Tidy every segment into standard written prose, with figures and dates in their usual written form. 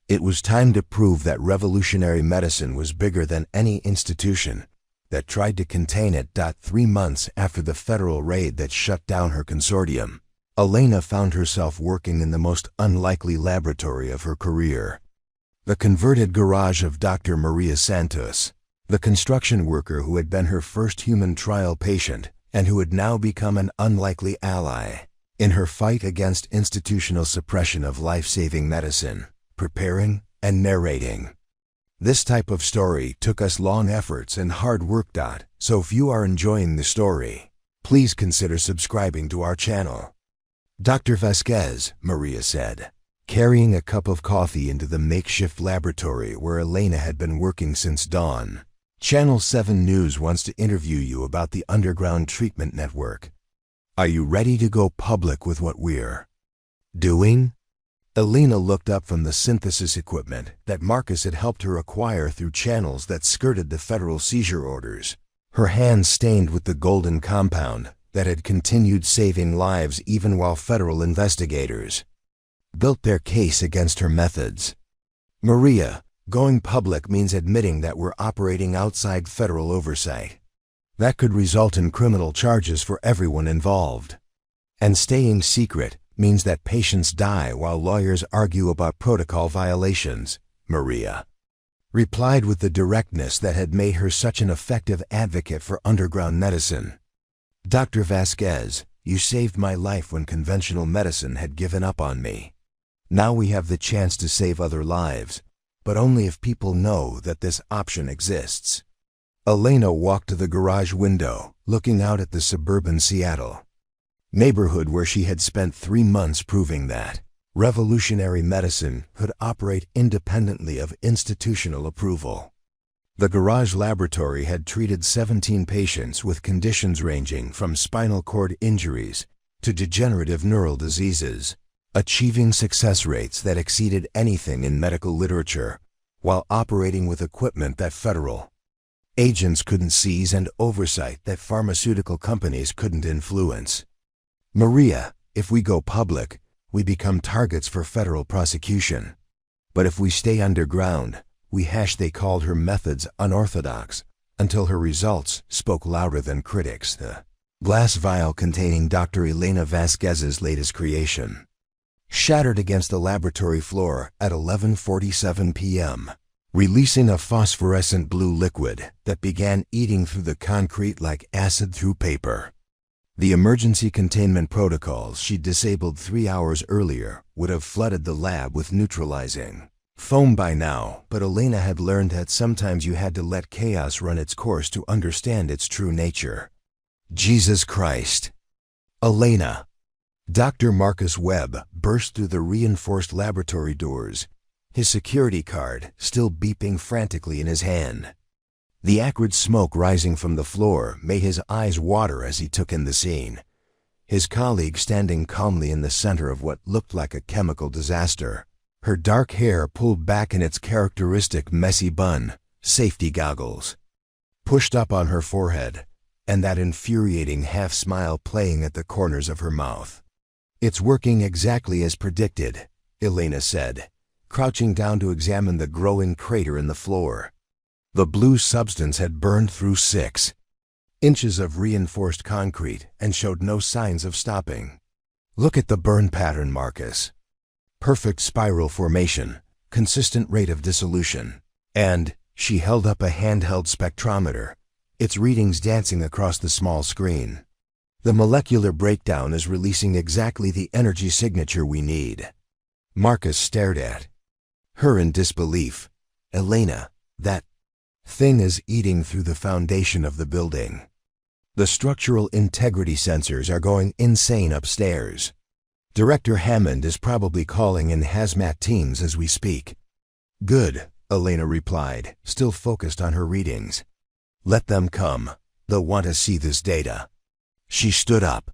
It was time to prove that revolutionary medicine was bigger than any institution that tried to contain it. 3 months after the federal raid that shut down her consortium, Elena found herself working in the most unlikely laboratory of her career. The converted garage of Dr. Maria Santos, the construction worker who had been her first human trial patient and who had now become an unlikely ally in her fight against institutional suppression of life-saving medicine, preparing and narrating. This type of story took us long efforts and hard work. So if you are enjoying the story, please consider subscribing to our channel. Dr. Vasquez, Maria said, carrying a cup of coffee into the makeshift laboratory where Elena had been working since dawn. Channel 7 News wants to interview you about the underground treatment network. Are you ready to go public with what we're doing? Elena looked up from the synthesis equipment that Marcus had helped her acquire through channels that skirted the federal seizure orders, her hands stained with the golden compound that had continued saving lives even while federal investigators built their case against her methods. Maria, going public means admitting that we're operating outside federal oversight. That could result in criminal charges for everyone involved. And staying secret means that patients die while lawyers argue about protocol violations, Maria replied with the directness that had made her such an effective advocate for underground medicine. Dr. Vasquez, you saved my life when conventional medicine had given up on me. Now we have the chance to save other lives, but only if people know that this option exists. Elena walked to the garage window, looking out at the suburban Seattle neighborhood where she had spent 3 months proving that revolutionary medicine could operate independently of institutional approval. The garage laboratory had treated 17 patients with conditions ranging from spinal cord injuries to degenerative neural diseases, achieving success rates that exceeded anything in medical literature, while operating with equipment that federal agents couldn't seize and oversight that pharmaceutical companies couldn't influence. Maria, if we go public, we become targets for federal prosecution. But if we stay underground, they called her methods unorthodox, until her results spoke louder than critics. The glass vial containing Dr. Elena Vasquez's latest creation shattered against the laboratory floor at 11:47 p.m., releasing a phosphorescent blue liquid that began eating through the concrete like acid through paper. The emergency containment protocols she disabled 3 hours earlier would have flooded the lab with neutralizing foam by now, but Elena had learned that sometimes you had to let chaos run its course to understand its true nature. Jesus Christ! Elena! Dr. Marcus Webb burst through the reinforced laboratory doors, his security card still beeping frantically in his hand. The acrid smoke rising from the floor made his eyes water as he took in the scene, his colleague standing calmly in the center of what looked like a chemical disaster, her dark hair pulled back in its characteristic messy bun, safety goggles pushed up on her forehead, and that infuriating half-smile playing at the corners of her mouth. "It's working exactly as predicted," Elena said, crouching down to examine the growing crater in the floor. The blue substance had burned through 6 inches of reinforced concrete and showed no signs of stopping. "Look at the burn pattern, Marcus. Perfect spiral formation, consistent rate of dissolution." And she held up a handheld spectrometer, its readings dancing across the small screen. "The molecular breakdown is releasing exactly the energy signature we need." Marcus stared at her in disbelief. "Elena, that thing is eating through the foundation of the building. The structural integrity sensors are going insane upstairs. Director Hammond is probably calling in hazmat teams as we speak." "Good," Elena replied, still focused on her readings. "Let them come. They'll want to see this data." She stood up,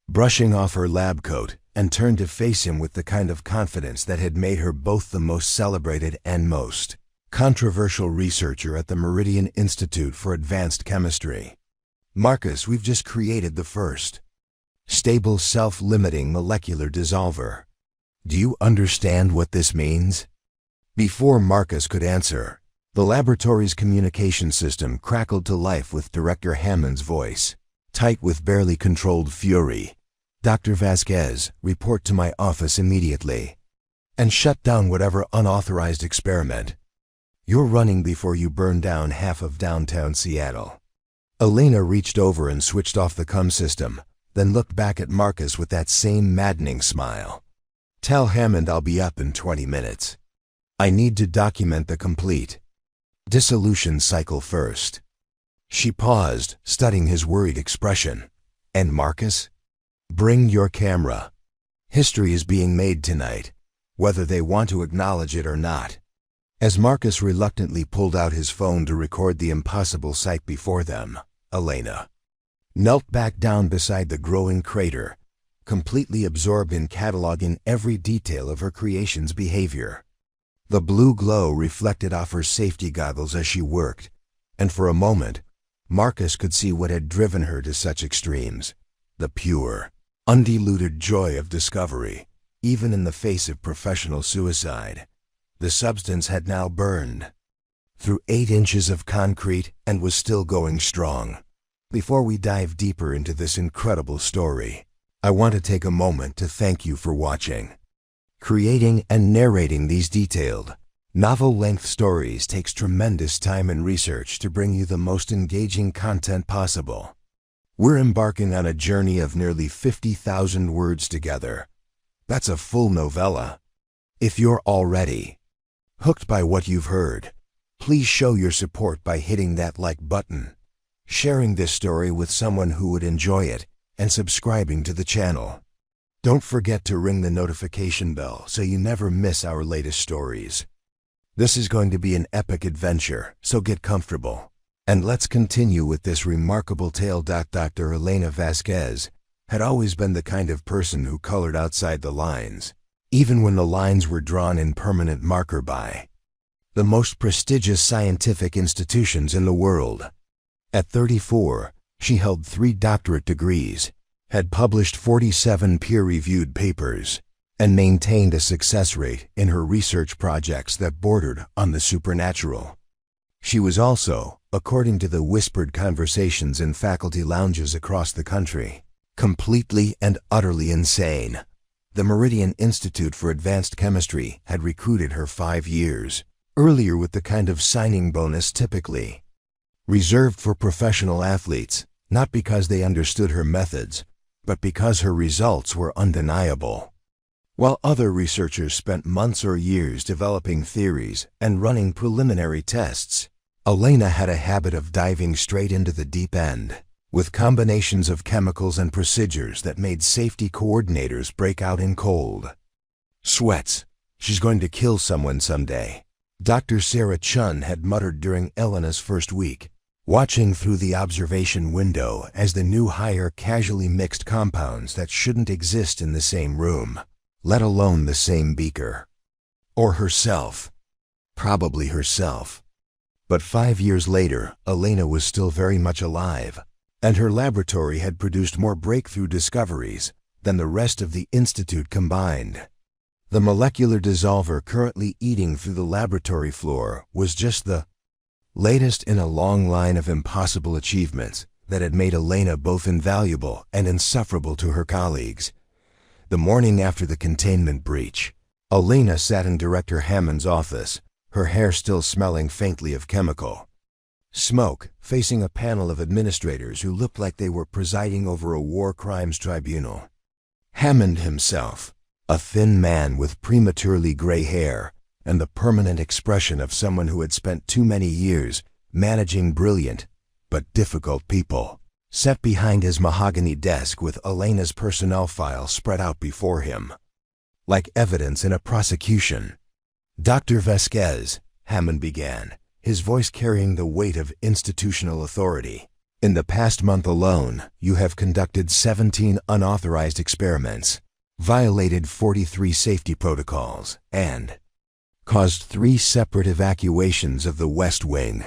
brushing off her lab coat, and turned to face him with the kind of confidence that had made her both the most celebrated and most controversial researcher at the Meridian Institute for Advanced Chemistry. "Marcus, we've just created the first stable self-limiting molecular dissolver. Do you understand what this means?" Before Marcus could answer, the laboratory's communication system crackled to life with Director Hammond's voice, tight with barely controlled fury. "Dr. Vasquez, report to my office immediately. And shut down whatever unauthorized experiment. You're running before you burn down half of downtown Seattle." Elena reached over and switched off the comm system, then looked back at Marcus with that same maddening smile. "Tell Hammond I'll be up in 20 minutes. I need to document the complete dissolution cycle first." She paused, studying his worried expression. "And Marcus? Bring your camera. History is being made tonight, whether they want to acknowledge it or not." As Marcus reluctantly pulled out his phone to record the impossible sight before them, Elena knelt back down beside the growing crater, completely absorbed in cataloging every detail of her creation's behavior. The blue glow reflected off her safety goggles as she worked, and for a moment, Marcus could see what had driven her to such extremes: the pure, undiluted joy of discovery, even in the face of professional suicide. The substance had now burned through 8 inches of concrete and was still going strong. Before we dive deeper into this incredible story, I want to take a moment to thank you for watching. Creating and narrating these detailed, novel-length stories takes tremendous time and research to bring you the most engaging content possible. We're embarking on a journey of nearly 50,000 words together. That's a full novella. If you're already hooked by what you've heard, please show your support by hitting that like button, sharing this story with someone who would enjoy it, and subscribing to the channel. Don't forget to ring the notification bell so you never miss our latest stories. This is going to be an epic adventure, so get comfortable. And let's continue with this remarkable tale. Dr. Elena Vasquez had always been the kind of person who colored outside the lines, even when the lines were drawn in permanent marker by the most prestigious scientific institutions in the world. At 34, she held 3 doctorate degrees, had published 47 peer-reviewed papers, and maintained a success rate in her research projects that bordered on the supernatural. She was also, according to the whispered conversations in faculty lounges across the country, completely and utterly insane. The Meridian Institute for Advanced Chemistry had recruited her 5 years earlier with the kind of signing bonus typically reserved for professional athletes, not because they understood her methods, but because her results were undeniable. While other researchers spent months or years developing theories and running preliminary tests, Elena had a habit of diving straight into the deep end, with combinations of chemicals and procedures that made safety coordinators break out in cold sweats. "She's going to kill someone someday," Dr. Sarah Chun had muttered during Elena's first week, watching through the observation window as the new hire casually mixed compounds that shouldn't exist in the same room, let alone the same beaker. Or herself. Probably herself. But 5 years later, Elena was still very much alive, and her laboratory had produced more breakthrough discoveries than the rest of the Institute combined. The molecular dissolver currently eating through the laboratory floor was just the latest in a long line of impossible achievements that had made Elena both invaluable and insufferable to her colleagues. The morning after the containment breach, Elena sat in Director Hammond's office, her hair still smelling faintly of chemical smoke, facing a panel of administrators who looked like they were presiding over a war crimes tribunal. Hammond himself, a thin man with prematurely gray hair and the permanent expression of someone who had spent too many years managing brilliant but difficult people, sat behind his mahogany desk with Elena's personnel file spread out before him, like evidence in a prosecution. "Dr. Vasquez," Hammond began, his voice carrying the weight of institutional authority, "in the past month alone, you have conducted 17 unauthorized experiments, violated 43 safety protocols, and caused 3 separate evacuations of the West Wing.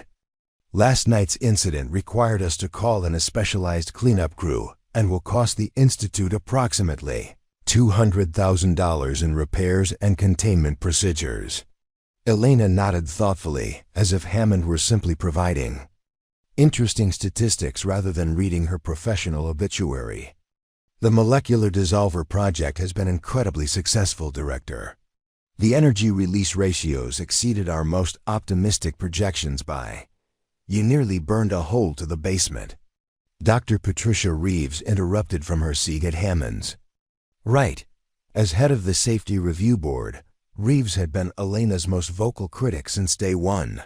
Last night's incident required us to call in a specialized cleanup crew and will cost the Institute approximately $200,000 in repairs and containment procedures. Elena nodded thoughtfully, as if Hammond were simply providing interesting statistics rather than reading her professional obituary. The molecular dissolver project has been incredibly successful, Director. The energy release ratios exceeded our most optimistic projections by. You nearly burned a hole to the basement. Dr. Patricia Reeves interrupted from her seat at Hammond's. Right. As head of the Safety Review Board, Reeves had been Elena's most vocal critic since day one.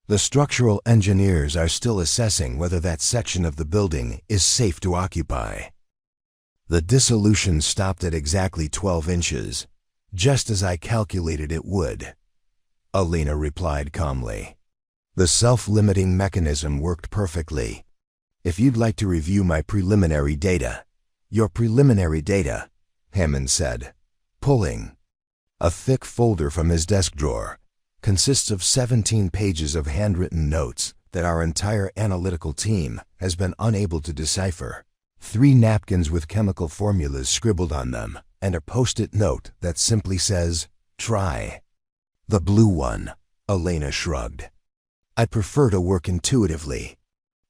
The structural engineers are still assessing whether that section of the building is safe to occupy. The dissolution stopped at exactly 12 inches, just as I calculated it would, Elena replied calmly. The self-limiting mechanism worked perfectly. If you'd like to review my preliminary data. Your preliminary data, Hammond said, pulling a thick folder from his desk drawer, consists of 17 pages of handwritten notes that our entire analytical team has been unable to decipher, 3 napkins with chemical formulas scribbled on them, and a post-it note that simply says, try. The blue one, Elena shrugged. I prefer to work intuitively.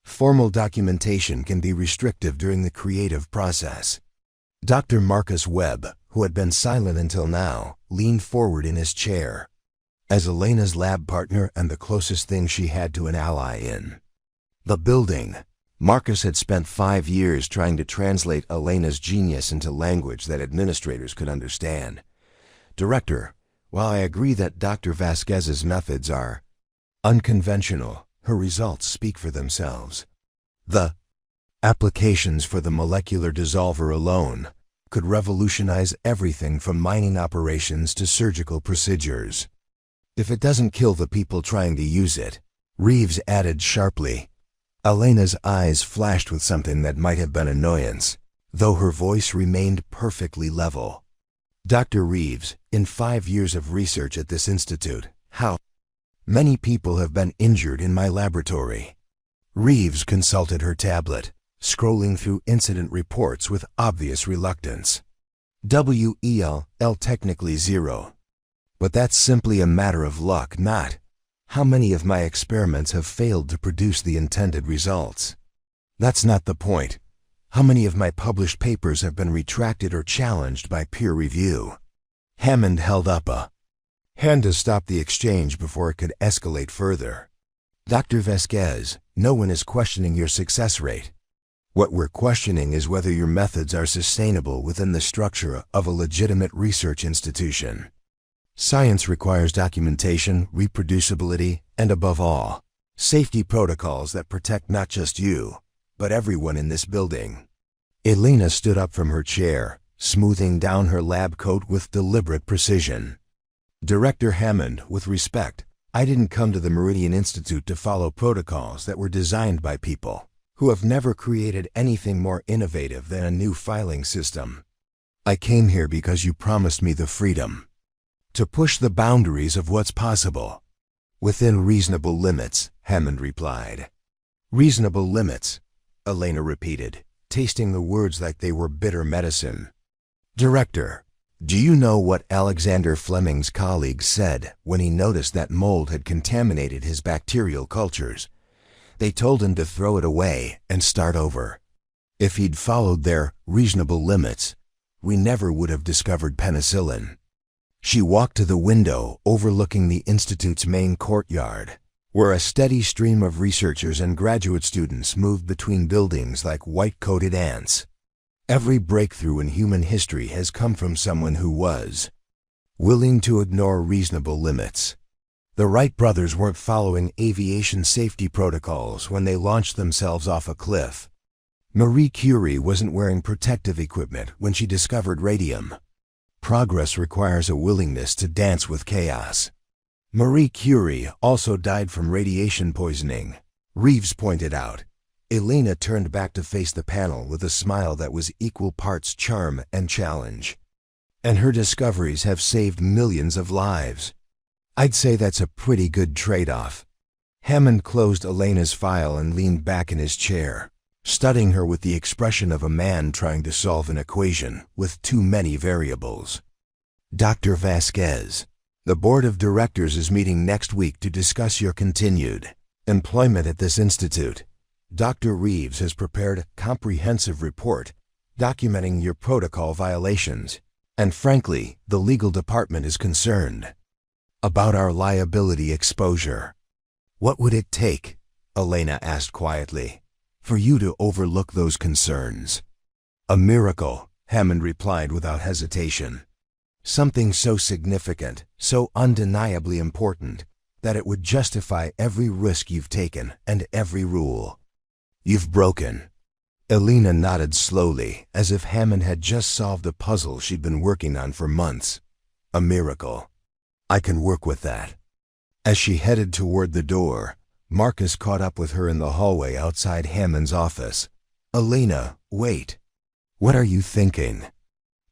Formal documentation can be restrictive during the creative process. Dr. Marcus Webb, who had been silent until now, leaned forward in his chair. As Elena's lab partner and the closest thing she had to an ally in the building, Marcus had spent 5 years trying to translate Elena's genius into language that administrators could understand. Director, while I agree that Dr. Vasquez's methods are unconventional, her results speak for themselves. The applications for the molecular dissolver alone could revolutionize everything from mining operations to surgical procedures. If it doesn't kill the people trying to use it, Reeves added sharply. Elena's eyes flashed with something that might have been annoyance, though her voice remained perfectly level. Dr. Reeves, in 5 years of research at this institute, how many people have been injured in my laboratory? Reeves consulted her tablet, scrolling through incident reports with obvious reluctance. WEL, technically 0. But that's simply a matter of luck, not how many of my experiments have failed to produce the intended results. That's not the point. How many of my published papers have been retracted or challenged by peer review? Hammond held up a hand to stop the exchange before it could escalate further. Dr. Vasquez, no one is questioning your success rate. What we're questioning is whether your methods are sustainable within the structure of a legitimate research institution. Science requires documentation, reproducibility, and above all, safety protocols that protect not just you, but everyone in this building. Elena stood up from her chair, smoothing down her lab coat with deliberate precision. Director Hammond, with respect, I didn't come to the Meridian Institute to follow protocols that were designed by people who have never created anything more innovative than a new filing system. I came here because you promised me the freedom to push the boundaries of what's possible. Within reasonable limits, Hammond replied. Reasonable limits, Elena repeated, tasting the words like they were bitter medicine. Director, do you know what Alexander Fleming's colleagues said when he noticed that mold had contaminated his bacterial cultures? They told him to throw it away and start over. If he'd followed their reasonable limits, we never would have discovered penicillin. She walked to the window overlooking the Institute's main courtyard, where a steady stream of researchers and graduate students moved between buildings like white-coated ants. Every breakthrough in human history has come from someone who was willing to ignore reasonable limits. The Wright brothers weren't following aviation safety protocols when they launched themselves off a cliff. Marie Curie wasn't wearing protective equipment when she discovered radium. Progress requires a willingness to dance with chaos. Marie Curie also died from radiation poisoning, Reeves pointed out. Elena turned back to face the panel with a smile that was equal parts charm and challenge. And her discoveries have saved millions of lives. I'd say that's a pretty good trade-off. Hammond closed Elena's file and leaned back in his chair, studying her with the expression of a man trying to solve an equation with too many variables. Dr. Vasquez, The board of directors is meeting next week to discuss your continued employment at this institute. Dr. Reeves has prepared a comprehensive report documenting your protocol violations, and frankly, the legal department is concerned about our liability exposure. What would it take, Elena asked quietly, for you to overlook those concerns? A miracle, Hammond replied without hesitation. Something so significant, so undeniably important, that it would justify every risk you've taken and every rule you've broken. Elena nodded slowly, as if Hammond had just solved a puzzle she'd been working on for months. A miracle. I can work with that. As she headed toward the door, Marcus caught up with her in the hallway outside Hammond's office. Elena, wait. What are you thinking?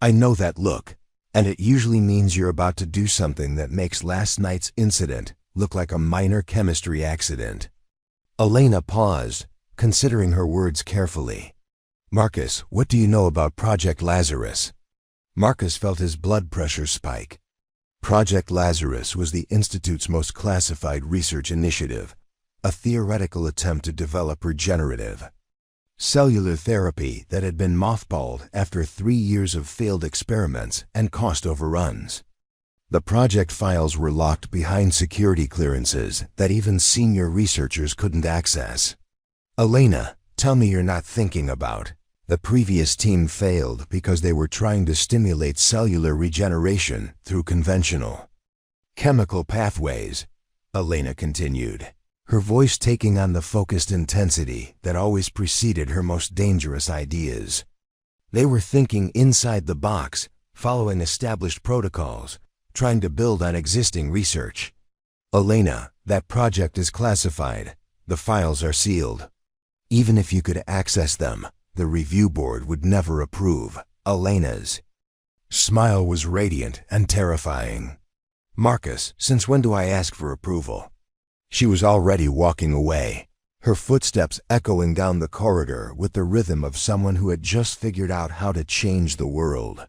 I know that look, and it usually means you're about to do something that makes last night's incident look like a minor chemistry accident. Elena paused, considering her words carefully. Marcus, what do you know about Project Lazarus? Marcus felt his blood pressure spike. Project Lazarus was the Institute's most classified research initiative, a theoretical attempt to develop regenerative cellular therapy that had been mothballed after 3 years of failed experiments and cost overruns. The project files were locked behind security clearances that even senior researchers couldn't access. Elena, tell me you're not thinking about. The previous team failed because they were trying to stimulate cellular regeneration through conventional chemical pathways, Elena continued, her voice taking on the focused intensity that always preceded her most dangerous ideas. They were thinking inside the box, following established protocols, trying to build on existing research. Elena, that project is classified. The files are sealed. Even if you could access them, the review board would never approve. Elena's smile was radiant and terrifying. Marcus, since when do I ask for approval? She was already walking away, her footsteps echoing down the corridor with the rhythm of someone who had just figured out how to change the world.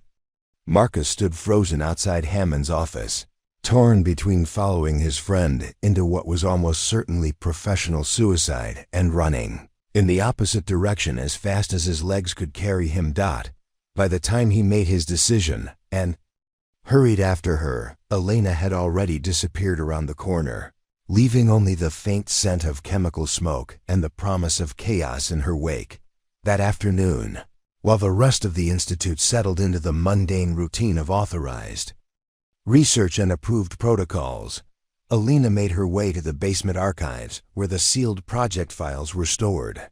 Marcus stood frozen outside Hammond's office, torn between following his friend into what was almost certainly professional suicide and running in the opposite direction as fast as his legs could carry him. By the time he made his decision and hurried after her, Elena had already disappeared around the corner, leaving only the faint scent of chemical smoke and the promise of chaos in her wake. That afternoon, while the rest of the Institute settled into the mundane routine of authorized research and approved protocols, Elena made her way to the basement archives where the sealed project files were stored.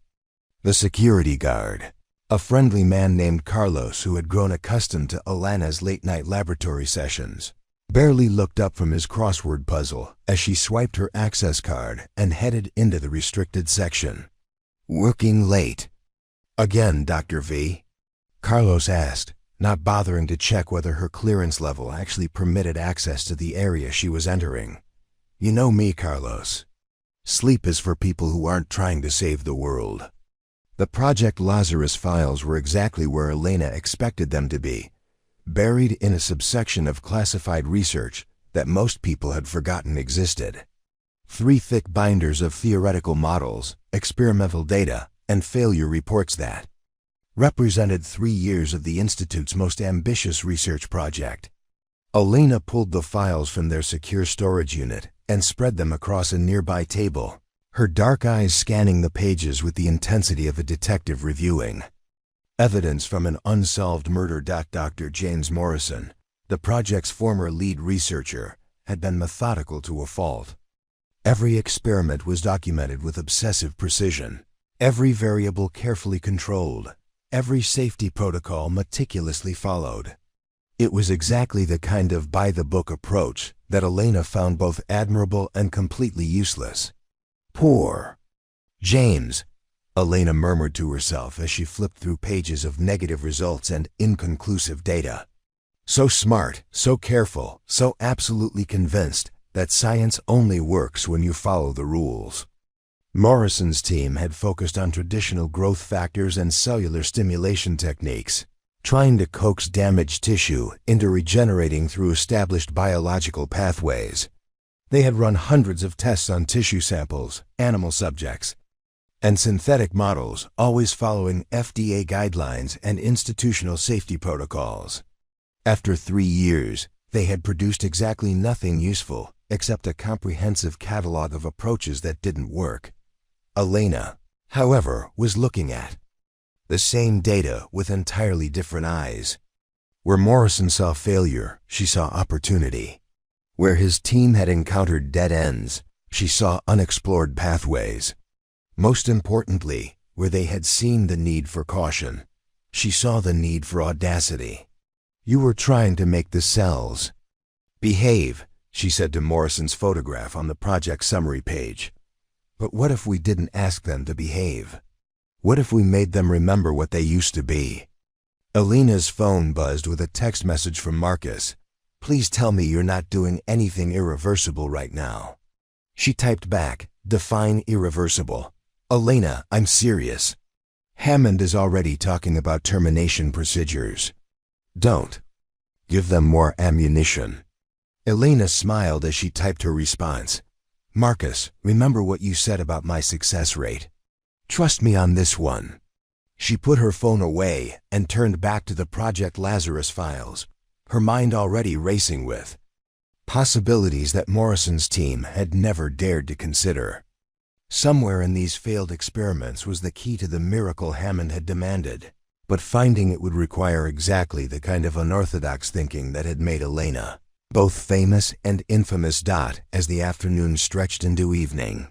The security guard, a friendly man named Carlos who had grown accustomed to Elena's late-night laboratory sessions, barely looked up from his crossword puzzle as she swiped her access card and headed into the restricted section. Working late again, Dr. V? Carlos asked, not bothering to check whether her clearance level actually permitted access to the area she was entering. You know me, Carlos. Sleep is for people who aren't trying to save the world. The Project Lazarus files were exactly where Elena expected them to be, buried in a subsection of classified research that most people had forgotten existed. 3 thick binders of theoretical models, experimental data, and failure reports that represented 3 years of the Institute's most ambitious research project. Elena pulled the files from their secure storage unit and spread them across a nearby table, her dark eyes scanning the pages with the intensity of a detective reviewing evidence from an unsolved murder. Dr. James Morrison, the project's former lead researcher, had been methodical to a fault. Every experiment was documented with obsessive precision, every variable carefully controlled, every safety protocol meticulously followed. It was exactly the kind of by-the-book approach that Elena found both admirable and completely useless. Poor James, Elena murmured to herself as she flipped through pages of negative results and inconclusive data. So smart, so careful, so absolutely convinced that science only works when you follow the rules. Morrison's team had focused on traditional growth factors and cellular stimulation techniques, trying to coax damaged tissue into regenerating through established biological pathways. They had run hundreds of tests on tissue samples, animal subjects, and synthetic models, always following FDA guidelines and institutional safety protocols. After 3 years, they had produced exactly nothing useful except a comprehensive catalog of approaches that didn't work. Elena, however, was looking at the same data with entirely different eyes. Where Morrison saw failure, she saw opportunity. Where his team had encountered dead ends, she saw unexplored pathways. Most importantly, where they had seen the need for caution, she saw the need for audacity. You were trying to make the cells behave, she said to Morrison's photograph on the project summary page. But what if we didn't ask them to behave? What if we made them remember what they used to be? Elena's phone buzzed with a text message from Marcus. Please tell me you're not doing anything irreversible right now. She typed back, define irreversible. Elena, I'm serious. Hammond is already talking about termination procedures. Don't give them more ammunition. Elena smiled as she typed her response. Marcus, remember what you said about my success rate. Trust me on this one. She put her phone away and turned back to the Project Lazarus files, her mind already racing with possibilities that Morrison's team had never dared to consider. Somewhere in these failed experiments was the key to the miracle Hammond had demanded, but finding it would require exactly the kind of unorthodox thinking that had made Elena both famous and infamous. As the afternoon stretched into evening,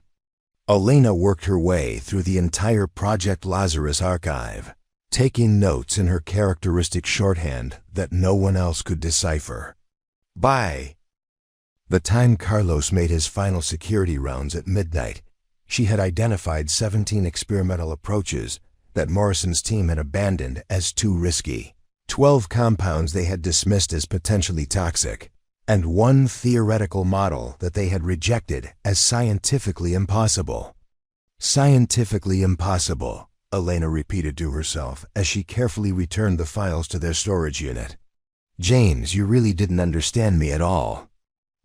Elena worked her way through the entire Project Lazarus archive, taking notes in her characteristic shorthand that no one else could decipher. By the time Carlos made his final security rounds at midnight, she had identified 17 experimental approaches that Morrison's team had abandoned as too risky, 12 compounds they had dismissed as potentially toxic, and 1 theoretical model that they had rejected as scientifically impossible. Scientifically impossible, Elena repeated to herself as she carefully returned the files to their storage unit. James, you really didn't understand me at all.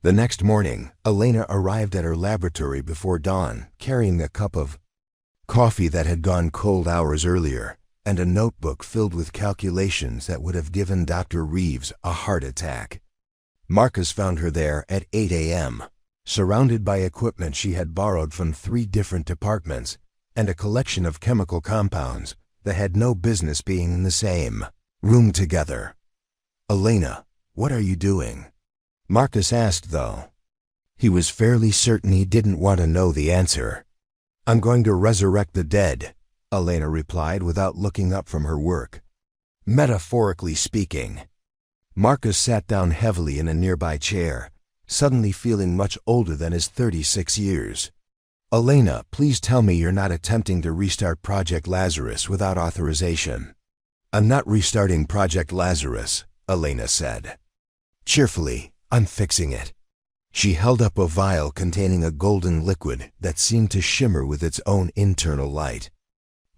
The next morning, Elena arrived at her laboratory before dawn, carrying a cup of coffee that had gone cold hours earlier, and a notebook filled with calculations that would have given Dr. Reeves a heart attack. Marcus found her there at 8 a.m., surrounded by equipment she had borrowed from 3 different departments and a collection of chemical compounds that had no business being in the same room together. Elena, what are you doing? Marcus asked, though he was fairly certain he didn't want to know the answer. I'm going to resurrect the dead, Elena replied without looking up from her work. Metaphorically speaking. Marcus sat down heavily in a nearby chair, suddenly feeling much older than his 36 years. Elena, please tell me you're not attempting to restart Project Lazarus without authorization. I'm not restarting Project Lazarus, Elena said. Cheerfully, I'm fixing it. She held up a vial containing a golden liquid that seemed to shimmer with its own internal light.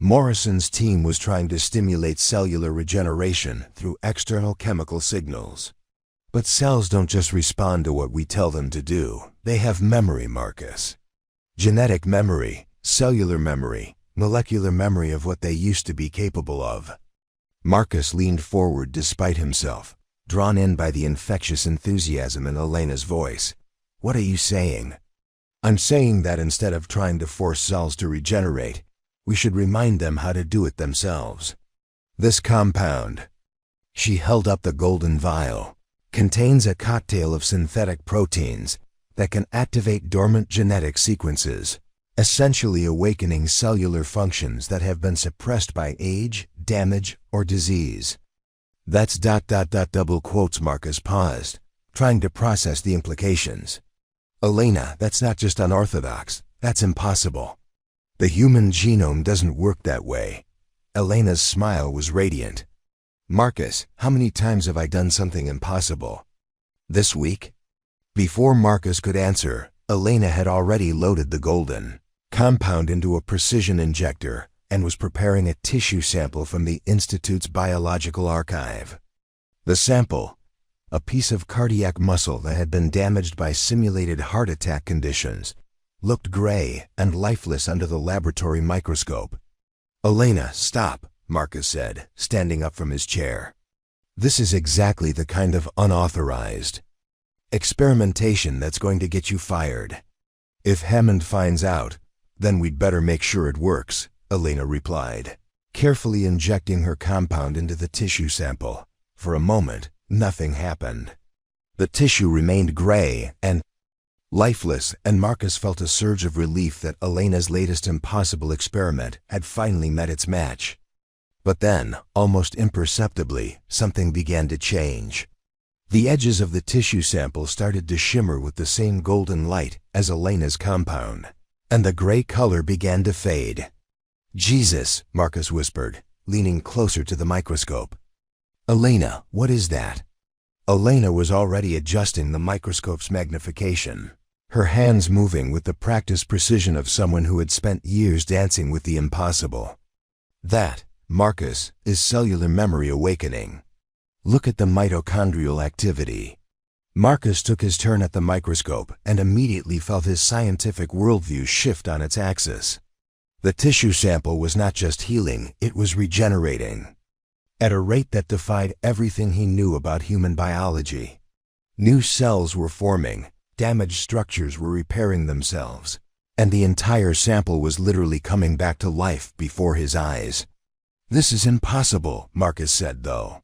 Morrison's team was trying to stimulate cellular regeneration through external chemical signals. But cells don't just respond to what we tell them to do. They have memory, Marcus. Genetic memory, cellular memory, molecular memory of what they used to be capable of. Marcus leaned forward despite himself, drawn in by the infectious enthusiasm in Elena's voice. What are you saying? I'm saying that instead of trying to force cells to regenerate, we should remind them how to do it themselves. This compound, she held up the golden vial, contains a cocktail of synthetic proteins that can activate dormant genetic sequences, essentially awakening cellular functions that have been suppressed by age, damage, or disease. That's ... double quotes. Marcus paused, trying to process the implications. Elena, that's not just unorthodox, that's impossible. The human genome doesn't work that way. Elena's smile was radiant. Marcus, how many times have I done something impossible? This week? Before Marcus could answer, Elena had already loaded the golden compound into a precision injector and was preparing a tissue sample from the Institute's biological archive. The sample, a piece of cardiac muscle that had been damaged by simulated heart attack conditions, looked gray and lifeless under the laboratory microscope. "Elena, stop," Marcus said, standing up from his chair. "This is exactly the kind of unauthorized experimentation that's going to get you fired. If Hammond finds out, then we'd better make sure it works," Elena replied, carefully injecting her compound into the tissue sample. For a moment, nothing happened. The tissue remained gray and lifeless, and Marcus felt a surge of relief that Elena's latest impossible experiment had finally met its match. But then, almost imperceptibly, something began to change. The edges of the tissue sample started to shimmer with the same golden light as Elena's compound, and the gray color began to fade. "Jesus," Marcus whispered, leaning closer to the microscope. "Elena, what is that?" Elena was already adjusting the microscope's magnification, her hands moving with the practiced precision of someone who had spent years dancing with the impossible. "That, Marcus, is cellular memory awakening. Look at the mitochondrial activity." Marcus took his turn at the microscope and immediately felt his scientific worldview shift on its axis. The tissue sample was not just healing, it was regenerating, at a rate that defied everything he knew about human biology. New cells were forming, damaged structures were repairing themselves, and the entire sample was literally coming back to life before his eyes. "This is impossible," Marcus said, though.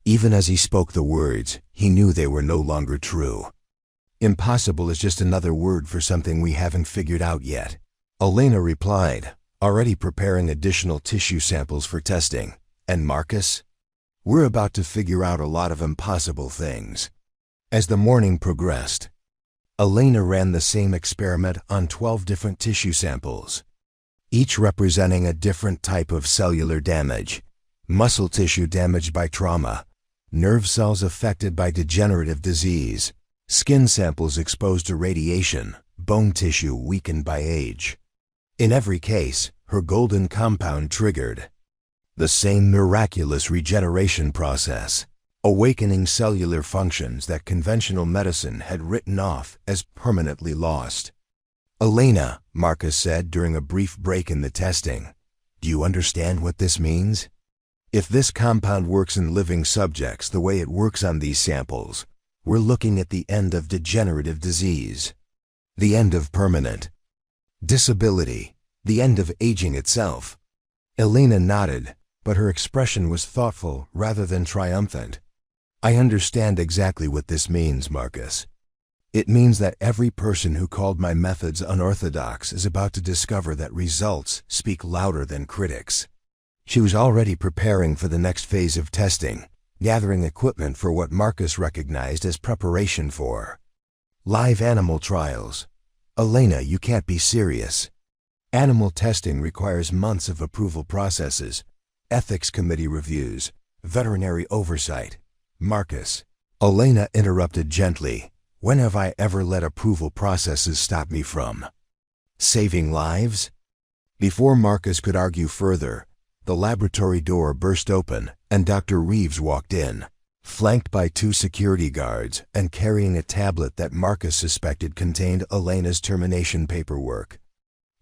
Even as he spoke the words, he knew they were no longer true. "Impossible is just another word for something we haven't figured out yet," Elena replied, already preparing additional tissue samples for testing. "And Marcus, we're about to figure out a lot of impossible things." As the morning progressed, Elena ran the same experiment on 12 different tissue samples, each representing a different type of cellular damage: muscle tissue damaged by trauma, nerve cells affected by degenerative disease, skin samples exposed to radiation, bone tissue weakened by age. In every case, her golden compound triggered the same miraculous regeneration process, awakening cellular functions that conventional medicine had written off as permanently lost. "Elena," Marcus said during a brief break in the testing, "do you understand what this means? If this compound works in living subjects the way it works on these samples, we're looking at the end of degenerative disease, the end of permanent disability, the end of aging itself." Elena nodded, but her expression was thoughtful rather than triumphant. "I understand exactly what this means, Marcus. It means that every person who called my methods unorthodox is about to discover that results speak louder than critics." She was already preparing for the next phase of testing, gathering equipment for what Marcus recognized as preparation for live animal trials. "Elena, you can't be serious. Animal testing requires months of approval processes, ethics committee reviews, veterinary oversight." "Marcus," Elena interrupted gently, "when have I ever let approval processes stop me from saving lives?" Before Marcus could argue further, the laboratory door burst open and Dr. Reeves walked in, flanked by 2 security guards and carrying a tablet that Marcus suspected contained Elena's termination paperwork.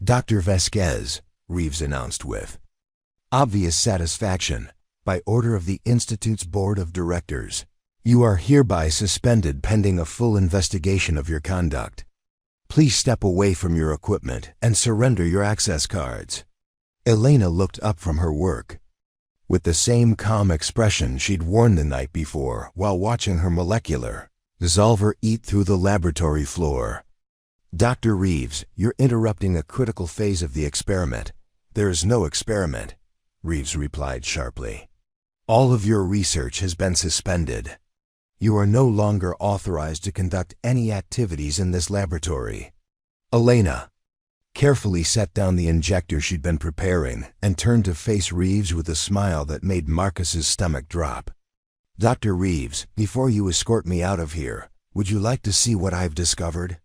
"Dr. Vasquez," Reeves announced with obvious satisfaction, "by order of the Institute's Board of Directors, you are hereby suspended pending a full investigation of your conduct. Please step away from your equipment and surrender your access cards." Elena looked up from her work with the same calm expression she'd worn the night before while watching her molecular dissolver eat through the laboratory floor. "Dr. Reeves, you're interrupting a critical phase of the experiment." "There is no experiment," Reeves replied sharply. "All of your research has been suspended. You are no longer authorized to conduct any activities in this laboratory." Elena carefully set down the injector she'd been preparing and turned to face Reeves with a smile that made Marcus's stomach drop. "Dr. Reeves, before you escort me out of here, would you like to see what I've discovered?"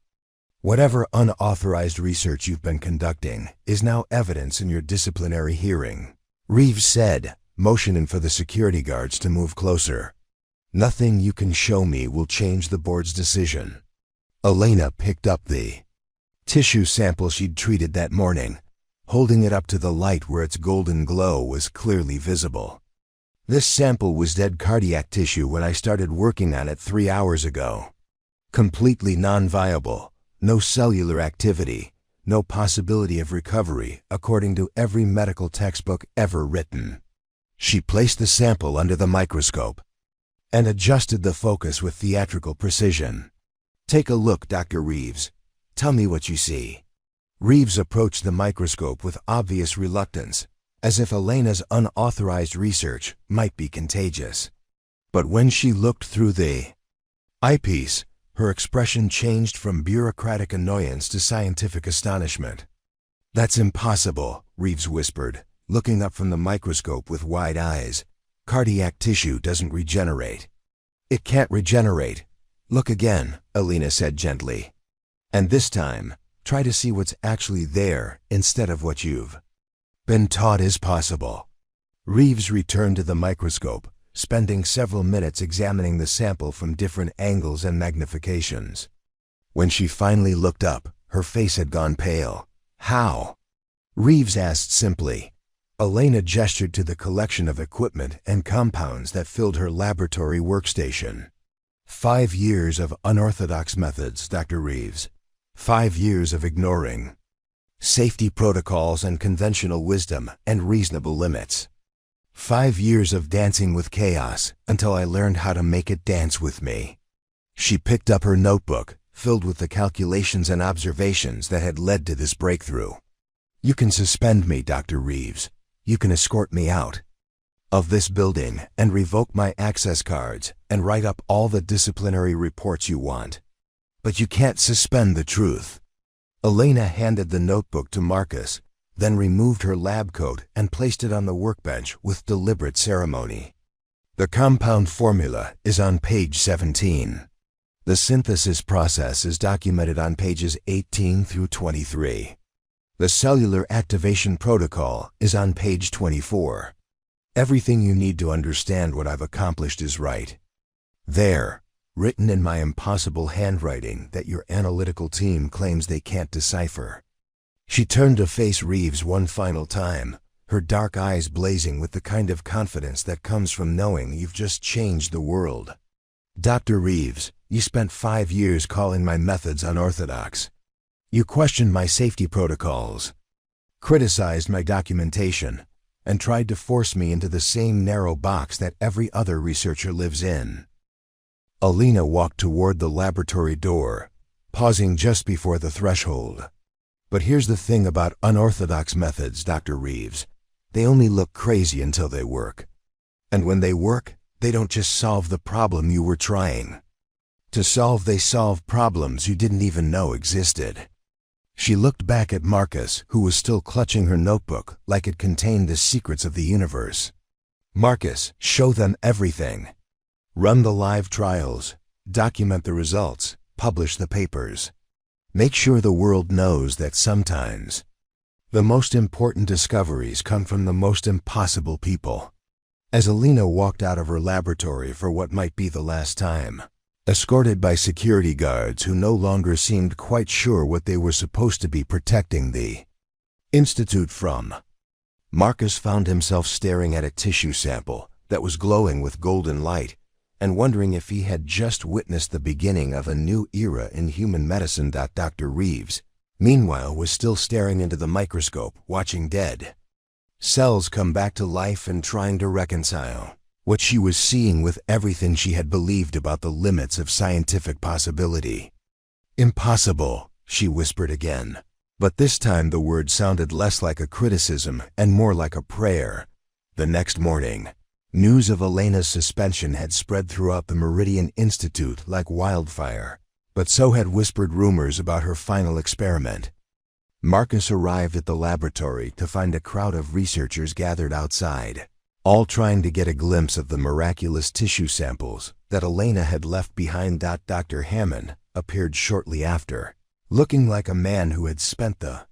Whatever unauthorized research you've been conducting is now evidence in your disciplinary hearing," Reeves said, motioning for the security guards to move closer. "Nothing you can show me will change the board's decision." Elena picked up the tissue sample she'd treated that morning, holding it up to the light where its golden glow was clearly visible. "This sample was dead cardiac tissue when I started working on it 3 hours ago. Completely non-viable, no cellular activity, no possibility of recovery according to every medical textbook ever written." She placed the sample under the microscope and adjusted the focus with theatrical precision. "Take a look, Dr. Reeves. Tell me what you see." Reeves approached the microscope with obvious reluctance, as if Elena's unauthorized research might be contagious. But when she looked through the eyepiece, her expression changed from bureaucratic annoyance to scientific astonishment. "That's impossible," Reeves whispered, looking up from the microscope with wide eyes. "Cardiac tissue doesn't regenerate." "It can't regenerate. Look again," Elena said gently. "And this time, try to see what's actually there instead of what you've been taught is possible." Reeves returned to the microscope, spending several minutes examining the sample from different angles and magnifications. When she finally looked up, her face had gone pale. "How?" Reeves asked simply. Elena gestured to the collection of equipment and compounds that filled her laboratory workstation. 5 years of unorthodox methods, Dr. Reeves. 5 years of ignoring safety protocols and conventional wisdom and reasonable limits. 5 years of dancing with chaos until I learned how to make it dance with me." She picked up her notebook, filled with the calculations and observations that had led to this breakthrough. "You can suspend me, Dr. Reeves. You can escort me out of this building and revoke my access cards and write up all the disciplinary reports you want. But you can't suspend the truth." Elena handed the notebook to Marcus, then removed her lab coat and placed it on the workbench with deliberate ceremony. "The compound formula is on page 17. The synthesis process is documented on pages 18 through 23. The cellular activation protocol is on page 24. Everything you need to understand what I've accomplished is right there, written in my impossible handwriting that your analytical team claims they can't decipher." She turned to face Reeves one final time, her dark eyes blazing with the kind of confidence that comes from knowing you've just changed the world. "Dr. Reeves, you spent 5 years calling my methods unorthodox. You questioned my safety protocols, criticized my documentation, and tried to force me into the same narrow box that every other researcher lives in." Elena walked toward the laboratory door, pausing just before the threshold. "But here's the thing about unorthodox methods, Dr. Reeves. They only look crazy until they work. And when they work, they don't just solve the problem you were trying to solve, they solve problems you didn't even know existed." She looked back at Marcus, who was still clutching her notebook like it contained the secrets of the universe. "Marcus, show them everything. Run the live trials, document the results, publish the papers. Make sure the world knows that sometimes the most important discoveries come from the most impossible people." As Elena walked out of her laboratory for what might be the last time, escorted by security guards who no longer seemed quite sure what they were supposed to be protecting the Institute from, Marcus found himself staring at a tissue sample that was glowing with golden light and wondering if he had just witnessed the beginning of a new era in human medicine. Dr. Reeves, meanwhile, was still staring into the microscope, watching dead cells come back to life and trying to reconcile what she was seeing with everything she had believed about the limits of scientific possibility. "Impossible," she whispered again, but this time the word sounded less like a criticism and more like a prayer. The next morning, news of Elena's suspension had spread throughout the Meridian Institute like wildfire, but so had whispered rumors about her final experiment. Marcus arrived at the laboratory to find a crowd of researchers gathered outside, all trying to get a glimpse of the miraculous tissue samples that Elena had left behind. Dr. Hammond appeared shortly after, looking like a man who had spent the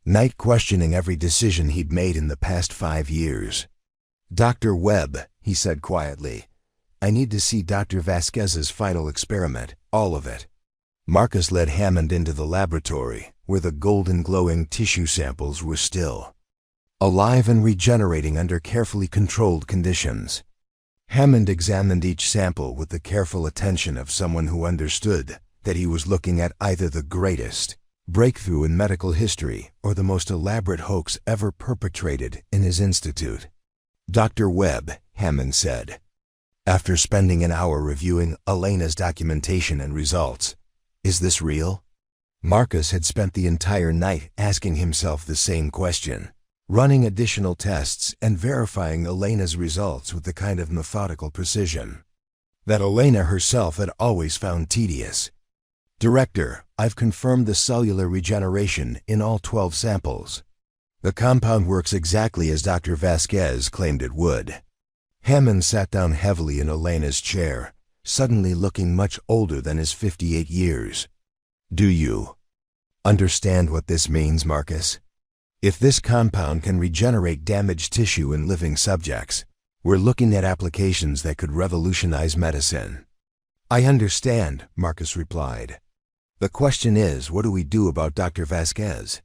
night questioning every decision he'd made in the past 5 years. "Dr. Webb," he said quietly, "I need to see Dr. Vasquez's final experiment, all of it." Marcus led Hammond into the laboratory, where the golden glowing tissue samples were still alive and regenerating under carefully controlled conditions. Hammond examined each sample with the careful attention of someone who understood that he was looking at either the greatest breakthrough in medical history or the most elaborate hoax ever perpetrated in his institute. "Dr. Webb," Hammond said, after spending an hour reviewing Elena's documentation and results, "is this real?" Marcus had spent the entire night asking himself the same question, running additional tests and verifying Elena's results with the kind of methodical precision that Elena herself had always found tedious. "Director, I've confirmed the cellular regeneration in all 12 samples. The compound works exactly as Dr. Vasquez claimed it would." Hammond sat down heavily in Elena's chair, suddenly looking much older than his 58 years. "Do you understand what this means, Marcus? If this compound can regenerate damaged tissue in living subjects, we're looking at applications that could revolutionize medicine." "I understand," Marcus replied. "The question is, what do we do about Dr. Vasquez?"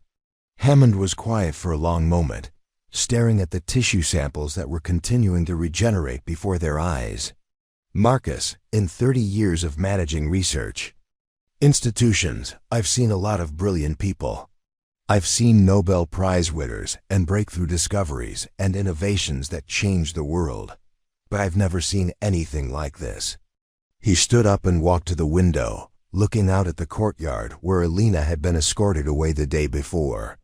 Hammond was quiet for a long moment, staring at the tissue samples that were continuing to regenerate before their eyes. "Marcus, in 30 years of managing research institutions, I've seen a lot of brilliant people. I've seen Nobel Prize winners and breakthrough discoveries and innovations that changed the world, but I've never seen anything like this." He stood up and walked to the window, looking out at the courtyard where Elena had been escorted away the day before.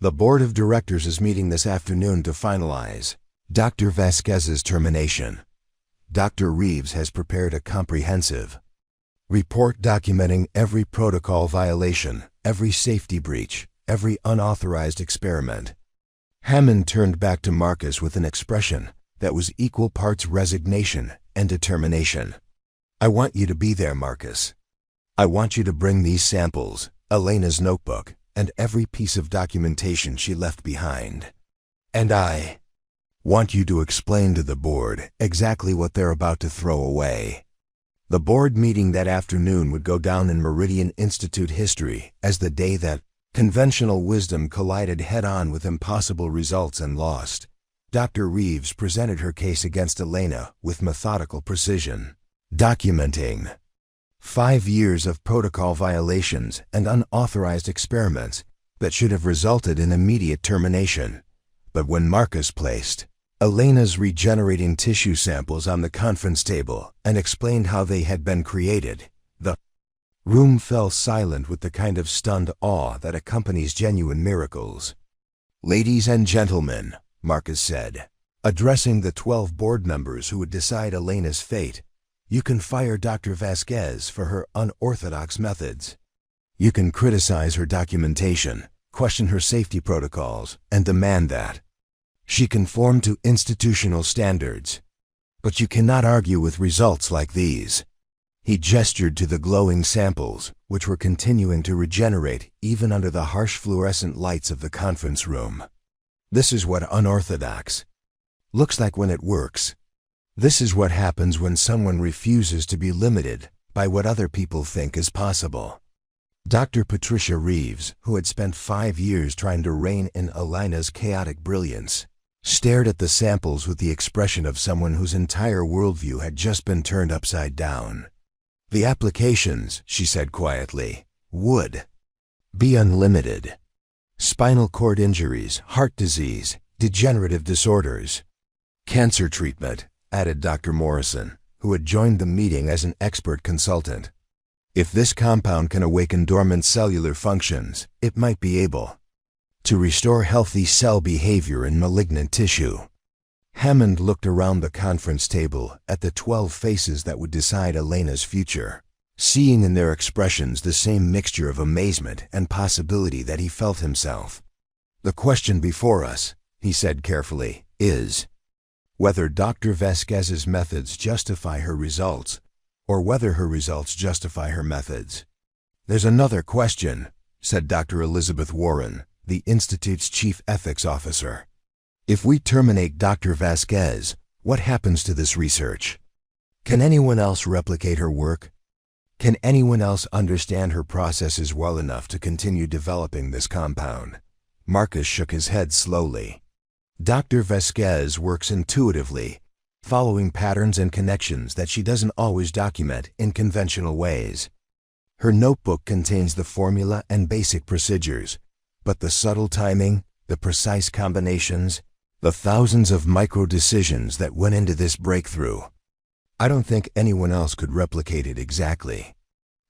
"The board of directors is meeting this afternoon to finalize Dr. Vasquez's termination. Dr. Reeves has prepared a comprehensive report documenting every protocol violation, every safety breach, every unauthorized experiment." Hammond turned back to Marcus with an expression that was equal parts resignation and determination. "I want you to be there, Marcus. I want you to bring these samples, Elena's notebook, and every piece of documentation she left behind. And I want you to explain to the board exactly what they're about to throw away." The board meeting that afternoon would go down in Meridian Institute history as the day that conventional wisdom collided head-on with impossible results and lost. Dr. Reeves presented her case against Elena with methodical precision, documenting 5 years of protocol violations and unauthorized experiments that should have resulted in immediate termination. But when Marcus placed Elena's regenerating tissue samples on the conference table and explained how they had been created, the room fell silent with the kind of stunned awe that accompanies genuine miracles. "Ladies and gentlemen," Marcus said, addressing the 12 board members who would decide Elena's fate, "you can fire Dr. Vasquez for her unorthodox methods. You can criticize her documentation, question her safety protocols, and demand that she conform to institutional standards. But you cannot argue with results like these." He gestured to the glowing samples, which were continuing to regenerate even under the harsh fluorescent lights of the conference room. "This is what unorthodox looks like when it works. This is what happens when someone refuses to be limited by what other people think is possible." Dr. Patricia Reeves, who had spent 5 years trying to rein in Elena's chaotic brilliance, stared at the samples with the expression of someone whose entire worldview had just been turned upside down. "The applications," she said quietly, "would be unlimited. Spinal cord injuries, heart disease, degenerative disorders, cancer treatment," added Dr. Morrison, who had joined the meeting as an expert consultant. "If this compound can awaken dormant cellular functions, it might be able to restore healthy cell behavior in malignant tissue." Hammond looked around the conference table at the 12 faces that would decide Elena's future, seeing in their expressions the same mixture of amazement and possibility that he felt himself. "The question before us," he said carefully, "is whether Dr. Vasquez's methods justify her results, or whether her results justify her methods. "There's another question," said Dr. Elizabeth Warren, the Institute's chief ethics officer. "If we terminate Dr. Vasquez, what happens to this research? Can anyone else replicate her work? Can anyone else understand her processes well enough to continue developing this compound?" Marcus shook his head slowly. "Dr. Vasquez works intuitively, following patterns and connections that she doesn't always document in conventional ways. Her notebook contains the formula and basic procedures, but the subtle timing, the precise combinations, the thousands of micro-decisions that went into this breakthrough, I don't think anyone else could replicate it exactly."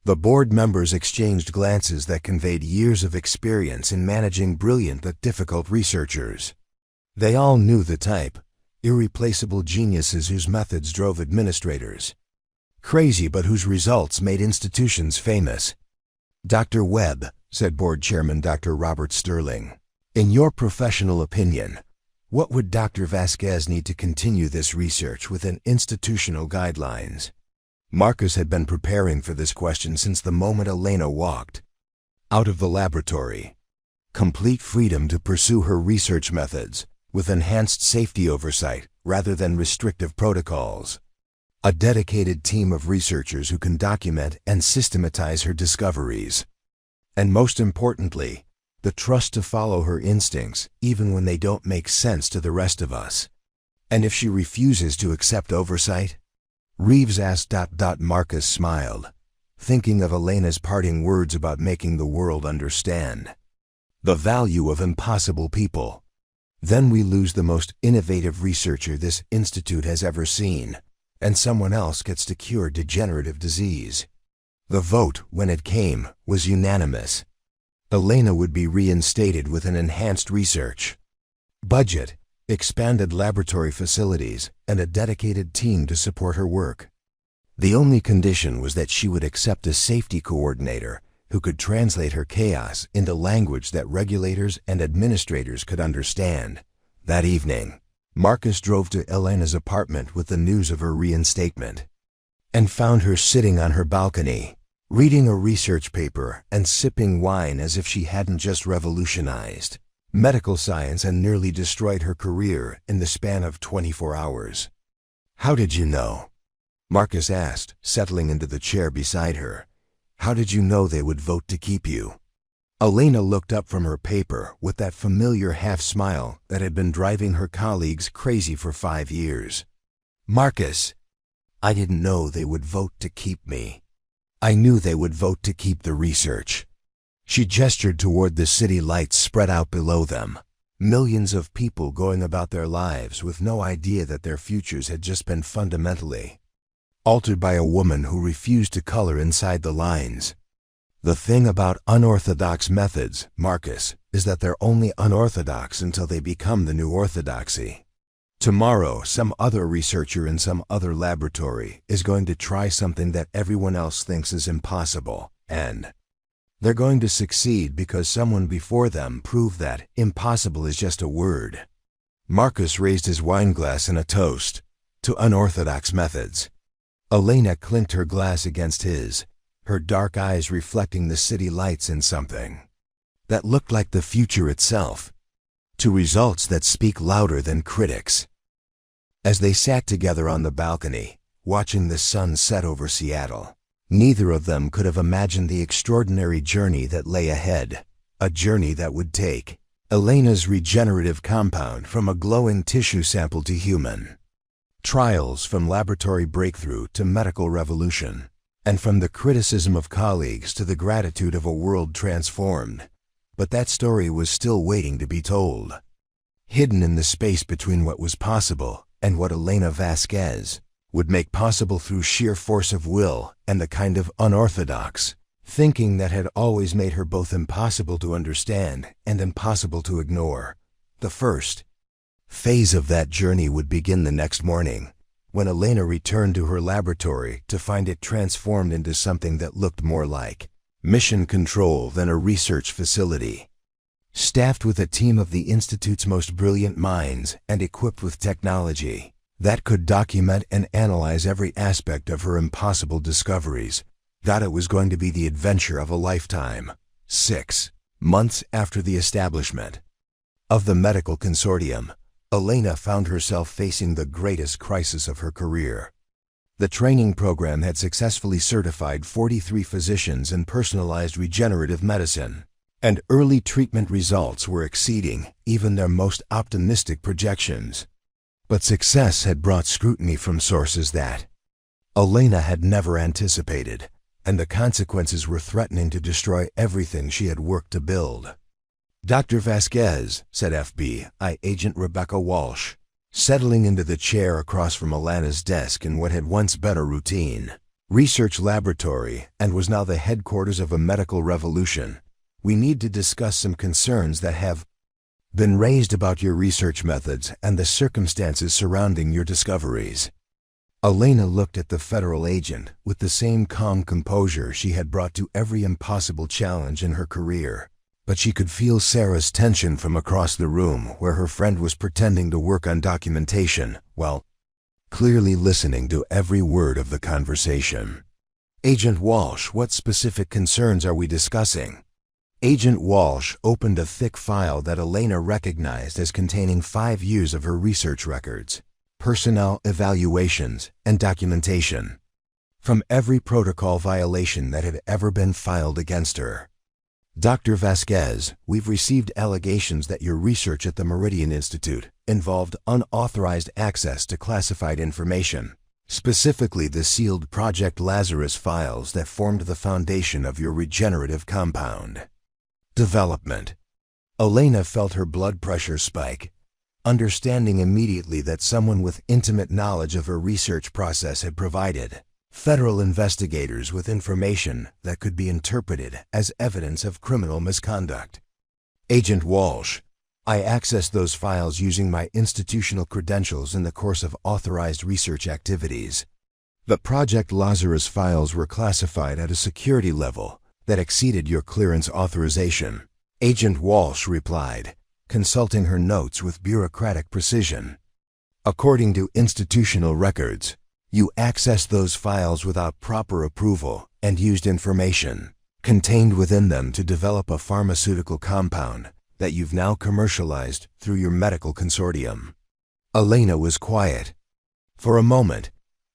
The board members exchanged glances that conveyed years of experience in managing brilliant but difficult researchers. They all knew the type: irreplaceable geniuses whose methods drove administrators, crazy but whose results made institutions famous. "Dr. Webb," said Board Chairman Dr. Robert Sterling, "in your professional opinion, what would Dr. Vasquez need to continue this research within institutional guidelines?" Marcus had been preparing for this question since the moment Elena walked out of the laboratory. Complete freedom to pursue her research methods, with enhanced safety oversight rather than restrictive protocols. A dedicated team of researchers who can document and systematize her discoveries. And most importantly, the trust to follow her instincts even when they don't make sense to the rest of us. "And if she refuses to accept oversight?" Reeves asked. Marcus smiled, thinking of Elena's parting words about making the world understand the value of impossible people. "Then we lose the most innovative researcher this institute has ever seen, and someone else gets to cure degenerative disease." The vote, when it came, was unanimous. Elena would be reinstated with an enhanced research budget, expanded laboratory facilities, and a dedicated team to support her work. The only condition was that she would accept a safety coordinator who could translate her chaos into language that regulators and administrators could understand. That evening, Marcus drove to Elena's apartment with the news of her reinstatement, and found her sitting on her balcony, reading a research paper and sipping wine as if she hadn't just revolutionized medical science and nearly destroyed her career in the span of 24 hours. "How did you know?" Marcus asked, settling into the chair beside her. "How did you know they would vote to keep you?" Elena looked up from her paper with that familiar half-smile that had been driving her colleagues crazy for 5 years. "Marcus, I didn't know they would vote to keep me. I knew they would vote to keep the research." She gestured toward the city lights spread out below them. Millions of people going about their lives with no idea that their futures had just been fundamentally altered by a woman who refused to color inside the lines. "The thing about unorthodox methods, Marcus, is that they're only unorthodox until they become the new orthodoxy. Tomorrow, some other researcher in some other laboratory is going to try something that everyone else thinks is impossible, and they're going to succeed because someone before them proved that impossible is just a word." Marcus raised his wineglass in a toast to unorthodox methods. Elena clinked her glass against his, her dark eyes reflecting the city lights in something that looked like the future itself, to results that speak louder than critics. As they sat together on the balcony, watching the sun set over Seattle, neither of them could have imagined the extraordinary journey that lay ahead, a journey that would take Elena's regenerative compound from a glowing tissue sample to human trials, from laboratory breakthrough to medical revolution, and from the criticism of colleagues to the gratitude of a world transformed. But that story was still waiting to be told, hidden in the space between what was possible and what Elena Vasquez would make possible through sheer force of will and the kind of unorthodox thinking that had always made her both impossible to understand and impossible to ignore. The first phase of that journey would begin the next morning, when Elena returned to her laboratory to find it transformed into something that looked more like mission control than a research facility. Staffed with a team of the Institute's most brilliant minds and equipped with technology that could document and analyze every aspect of her impossible discoveries, Thought it was going to be the adventure of a lifetime. 6 months after the establishment of the medical consortium, Elena found herself facing the greatest crisis of her career. The training program had successfully certified 43 physicians in personalized regenerative medicine, and early treatment results were exceeding even their most optimistic projections. But success had brought scrutiny from sources that Elena had never anticipated, and the consequences were threatening to destroy everything she had worked to build. "Dr. Vasquez," said FBI agent Rebecca Walsh, settling into the chair across from Elena's desk in what had once been a routine research laboratory and was now the headquarters of a medical revolution. "We need to discuss some concerns that have been raised about your research methods and the circumstances surrounding your discoveries." Elena looked at the federal agent with the same calm composure she had brought to every impossible challenge in her career, but she could feel Sarah's tension from across the room where her friend was pretending to work on documentation while clearly listening to every word of the conversation. "Agent Walsh, what specific concerns are we discussing?" Agent Walsh opened a thick file that Elena recognized as containing 5 years of her research records, personnel evaluations, and documentation from every protocol violation that had ever been filed against her. "Dr. Vasquez, we've received allegations that your research at the Meridian Institute involved unauthorized access to classified information, specifically the sealed Project Lazarus files that formed the foundation of your regenerative compound development." Elena felt her blood pressure spike, understanding immediately that someone with intimate knowledge of her research process had provided federal investigators with information that could be interpreted as evidence of criminal misconduct. "Agent Walsh, I accessed those files using my institutional credentials in the course of authorized research activities. The Project Lazarus files were classified at a security level that exceeded your clearance authorization," Agent Walsh replied, consulting her notes with bureaucratic precision. "According to institutional records, you accessed those files without proper approval and used information contained within them to develop a pharmaceutical compound that you've now commercialized through your medical consortium." Elena was quiet for a moment,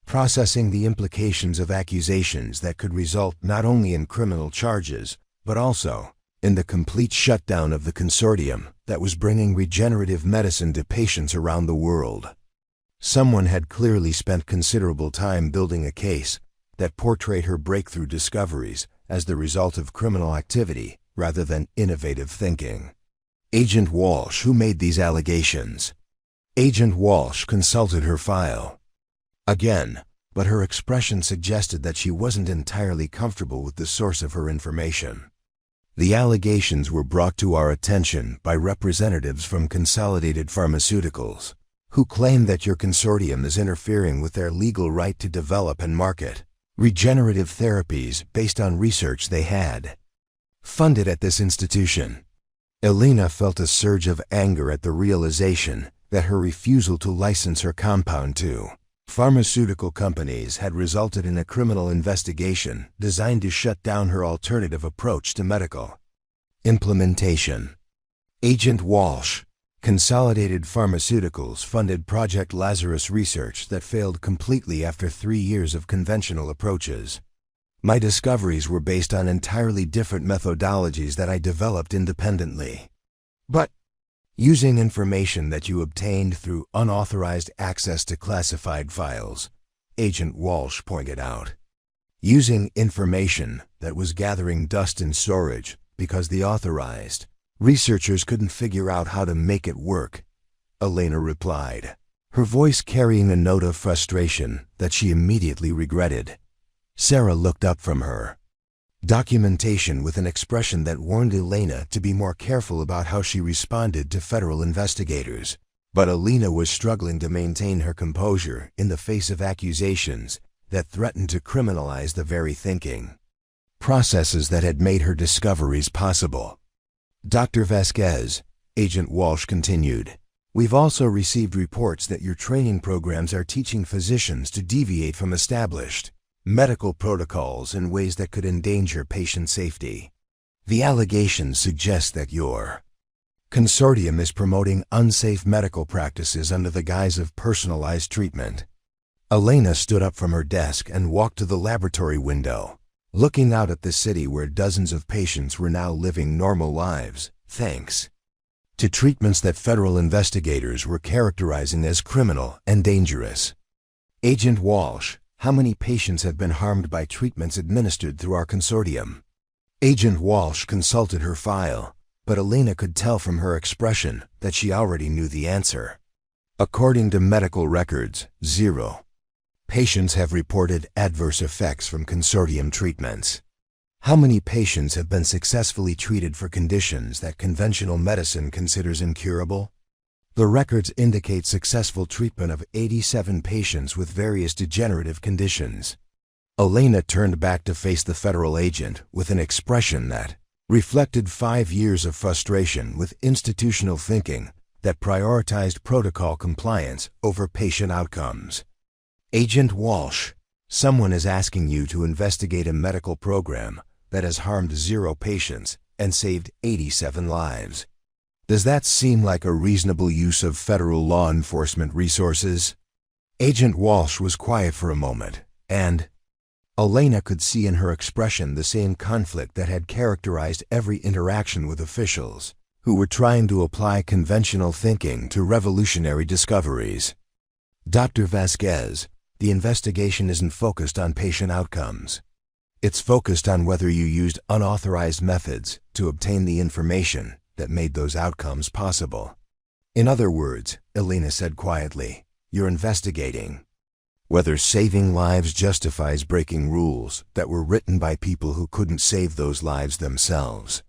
processing the implications of accusations that could result not only in criminal charges, but also in the complete shutdown of the consortium that was bringing regenerative medicine to patients around the world. Someone had clearly spent considerable time building a case that portrayed her breakthrough discoveries as the result of criminal activity rather than innovative thinking. "Agent Walsh, who made these allegations?" Agent Walsh consulted her file again, but her expression suggested that she wasn't entirely comfortable with the source of her information. "The allegations were brought to our attention by representatives from Consolidated Pharmaceuticals, who claim that your consortium is interfering with their legal right to develop and market regenerative therapies based on research they had funded at this institution." Elena felt a surge of anger at the realization that her refusal to license her compound to pharmaceutical companies had resulted in a criminal investigation designed to shut down her alternative approach to medical implementation. "Agent Walsh, Consolidated Pharmaceuticals funded Project Lazarus research that failed completely after 3 years of conventional approaches. My discoveries were based on entirely different methodologies that I developed independently, but using information that you obtained through unauthorized access to classified files," Agent Walsh pointed out. "Using information that was gathering dust in storage because the authorized researchers couldn't figure out how to make it work," Elena replied, her voice carrying a note of frustration that she immediately regretted. Sarah looked up from her documentation with an expression that warned Elena to be more careful about how she responded to federal investigators. But Elena was struggling to maintain her composure in the face of accusations that threatened to criminalize the very thinking processes that had made her discoveries possible. "Dr. Vasquez," Agent Walsh continued, "we've also received reports that your training programs are teaching physicians to deviate from established medical protocols in ways that could endanger patient safety. The allegations suggest that your consortium is promoting unsafe medical practices under the guise of personalized treatment. Elena stood up from her desk and walked to the laboratory window, looking out at the city where dozens of patients were now living normal lives, thanks to treatments that federal investigators were characterizing as criminal and dangerous. Agent Walsh, how many patients have been harmed by treatments administered through our consortium? Agent Walsh consulted her file, but Elena could tell from her expression that she already knew the answer. According to medical records, 0 patients have reported adverse effects from consortium treatments. How many patients have been successfully treated for conditions that conventional medicine considers incurable? The records indicate successful treatment of 87 patients with various degenerative conditions. Elena turned back to face the federal agent with an expression that reflected 5 years of frustration with institutional thinking that prioritized protocol compliance over patient outcomes. Agent Walsh, someone is asking you to investigate a medical program that has harmed 0 patients and saved 87 lives. Does that seem like a reasonable use of federal law enforcement resources? Agent Walsh was quiet for a moment, and Elena could see in her expression the same conflict that had characterized every interaction with officials who were trying to apply conventional thinking to revolutionary discoveries. Dr. Vasquez, the investigation isn't focused on patient outcomes. It's focused on whether you used unauthorized methods to obtain the information that made those outcomes possible. In other words, Elena said quietly, you're investigating whether saving lives justifies breaking rules that were written by people who couldn't save those lives themselves.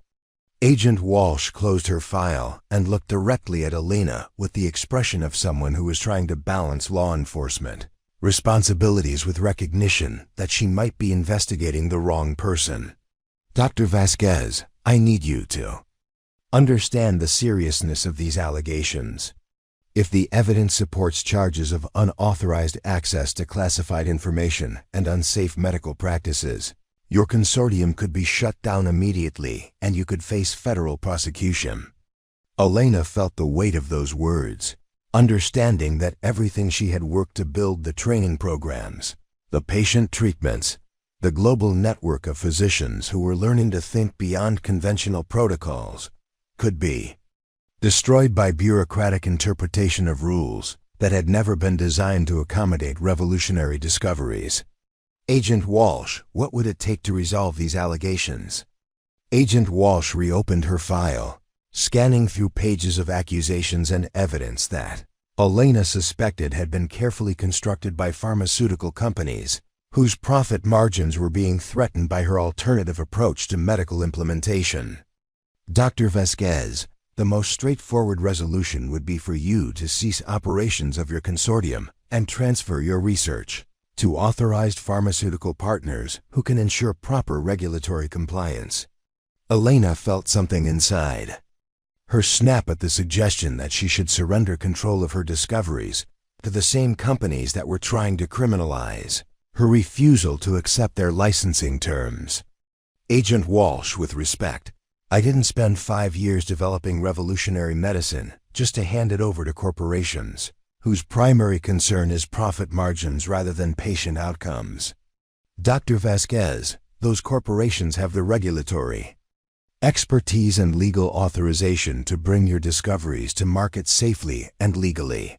Agent Walsh closed her file and looked directly at Elena with the expression of someone who was trying to balance law enforcement responsibilities with recognition that she might be investigating the wrong person. Dr. Vasquez, I need you to understand the seriousness of these allegations. If the evidence supports charges of unauthorized access to classified information and unsafe medical practices, your consortium could be shut down immediately and you could face federal prosecution. Elena felt the weight of those words, understanding that everything she had worked to build, the training programs, the patient treatments, the global network of physicians who were learning to think beyond conventional protocols, could be destroyed by bureaucratic interpretation of rules that had never been designed to accommodate revolutionary discoveries. Agent Walsh, what would it take to resolve these allegations? Agent Walsh reopened her file, scanning through pages of accusations and evidence that Elena suspected had been carefully constructed by pharmaceutical companies whose profit margins were being threatened by her alternative approach to medical implementation. Dr. Vasquez, the most straightforward resolution would be for you to cease operations of your consortium and transfer your research to authorized pharmaceutical partners who can ensure proper regulatory compliance. Elena felt something inside. Her snap at the suggestion that she should surrender control of her discoveries to the same companies that were trying to criminalize, her refusal to accept their licensing terms. Agent Walsh, with respect, I didn't spend 5 years developing revolutionary medicine just to hand it over to corporations whose primary concern is profit margins rather than patient outcomes. Dr. Vasquez, those corporations have the regulatory expertise and legal authorization to bring your discoveries to market safely and legally.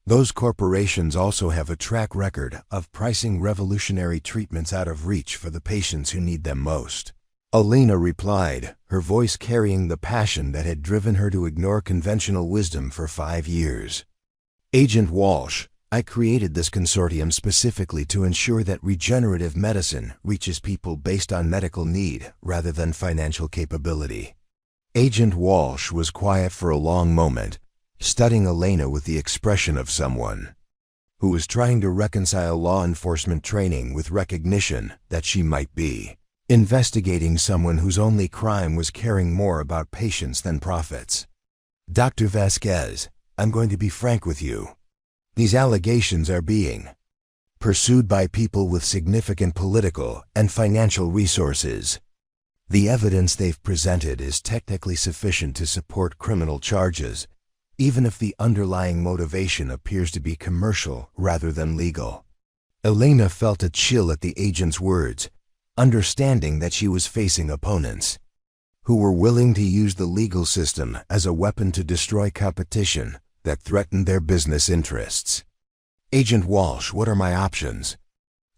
Those corporations also have a track record of pricing revolutionary treatments out of reach for the patients who need them most. Elena replied, her voice carrying the passion that had driven her to ignore conventional wisdom for 5 years. Agent Walsh, I created this consortium specifically to ensure that regenerative medicine reaches people based on medical need rather than financial capability. Agent Walsh was quiet for a long moment, studying Elena with the expression of someone who was trying to reconcile law enforcement training with recognition that she might be investigating someone whose only crime was caring more about patients than profits. Dr. Vasquez, I'm going to be frank with you. These allegations are being pursued by people with significant political and financial resources. The evidence they've presented is technically sufficient to support criminal charges, even if the underlying motivation appears to be commercial rather than legal. Elena felt a chill at the agent's words, understanding that she was facing opponents who were willing to use the legal system as a weapon to destroy competition that threatened their business interests. "Agent Walsh, what are my options?"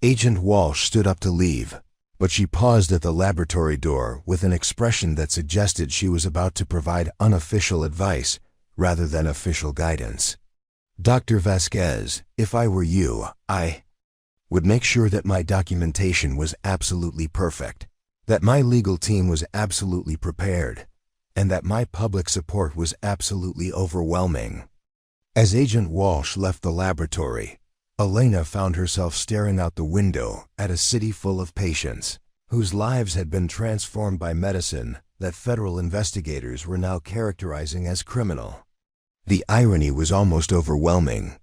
Agent Walsh stood up to leave, but she paused at the laboratory door with an expression that suggested she was about to provide unofficial advice rather than official guidance. "Dr. Vasquez, if I were you, I would make sure that my documentation was absolutely perfect, that my legal team was absolutely prepared, and that my public support was absolutely overwhelming." As Agent Walsh left the laboratory, Elena found herself staring out the window at a city full of patients whose lives had been transformed by medicine that federal investigators were now characterizing as criminal. The irony was almost overwhelming.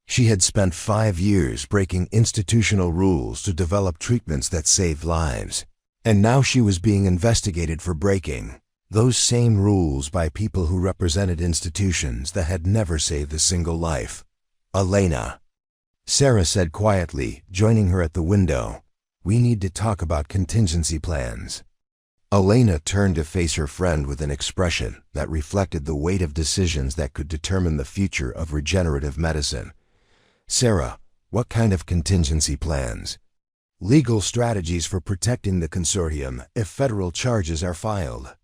She had spent 5 years breaking institutional rules to develop treatments that saved lives, and now she was being investigated for breaking those same rules by people who represented institutions that had never saved a single life. "Elena," Sarah said quietly, joining her at the window, "we need to talk about contingency plans." Elena turned to face her friend with an expression that reflected the weight of decisions that could determine the future of regenerative medicine. "Sarah, what kind of contingency plans?" "Legal strategies for protecting the consortium if federal charges are filed.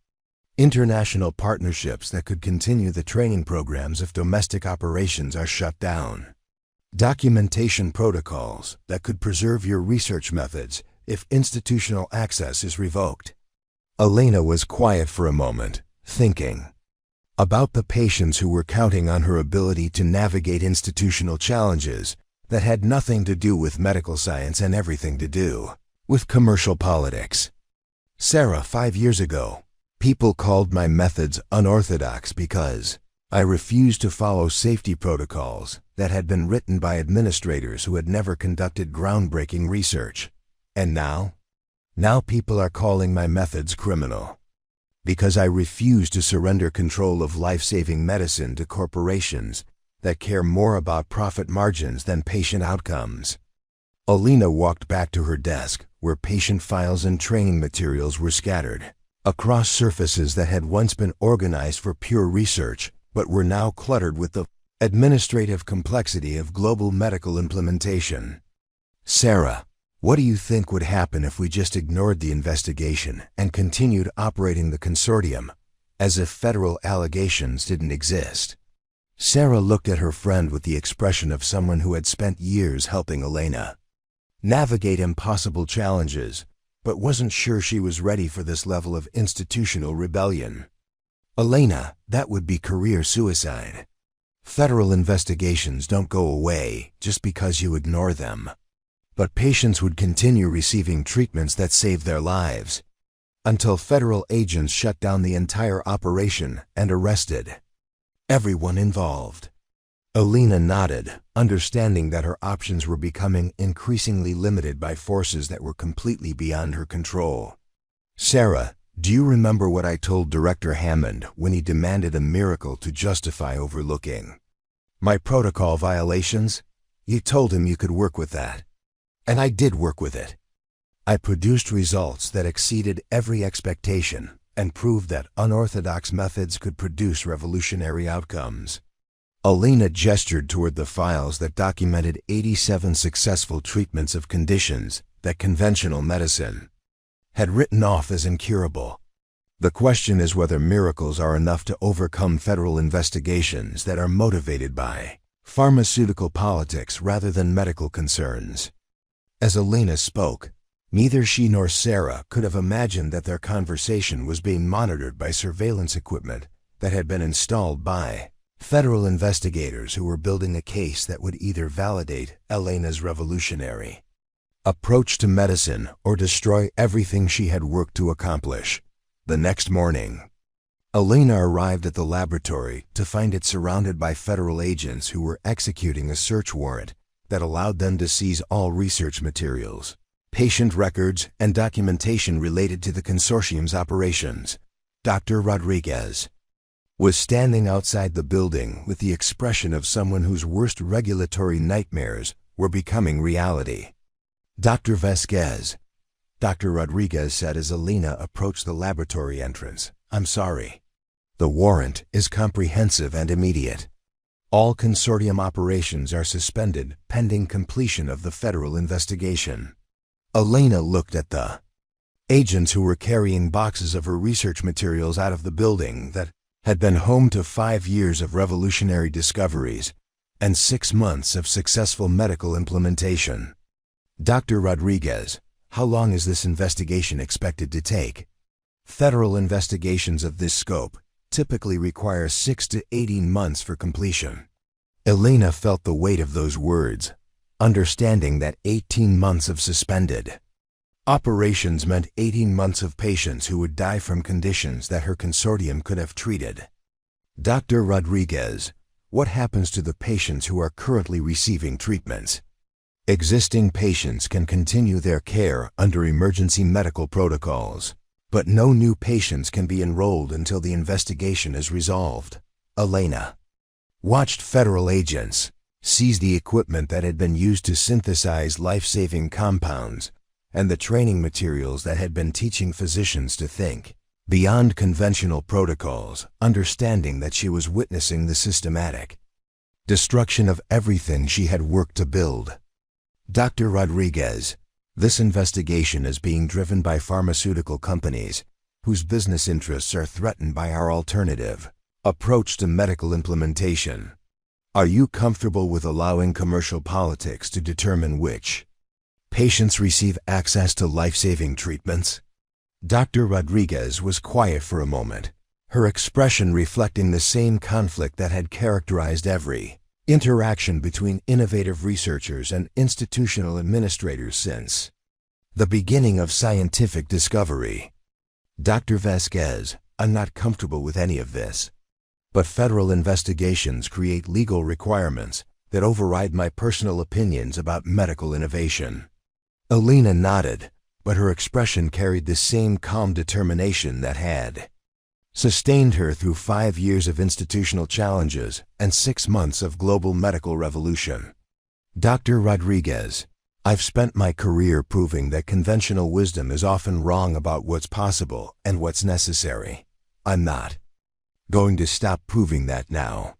International partnerships that could continue the training programs if domestic operations are shut down. Documentation protocols that could preserve your research methods if institutional access is revoked." Elena was quiet for a moment, thinking about the patients who were counting on her ability to navigate institutional challenges that had nothing to do with medical science and everything to do with commercial politics. "Sarah, 5 years ago, people called my methods unorthodox because I refused to follow safety protocols that had been written by administrators who had never conducted groundbreaking research. And now people are calling my methods criminal because I refuse to surrender control of life-saving medicine to corporations that care more about profit margins than patient outcomes." Elena walked back to her desk, where patient files and training materials were scattered across surfaces that had once been organized for pure research, but were now cluttered with the administrative complexity of global medical implementation. "Sarah, what do you think would happen if we just ignored the investigation and continued operating the consortium as if federal allegations didn't exist?" Sarah looked at her friend with the expression of someone who had spent years helping Elena navigate impossible challenges, but wasn't sure she was ready for this level of institutional rebellion. "Elena, that would be career suicide. Federal investigations don't go away just because you ignore them. But patients would continue receiving treatments that save their lives until federal agents shut down the entire operation and arrested everyone involved." Elena nodded, understanding that her options were becoming increasingly limited by forces that were completely beyond her control. "Sarah, do you remember what I told Director Hammond when he demanded a miracle to justify overlooking my protocol violations? You told him you could work with that. And I did work with it. I produced results that exceeded every expectation and proved that unorthodox methods could produce revolutionary outcomes." Elena gestured toward the files that documented 87 successful treatments of conditions that conventional medicine had written off as incurable. "The question is whether miracles are enough to overcome federal investigations that are motivated by pharmaceutical politics rather than medical concerns." As Elena spoke, neither she nor Sarah could have imagined that their conversation was being monitored by surveillance equipment that had been installed by federal investigators who were building a case that would either validate Elena's revolutionary approach to medicine or destroy everything she had worked to accomplish. The next morning, Elena arrived at the laboratory to find it surrounded by federal agents who were executing a search warrant that allowed them to seize all research materials, patient records, and documentation related to the consortium's operations. Dr. Rodriguez was standing outside the building with the expression of someone whose worst regulatory nightmares were becoming reality. Dr. Vasquez, Dr. Rodriguez said as Elena approached the laboratory entrance, "I'm sorry. The warrant is comprehensive and immediate. All consortium operations are suspended pending completion of the federal investigation." Elena looked at the agents who were carrying boxes of her research materials out of the building that had been home to 5 years of revolutionary discoveries and 6 months of successful medical implementation. "Dr. Rodriguez, how long is this investigation expected to take?" "Federal investigations of this scope typically require 6 to 18 months for completion." Elena felt the weight of those words, understanding that 18 months of suspended operations meant 18 months of patients who would die from conditions that her consortium could have treated. "Dr. Rodriguez, what happens to the patients who are currently receiving treatments?" "Existing patients can continue their care under emergency medical protocols, but no new patients can be enrolled until the investigation is resolved." Elena watched federal agents seize the equipment that had been used to synthesize life-saving compounds and the training materials that had been teaching physicians to think beyond conventional protocols, understanding that she was witnessing the systematic destruction of everything she had worked to build. "Dr. Rodriguez, this investigation is being driven by pharmaceutical companies whose business interests are threatened by our alternative approach to medical implementation. Are you comfortable with allowing commercial politics to determine which patients receive access to life-saving treatments?" Dr. Rodriguez was quiet for a moment, her expression reflecting the same conflict that had characterized every interaction between innovative researchers and institutional administrators since the beginning of scientific discovery. "Dr. Vasquez, I'm not comfortable with any of this, but federal investigations create legal requirements that override my personal opinions about medical innovation." Elena nodded, but her expression carried the same calm determination that had sustained her through 5 years of institutional challenges and 6 months of global medical revolution. "Dr. Rodriguez, I've spent my career proving that conventional wisdom is often wrong about what's possible and what's necessary. I'm not going to stop proving that now."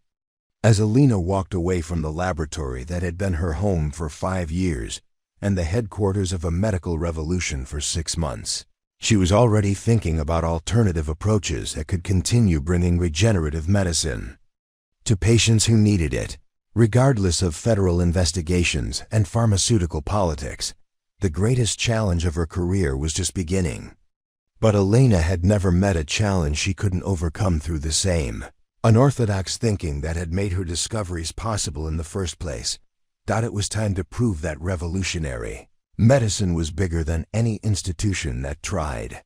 As Elena walked away from the laboratory that had been her home for 5 years and the headquarters of a medical revolution for 6 months, she was already thinking about alternative approaches that could continue bringing regenerative medicine to patients who needed it. Regardless of federal investigations and pharmaceutical politics, the greatest challenge of her career was just beginning. But Elena had never met a challenge she couldn't overcome through the same unorthodox thinking that had made her discoveries possible in the first place. It was time to prove that revolutionary medicine was bigger than any institution that tried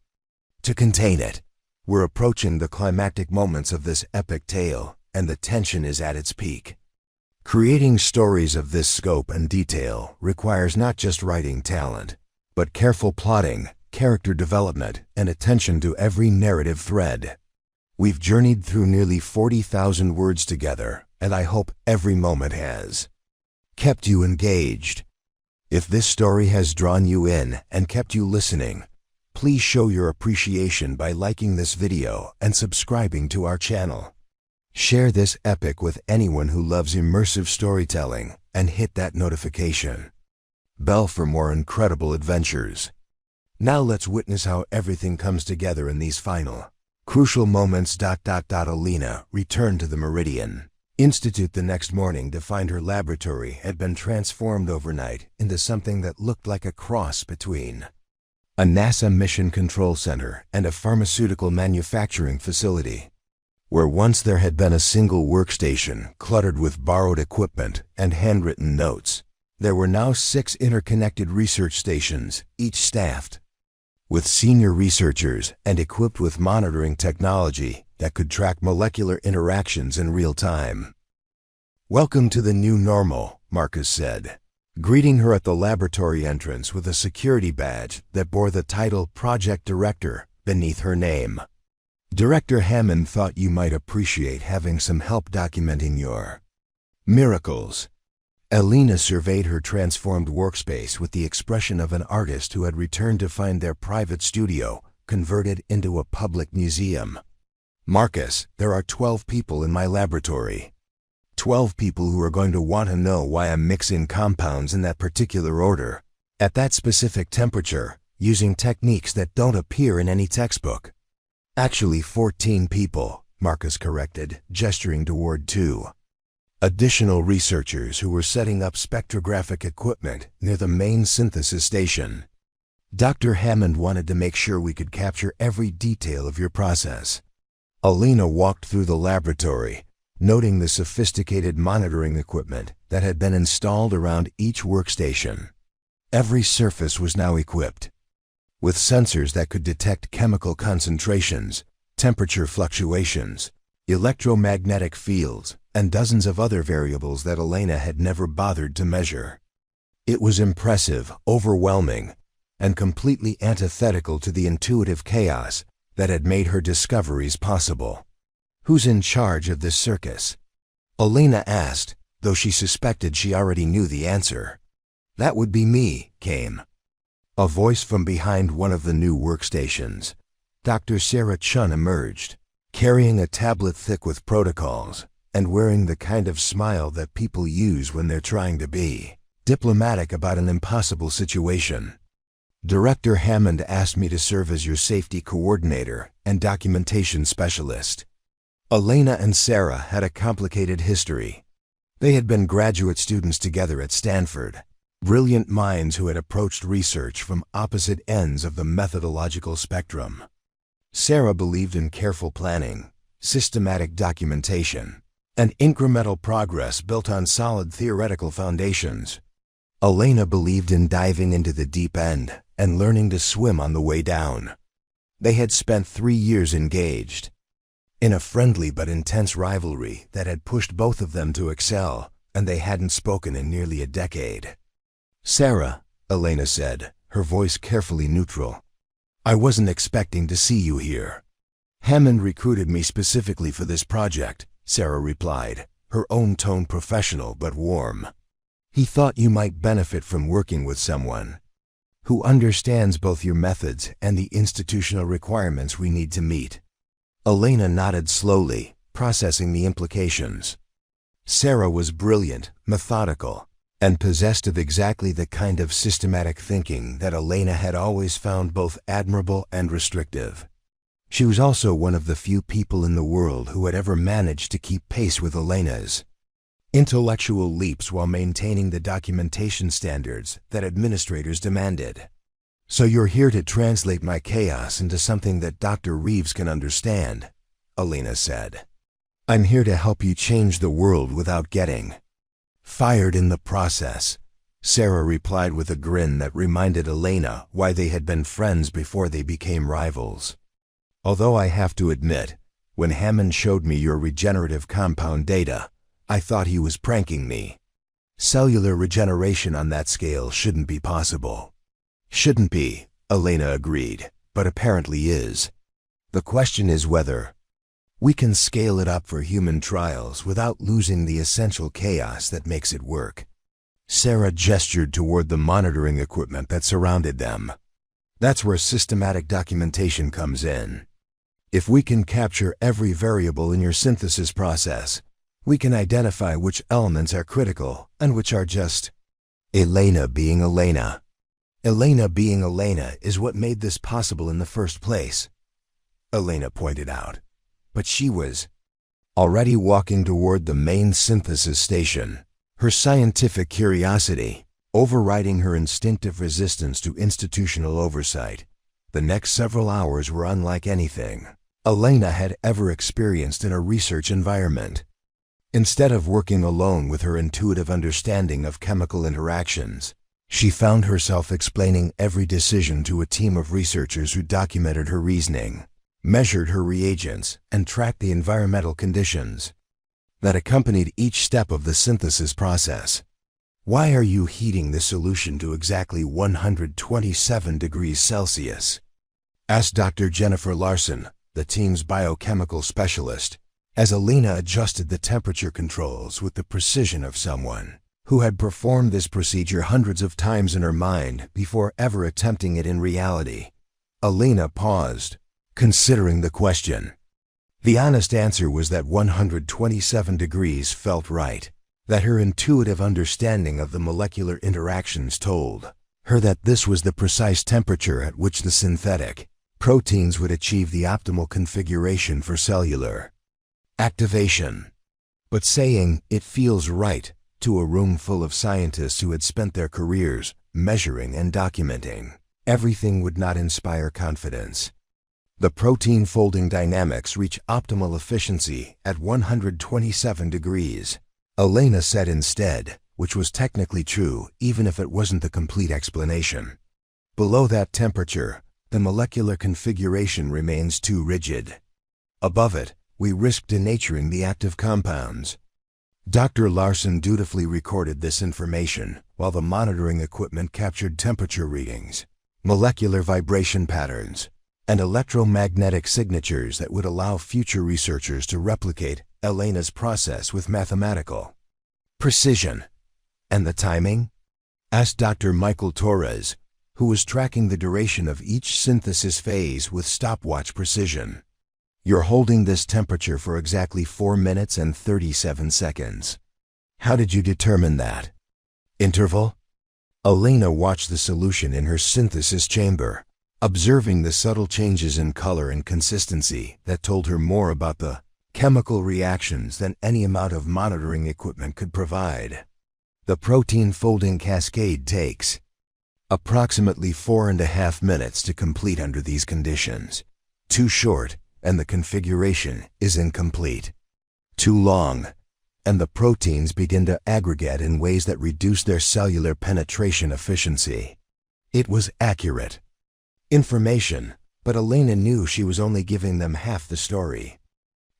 to contain it. We're approaching the climactic moments of this epic tale, and the tension is at its peak. Creating stories of this scope and detail requires not just writing talent, but careful plotting, character development, and attention to every narrative thread. We've journeyed through nearly 40,000 words together, and I hope every moment has kept you engaged. If this story has drawn you in and kept you listening, please show your appreciation by liking this video and subscribing to our channel. Share this epic with anyone who loves immersive storytelling and hit that notification bell for more incredible adventures. Now let's witness how everything comes together in these final, crucial moments. Elena returned to the Meridian Institute the next morning to find her laboratory had been transformed overnight into something that looked like a cross between a NASA mission control center and a pharmaceutical manufacturing facility. Where once there had been a single workstation cluttered with borrowed equipment and handwritten notes, there were now 6 interconnected research stations, each staffed with senior researchers and equipped with monitoring technology that could track molecular interactions in real time. "Welcome to the new normal," Marcus said. greeting her at the laboratory entrance with a security badge that bore the title Project Director beneath her name. Director Hammond thought you might appreciate having some help documenting your miracles. Elena surveyed her transformed workspace with the expression of an artist who had returned to find their private studio converted into a public museum. Marcus, there are 12 people in my laboratory. 12 people who are going to want to know why I'm mixing compounds in that particular order, at that specific temperature, using techniques that don't appear in any textbook. Actually 14 people, Marcus corrected, gesturing toward 2 additional researchers who were setting up spectrographic equipment near the main synthesis station. Dr. Hammond wanted to make sure we could capture every detail of your process. Elena walked through the laboratory, noting the sophisticated monitoring equipment that had been installed around each workstation. Every surface was now equipped with sensors that could detect chemical concentrations, temperature fluctuations, electromagnetic fields, and dozens of other variables that Elena had never bothered to measure. It was impressive, overwhelming, and completely antithetical to the intuitive chaos that had made her discoveries possible. Who's in charge of this circus? Elena asked, though she suspected she already knew the answer. That would be me, came a voice from behind one of the new workstations. Dr. Sarah Chun emerged, carrying a tablet thick with protocols, and wearing the kind of smile that people use when they're trying to be diplomatic about an impossible situation. Director Hammond asked me to serve as your safety coordinator and documentation specialist. Elena and Sarah had a complicated history. They had been graduate students together at Stanford, brilliant minds who had approached research from opposite ends of the methodological spectrum. Sarah believed in careful planning, systematic documentation, and incremental progress built on solid theoretical foundations. Elena believed in diving into the deep end and learning to swim on the way down. They had spent 3 years engaged in a friendly but intense rivalry that had pushed both of them to excel, and they hadn't spoken in nearly a decade. Sarah, Elena said, her voice carefully neutral. I wasn't expecting to see you here. Hammond recruited me specifically for this project, Sarah replied, her own tone professional but warm. He thought you might benefit from working with someone who understands both your methods and the institutional requirements we need to meet. Elena nodded slowly, processing the implications. Sarah was brilliant, methodical, and possessed of exactly the kind of systematic thinking that Elena had always found both admirable and restrictive. She was also one of the few people in the world who had ever managed to keep pace with Elena's intellectual leaps while maintaining the documentation standards that administrators demanded. So you're here to translate my chaos into something that Dr. Reeves can understand, Elena said. I'm here to help you change the world without getting fired in the process, Sarah replied with a grin that reminded Elena why they had been friends before they became rivals. Although I have to admit, when Hammond showed me your regenerative compound data, I thought he was pranking me. Cellular regeneration on that scale shouldn't be possible. Shouldn't be, Elena agreed, but apparently is. The question is whether we can scale it up for human trials without losing the essential chaos that makes it work. Sarah gestured toward the monitoring equipment that surrounded them. That's where systematic documentation comes in. If we can capture every variable in your synthesis process, we can identify which elements are critical and which are just Elena being Elena. Elena being Elena is what made this possible in the first place, Elena pointed out. But she was already walking toward the main synthesis station, her scientific curiosity overriding her instinctive resistance to institutional oversight. The next several hours were unlike anything Elena had ever experienced in a research environment. Instead of working alone with her intuitive understanding of chemical interactions, she found herself explaining every decision to a team of researchers who documented her reasoning, measured her reagents, and tracked the environmental conditions that accompanied each step of the synthesis process. Why are you heating the solution to exactly 127 degrees Celsius? Asked Dr. Jennifer Larson, the team's biochemical specialist, as Elena adjusted the temperature controls with the precision of someone who had performed this procedure hundreds of times in her mind before ever attempting it in reality. Elena paused, considering the question. The honest answer was that 127 degrees felt right, that her intuitive understanding of the molecular interactions told her that this was the precise temperature at which the synthetic proteins would achieve the optimal configuration for cellular activation. But saying, "it feels right," to a room full of scientists who had spent their careers measuring and documenting everything would not inspire confidence. The protein folding dynamics reach optimal efficiency at 127 degrees. Elena said instead, which was technically true even if it wasn't the complete explanation. Below that temperature, the molecular configuration remains too rigid. Above it, we risk denaturing the active compounds. Dr. Larson dutifully recorded this information while the monitoring equipment captured temperature readings, molecular vibration patterns, and electromagnetic signatures that would allow future researchers to replicate Elena's process with mathematical precision. And the timing? Asked Dr. Michael Torres, who was tracking the duration of each synthesis phase with stopwatch precision. You're holding this temperature for exactly 4 minutes and 37 seconds. How did you determine that? Interval? Elena watched the solution in her synthesis chamber, observing the subtle changes in color and consistency that told her more about the chemical reactions than any amount of monitoring equipment could provide. The protein folding cascade takes approximately 4.5 minutes to complete under these conditions. Too short, and the configuration is incomplete. Too long, and the proteins begin to aggregate in ways that reduce their cellular penetration efficiency. It was accurate information, but Elena knew she was only giving them half the story.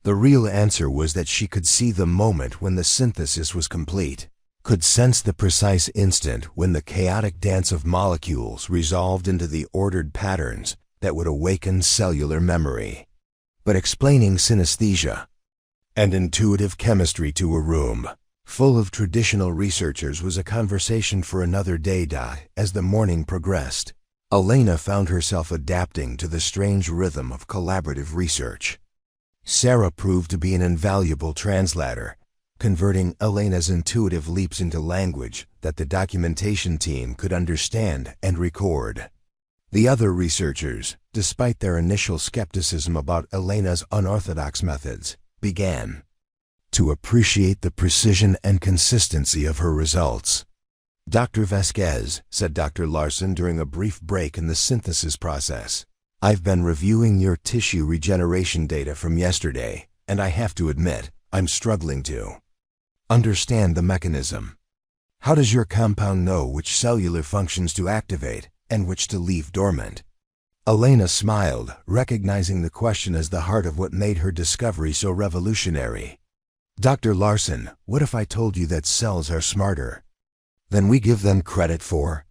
The real answer was that she could see the moment when the synthesis was complete, could sense the precise instant when the chaotic dance of molecules resolved into the ordered patterns that would awaken cellular memory. But explaining synesthesia and intuitive chemistry to a room full of traditional researchers was a conversation for another day. As the morning progressed, Elena found herself adapting to the strange rhythm of collaborative research. Sarah proved to be an invaluable translator, converting Elena's intuitive leaps into language that the documentation team could understand and record. The other researchers, despite their initial skepticism about Elena's unorthodox methods, began to appreciate the precision and consistency of her results. "Dr. Vasquez," said Dr. Larson during a brief break in the synthesis process, "I've been reviewing your tissue regeneration data from yesterday, and I have to admit, I'm struggling to understand the mechanism. How does your compound know which cellular functions to activate and which to leave dormant?" Elena smiled, recognizing the question as the heart of what made her discovery so revolutionary. "Dr. Larson, what if I told you that cells are smarter than we give them credit for?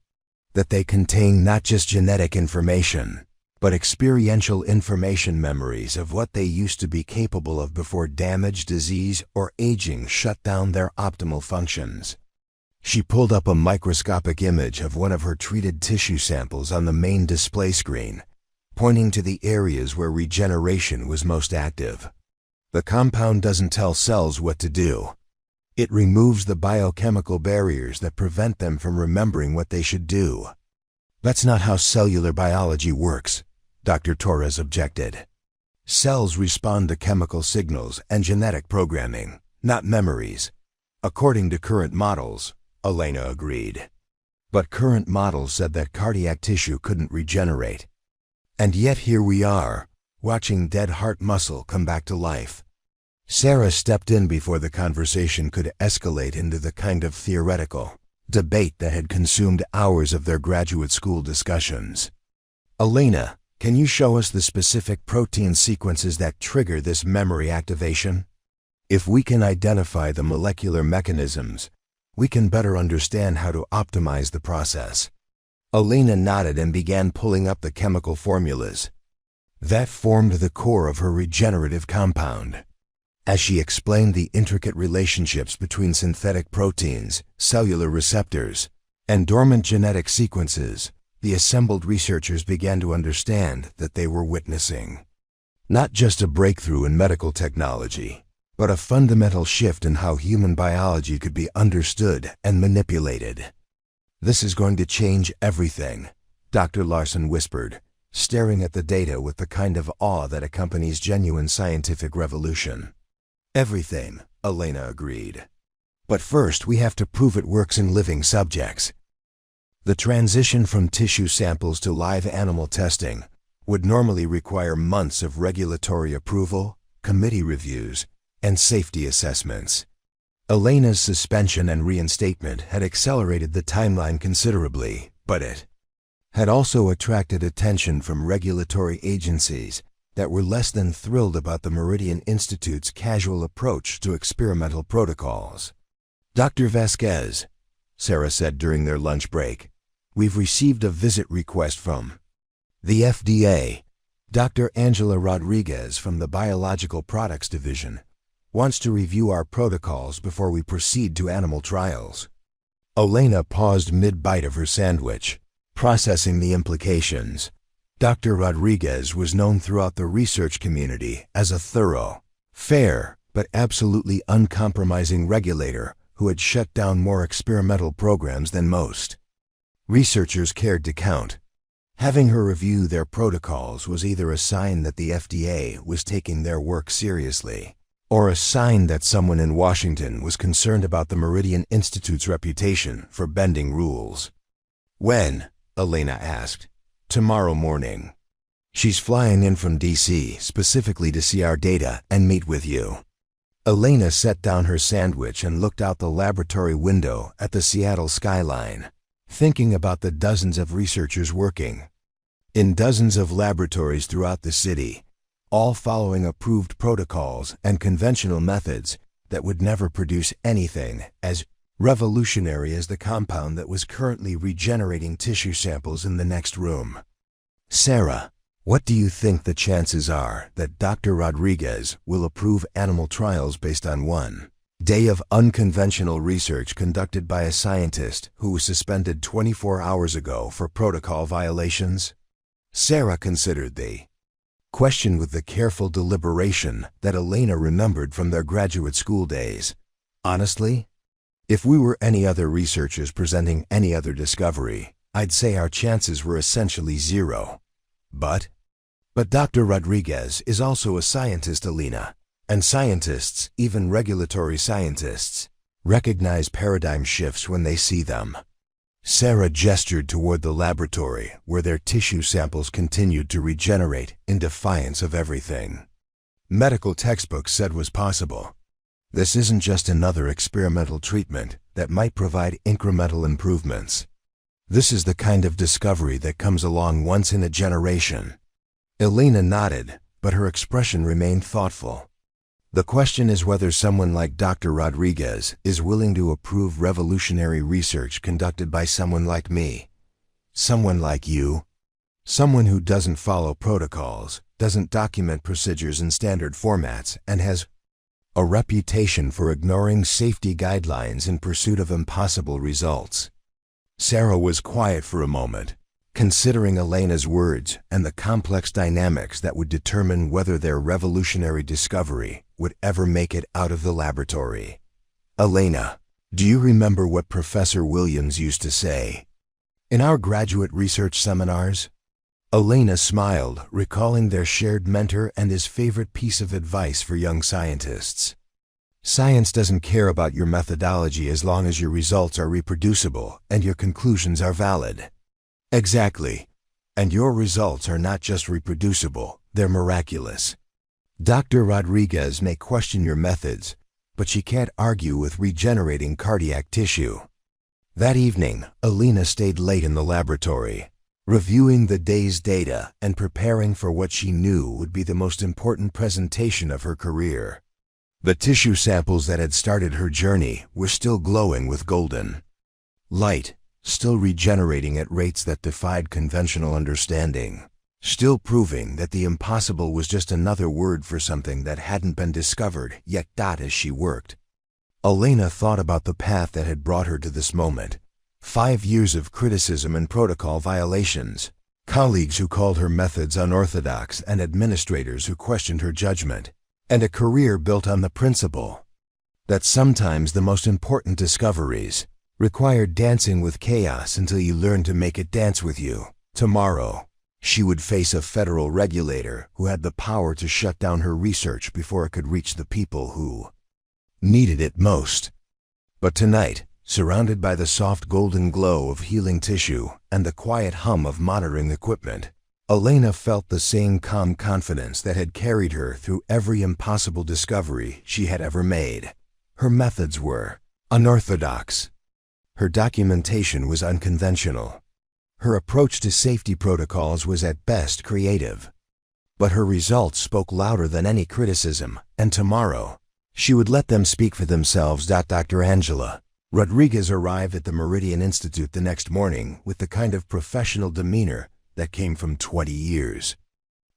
That they contain not just genetic information, but experiential information memories of what they used to be capable of before damage, disease, or aging shut down their optimal functions?" She pulled up a microscopic image of one of her treated tissue samples on the main display screen, pointing to the areas where regeneration was most active. The compound doesn't tell cells what to do. It removes the biochemical barriers that prevent them from remembering what they should do. "That's not how cellular biology works," Dr. Torres objected. "Cells respond to chemical signals and genetic programming, not memories." "According to current models," Elena agreed. "But current models said that cardiac tissue couldn't regenerate. And yet here we are, watching dead heart muscle come back to life." Sarah stepped in before the conversation could escalate into the kind of theoretical debate that had consumed hours of their graduate school discussions. "Elena, can you show us the specific protein sequences that trigger this memory activation? If we can identify the molecular mechanisms, we can better understand how to optimize the process." Elena nodded and began pulling up the chemical formulas that formed the core of her regenerative compound. As she explained the intricate relationships between synthetic proteins, cellular receptors, and dormant genetic sequences, the assembled researchers began to understand that they were witnessing not just a breakthrough in medical technology, but a fundamental shift in how human biology could be understood and manipulated. "This is going to change everything," Dr. Larson whispered, staring at the data with the kind of awe that accompanies genuine scientific revolution. "Everything," Elena agreed. "But first we have to prove it works in living subjects." The transition from tissue samples to live animal testing would normally require months of regulatory approval, committee reviews, and safety assessments. Elena's suspension and reinstatement had accelerated the timeline considerably, but it had also attracted attention from regulatory agencies that were less than thrilled about the Meridian Institute's casual approach to experimental protocols. "Dr. Vasquez," Sarah said during their lunch break, "we've received a visit request from the FDA. Dr. Angela Rodriguez from the Biological Products Division wants to review our protocols before we proceed to animal trials." Elena paused mid-bite of her sandwich, processing the implications. Dr. Rodriguez was known throughout the research community as a thorough, fair, but absolutely uncompromising regulator who had shut down more experimental programs than most researchers cared to count. Having her review their protocols was either a sign that the FDA was taking their work seriously, or a sign that someone in Washington was concerned about the Meridian Institute's reputation for bending rules. "When?" Elena asked. "Tomorrow morning. She's flying in from DC specifically to see our data and meet with you." Elena set down her sandwich and looked out the laboratory window at the Seattle skyline, thinking about the dozens of researchers working in dozens of laboratories throughout the city, all following approved protocols and conventional methods that would never produce anything as revolutionary as the compound that was currently regenerating tissue samples in the next room. "Sarah, what do you think the chances are that Dr. Rodriguez will approve animal trials based on one day of unconventional research conducted by a scientist who was suspended 24 hours ago for protocol violations?" Sarah considered the question with the careful deliberation that Elena remembered from their graduate school days. "Honestly, if we were any other researchers presenting any other discovery, I'd say our chances were essentially zero. But Dr. Rodriguez is also a scientist, Elena, and scientists, even regulatory scientists, recognize paradigm shifts when they see them." Sarah gestured toward the laboratory where their tissue samples continued to regenerate in defiance of everything medical textbooks said was possible. "This isn't just another experimental treatment that might provide incremental improvements. This is the kind of discovery that comes along once in a generation." Elena nodded, but her expression remained thoughtful. "The question is whether someone like Dr. Rodriguez is willing to approve revolutionary research conducted by someone like me. Someone like you. Someone who doesn't follow protocols, doesn't document procedures in standard formats, and has a reputation for ignoring safety guidelines in pursuit of impossible results." Sarah was quiet for a moment, considering Elena's words and the complex dynamics that would determine whether their revolutionary discovery would ever make it out of the laboratory. "Elena, do you remember what Professor Williams used to say in our graduate research seminars?" Elena smiled, recalling their shared mentor and his favorite piece of advice for young scientists. "Science doesn't care about your methodology as long as your results are reproducible and your conclusions are valid." "Exactly. And your results are not just reproducible, they're miraculous. Dr. Rodriguez may question your methods, but she can't argue with regenerating cardiac tissue." That evening, Elena stayed late in the laboratory, reviewing the day's data and preparing for what she knew would be the most important presentation of her career. The tissue samples that had started her journey were still glowing with golden light, still regenerating at rates that defied conventional understanding, still proving that the impossible was just another word for something that hadn't been discovered yet. As she worked, Elena thought about the path that had brought her to this moment. 5 years of criticism and protocol violations, colleagues who called her methods unorthodox and administrators who questioned her judgment, and a career built on the principle that sometimes the most important discoveries required dancing with chaos until you learn to make it dance with you. Tomorrow, she would face a federal regulator who had the power to shut down her research before it could reach the people who needed it most. But tonight, surrounded by the soft golden glow of healing tissue and the quiet hum of monitoring equipment, Elena felt the same calm confidence that had carried her through every impossible discovery she had ever made. Her methods were unorthodox. Her documentation was unconventional. Her approach to safety protocols was at best creative. But her results spoke louder than any criticism, and tomorrow, she would let them speak for themselves. Dr. Angela Rodriguez arrived at the Meridian Institute the next morning with the kind of professional demeanor that came from 20 years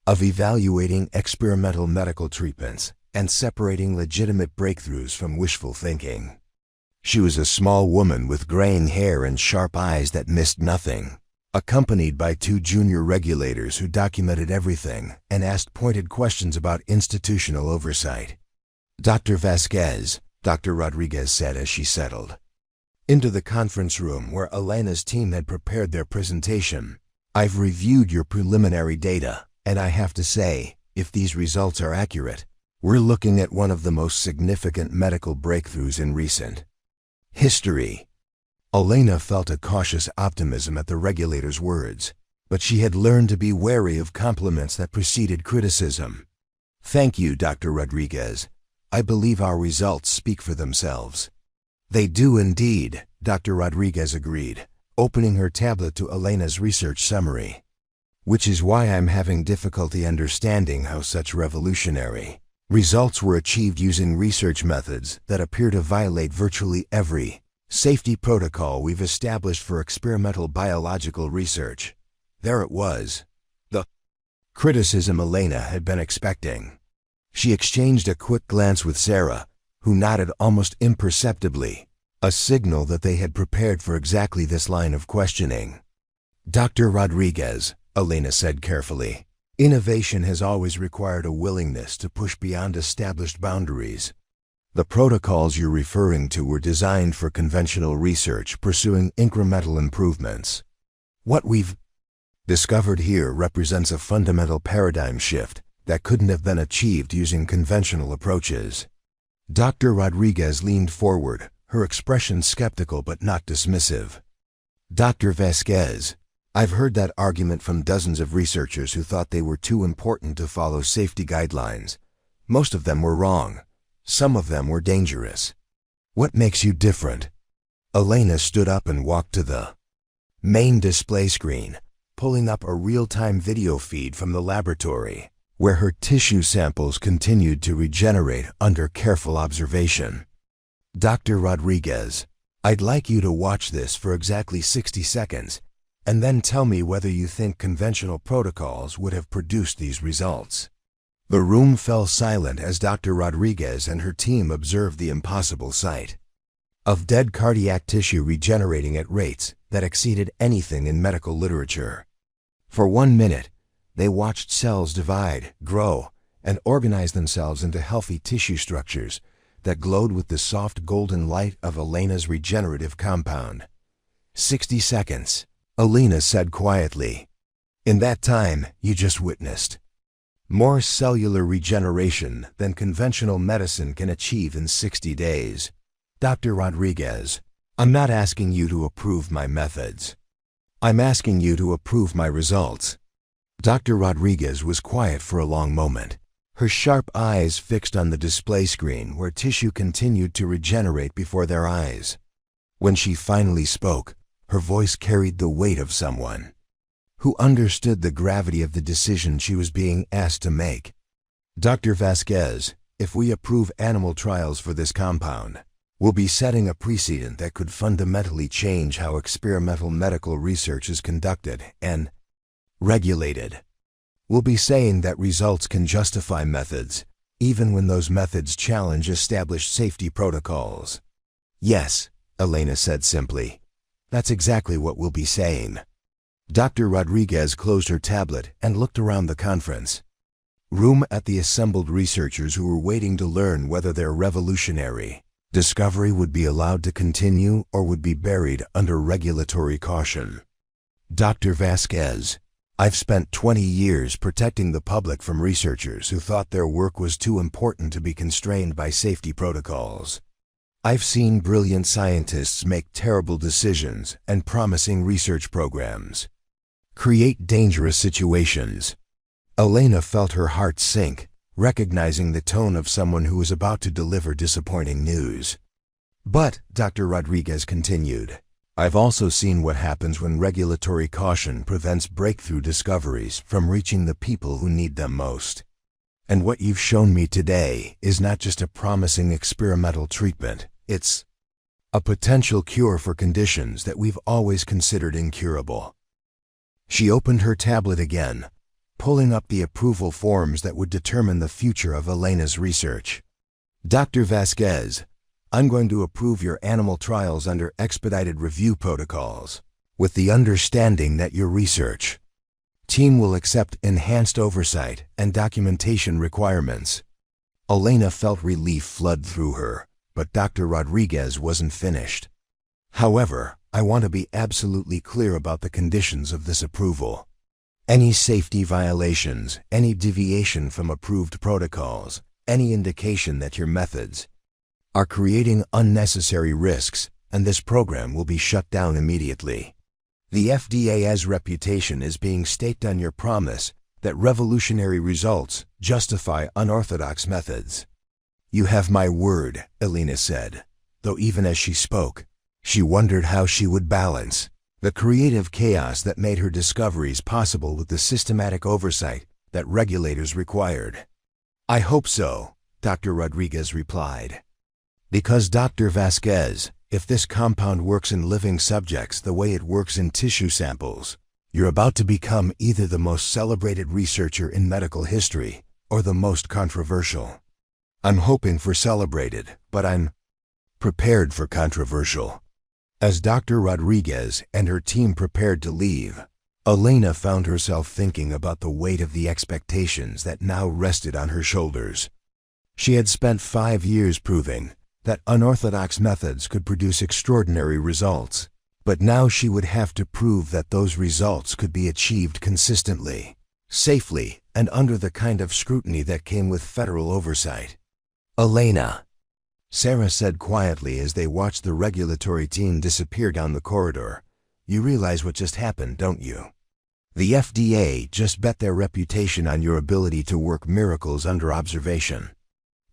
of evaluating experimental medical treatments and separating legitimate breakthroughs from wishful thinking. She was a small woman with graying hair and sharp eyes that missed nothing, accompanied by 2 junior regulators who documented everything and asked pointed questions about institutional oversight. Dr. Vasquez, Dr. Rodriguez said as she settled into the conference room where Elena's team had prepared their presentation. I've reviewed your preliminary data, and I have to say, if these results are accurate, we're looking at one of the most significant medical breakthroughs in recent history. Elena felt a cautious optimism at the regulator's words, but she had learned to be wary of compliments that preceded criticism. Thank you, Dr. Rodriguez. I believe our results speak for themselves. They do indeed, Dr. Rodriguez agreed, opening her tablet to Elena's research summary. Which is why I'm having difficulty understanding how such revolutionary results were achieved using research methods that appear to violate virtually every safety protocol we've established for experimental biological research. There it was, the criticism Elena had been expecting. She exchanged a quick glance with Sarah, who nodded almost imperceptibly, a signal that they had prepared for exactly this line of questioning. Dr. Rodriguez, Elena said carefully, innovation has always required a willingness to push beyond established boundaries. The protocols you're referring to were designed for conventional research pursuing incremental improvements. What we've discovered here represents a fundamental paradigm shift that couldn't have been achieved using conventional approaches. Dr. Rodriguez leaned forward, her expression skeptical but not dismissive. Dr. Vasquez, I've heard that argument from dozens of researchers who thought they were too important to follow safety guidelines. Most of them were wrong. Some of them were dangerous. What makes you different? Elena stood up and walked to the main display screen, pulling up a real-time video feed from the laboratory, where her tissue samples continued to regenerate under careful observation. Dr. Rodriguez, I'd like you to watch this for exactly 60 seconds, and then tell me whether you think conventional protocols would have produced these results. The room fell silent as Dr. Rodriguez and her team observed the impossible sight of dead cardiac tissue regenerating at rates that exceeded anything in medical literature. For 1 minute, they watched cells divide, grow, and organize themselves into healthy tissue structures that glowed with the soft golden light of Elena's regenerative compound. 60 seconds, Elena said quietly. In that time, you just witnessed more cellular regeneration than conventional medicine can achieve in 60 days. Dr. Rodriguez, I'm not asking you to approve my methods. I'm asking you to approve my results. Dr. Rodriguez was quiet for a long moment, her sharp eyes fixed on the display screen where tissue continued to regenerate before their eyes. When she finally spoke, her voice carried the weight of someone who understood the gravity of the decision she was being asked to make. Dr. Vasquez, if we approve animal trials for this compound, we'll be setting a precedent that could fundamentally change how experimental medical research is conducted and regulated. We'll be saying that results can justify methods, even when those methods challenge established safety protocols. Yes, Elena said simply. That's exactly what we'll be saying. Dr. Rodriguez closed her tablet and looked around the conference room at the assembled researchers who were waiting to learn whether their revolutionary discovery would be allowed to continue or would be buried under regulatory caution. Dr. Vasquez, I've spent 20 years protecting the public from researchers who thought their work was too important to be constrained by safety protocols. I've seen brilliant scientists make terrible decisions and promising research programs create dangerous situations. Elena felt her heart sink, recognizing the tone of someone who was about to deliver disappointing news. But, Dr. Rodriguez continued, I've also seen what happens when regulatory caution prevents breakthrough discoveries from reaching the people who need them most. And what you've shown me today is not just a promising experimental treatment, it's a potential cure for conditions that we've always considered incurable. She opened her tablet again, pulling up the approval forms that would determine the future of Elena's research. Dr. Vasquez, I'm going to approve your animal trials under expedited review protocols, with the understanding that your research team will accept enhanced oversight and documentation requirements. Elena felt relief flood through her, but Dr. Rodriguez wasn't finished. However, I want to be absolutely clear about the conditions of this approval. Any safety violations, any deviation from approved protocols, any indication that your methods are creating unnecessary risks, and this program will be shut down immediately. The FDA's reputation is being staked on your promise that revolutionary results justify unorthodox methods. You have my word, Elena said, though even as she spoke, she wondered how she would balance the creative chaos that made her discoveries possible with the systematic oversight that regulators required. I hope so, Dr. Rodriguez replied. Because Dr. Vasquez, if this compound works in living subjects the way it works in tissue samples, you're about to become either the most celebrated researcher in medical history or the most controversial. I'm hoping for celebrated, but I'm prepared for controversial. As Dr. Rodriguez and her team prepared to leave, Elena found herself thinking about the weight of the expectations that now rested on her shoulders. She had spent 5 years proving that unorthodox methods could produce extraordinary results, but now she would have to prove that those results could be achieved consistently, safely, and under the kind of scrutiny that came with federal oversight. Elena, Sarah said quietly as they watched the regulatory team disappear down the corridor, you realize what just happened, don't you? The FDA just bet their reputation on your ability to work miracles under observation.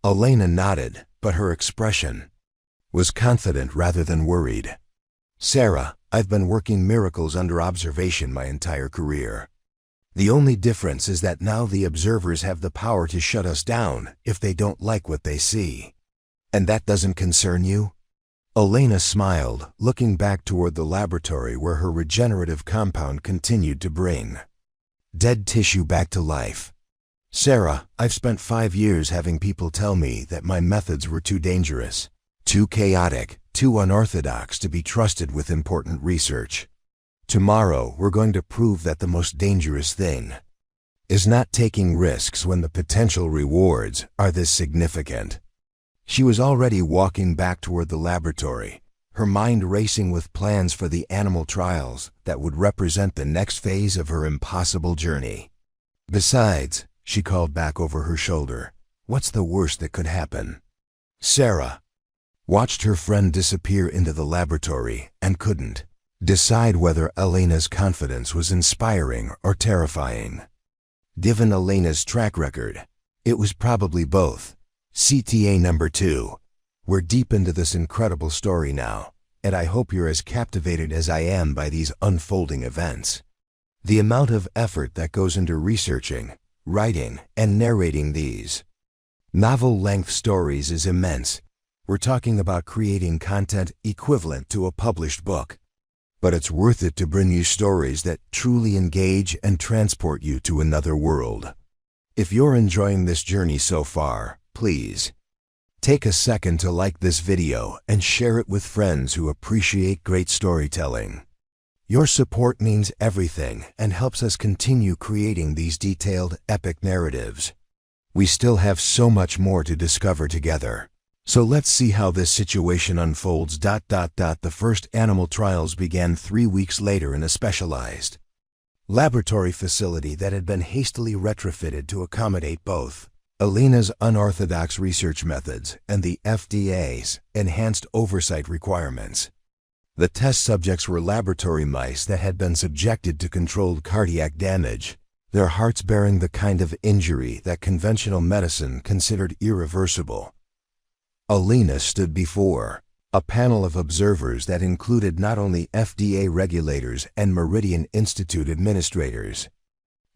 Elena nodded, but her expression was confident rather than worried. Sarah, I've been working miracles under observation my entire career. The only difference is that now the observers have the power to shut us down if they don't like what they see. And that doesn't concern you? Elena smiled, looking back toward the laboratory where her regenerative compound continued to bring dead tissue back to life. Sarah, I've spent 5 years having people tell me that my methods were too dangerous, too chaotic, too unorthodox to be trusted with important research. Tomorrow, we're going to prove that the most dangerous thing is not taking risks when the potential rewards are this significant. She was already walking back toward the laboratory, her mind racing with plans for the animal trials that would represent the next phase of her impossible journey. Besides, she called back over her shoulder, what's the worst that could happen? Sarah watched her friend disappear into the laboratory and couldn't decide whether Elena's confidence was inspiring or terrifying. Given Elena's track record, it was probably both. CTA number 2. We're deep into this incredible story now, and I hope you're as captivated as I am by these unfolding events. The amount of effort that goes into researching, writing, and narrating these Novel-length stories is immense. We're talking about creating content equivalent to a published book. But it's worth it to bring you stories that truly engage and transport you to another world. If you're enjoying this journey so far, please take a second to like this video and share it with friends who appreciate great storytelling. Your support means everything and helps us continue creating these detailed, epic narratives. We still have so much more to discover together. So let's see how this situation unfolds. The first animal trials began 3 weeks later in a specialized laboratory facility that had been hastily retrofitted to accommodate both Elena's unorthodox research methods and the FDA's enhanced oversight requirements. The test subjects were laboratory mice that had been subjected to controlled cardiac damage, their hearts bearing the kind of injury that conventional medicine considered irreversible. Elena stood before a panel of observers that included not only FDA regulators and Meridian Institute administrators,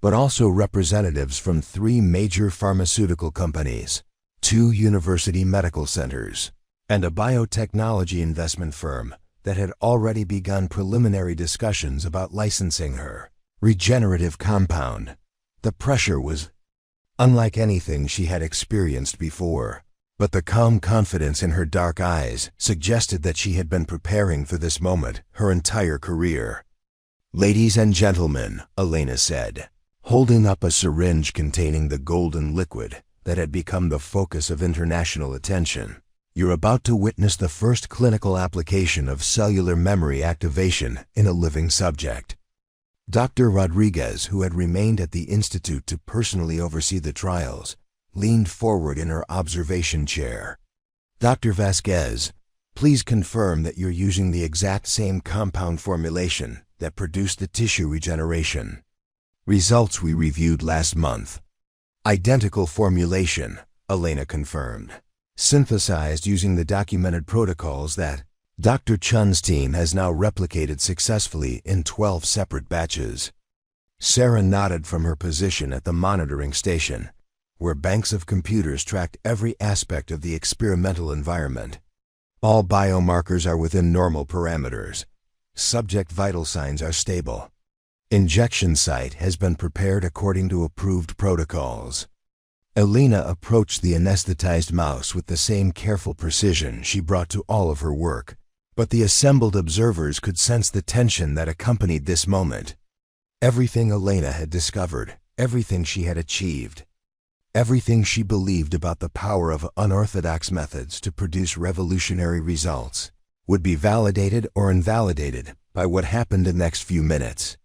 but also representatives from 3 major pharmaceutical companies, 2 university medical centers, and a biotechnology investment firm that had already begun preliminary discussions about licensing her regenerative compound. The pressure was unlike anything she had experienced before. But the calm confidence in her dark eyes suggested that she had been preparing for this moment her entire career. "Ladies and gentlemen," Elena said, holding up a syringe containing the golden liquid that had become the focus of international attention, "you're about to witness the first clinical application of cellular memory activation in a living subject." Dr. Rodriguez, who had remained at the Institute to personally oversee the trials, leaned forward in her observation chair. "Dr. Vasquez, please confirm that you're using the exact same compound formulation that produced the tissue regeneration results we reviewed last month." "Identical formulation," Elena confirmed, "synthesized using the documented protocols that Dr. Chun's team has now replicated successfully in 12 separate batches." Sarah nodded from her position at the monitoring station, where banks of computers tracked every aspect of the experimental environment. All biomarkers are within normal parameters. Subject vital signs are stable. Injection site has been prepared according to approved protocols. Elena approached the anesthetized mouse with the same careful precision she brought to all of her work, but the assembled observers could sense the tension that accompanied this moment. Everything Elena had discovered, everything she had achieved, everything she believed about the power of unorthodox methods to produce revolutionary results would be validated or invalidated by what happened in the next few minutes.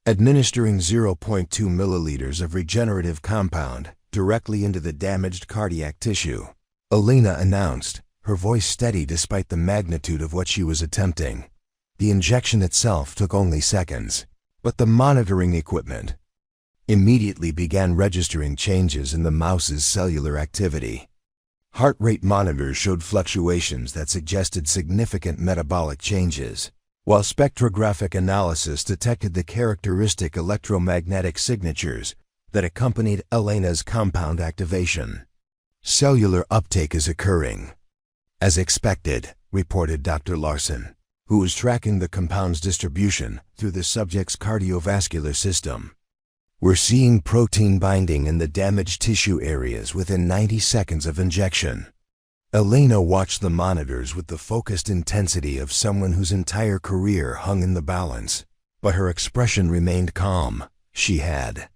Administering 0.2 milliliters of regenerative compound directly into the damaged cardiac tissue, Elena announced, her voice steady despite the magnitude of what she was attempting. The injection itself took only seconds, but the monitoring equipment immediately began registering changes in the mouse's cellular activity. Heart rate monitors showed fluctuations that suggested significant metabolic changes, while spectrographic analysis detected the characteristic electromagnetic signatures that accompanied Elena's compound activation. "Cellular uptake is occurring as expected," reported Dr. Larson, who was tracking the compound's distribution through the subject's cardiovascular system. "We're seeing protein binding in the damaged tissue areas within 90 seconds of injection." Elena watched the monitors with the focused intensity of someone whose entire career hung in the balance, but her expression remained calm. She had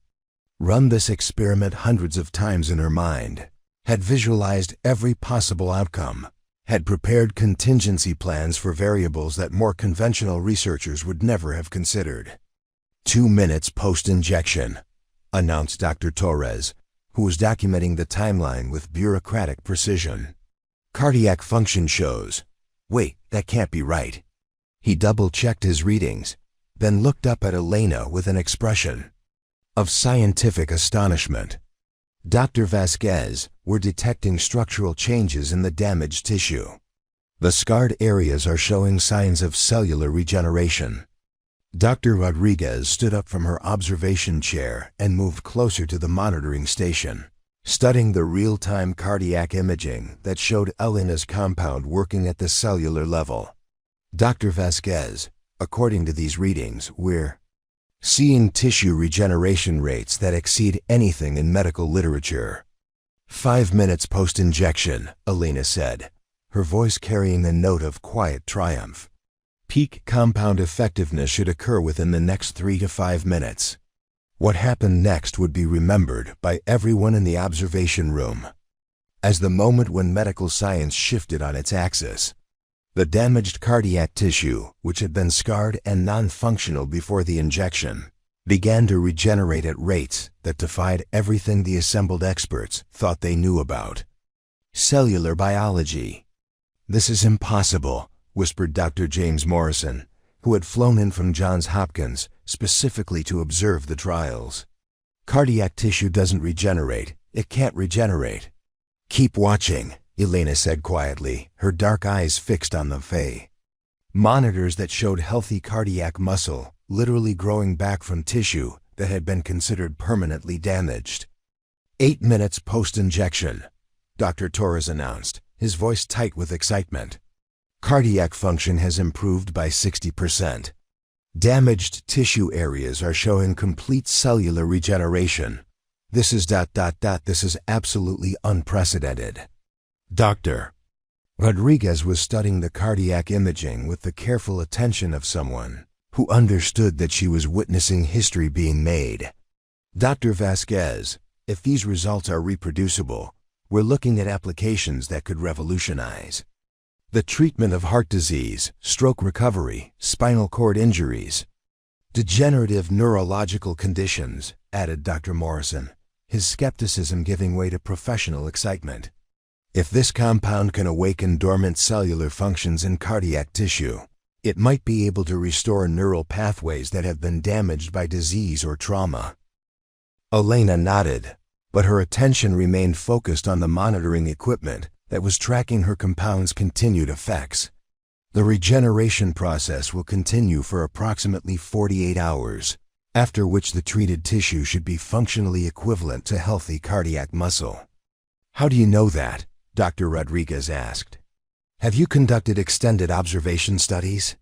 run this experiment hundreds of times in her mind, had visualized every possible outcome, had prepared contingency plans for variables that more conventional researchers would never have considered. 2 minutes post-injection, announced Dr. Torres, who was documenting the timeline with bureaucratic precision. "Cardiac function shows. Wait, that can't be right." He double-checked his readings, then looked up at Elena with an expression of scientific astonishment. "Dr. Vasquez, we're detecting structural changes in the damaged tissue. The scarred areas are showing signs of cellular regeneration." Dr. Rodriguez stood up from her observation chair and moved closer to the monitoring station. studying the real-time cardiac imaging that showed Elena's compound working at the cellular level. Dr. Vasquez, according to these readings, we're seeing tissue regeneration rates that exceed anything in medical literature. 5 minutes post-injection, Elena said, her voice carrying a note of quiet triumph. Peak compound effectiveness should occur within the next 3 to 5 minutes. What happened next would be remembered by everyone in the observation room as the moment when medical science shifted on its axis. The damaged cardiac tissue, which had been scarred and non-functional before the injection, began to regenerate at rates that defied everything the assembled experts thought they knew about cellular biology. "This is impossible," whispered Dr. James Morrison, who had flown in from Johns Hopkins specifically to observe the trials. "Cardiac tissue doesn't regenerate. It can't regenerate." "Keep watching," Elena said quietly, her dark eyes fixed on the Fae. Monitors that showed healthy cardiac muscle literally growing back from tissue that had been considered permanently damaged. 8 minutes post-injection, Dr. Torres announced, his voice tight with excitement. "Cardiac function has improved by 60%. Damaged tissue areas are showing complete cellular regeneration. This is ... This is absolutely unprecedented." Dr. Rodriguez was studying the cardiac imaging with the careful attention of someone who understood that she was witnessing history being made. "Dr. Vasquez, if these results are reproducible, we're looking at applications that could revolutionize the treatment of heart disease, stroke recovery, spinal cord injuries, degenerative neurological conditions," added Dr. Morrison, his skepticism giving way to professional excitement. "If this compound can awaken dormant cellular functions in cardiac tissue, it might be able to restore neural pathways that have been damaged by disease or trauma." Elena nodded, but her attention remained focused on the monitoring equipment that was tracking her compound's continued effects. "The regeneration process will continue for approximately 48 hours, after which the treated tissue should be functionally equivalent to healthy cardiac muscle." "How do you know that?" Dr. Rodriguez asked. "Have you conducted extended observation studies?"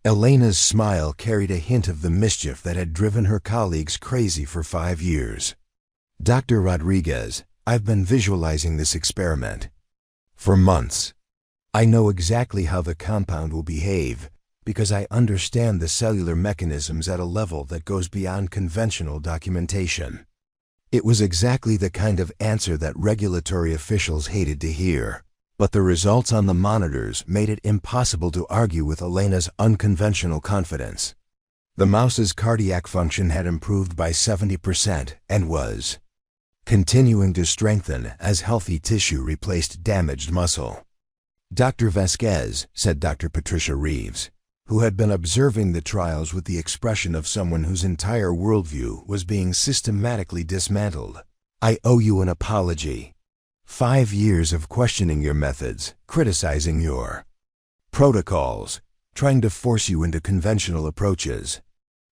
Elena's smile carried a hint of the mischief that had driven her colleagues crazy for 5 years. "Dr. Rodriguez, I've been visualizing this experiment for months. I know exactly how the compound will behave because I understand the cellular mechanisms at a level that goes beyond conventional documentation." It was exactly the kind of answer that regulatory officials hated to hear, but the results on the monitors made it impossible to argue with Elena's unconventional confidence. The mouse's cardiac function had improved by 70% and was continuing to strengthen as healthy tissue replaced damaged muscle. "Dr. Vasquez," said Dr. Patricia Reeves, who had been observing the trials with the expression of someone whose entire worldview was being systematically dismantled, "I owe you an apology. 5 years of questioning your methods, criticizing your protocols, trying to force you into conventional approaches.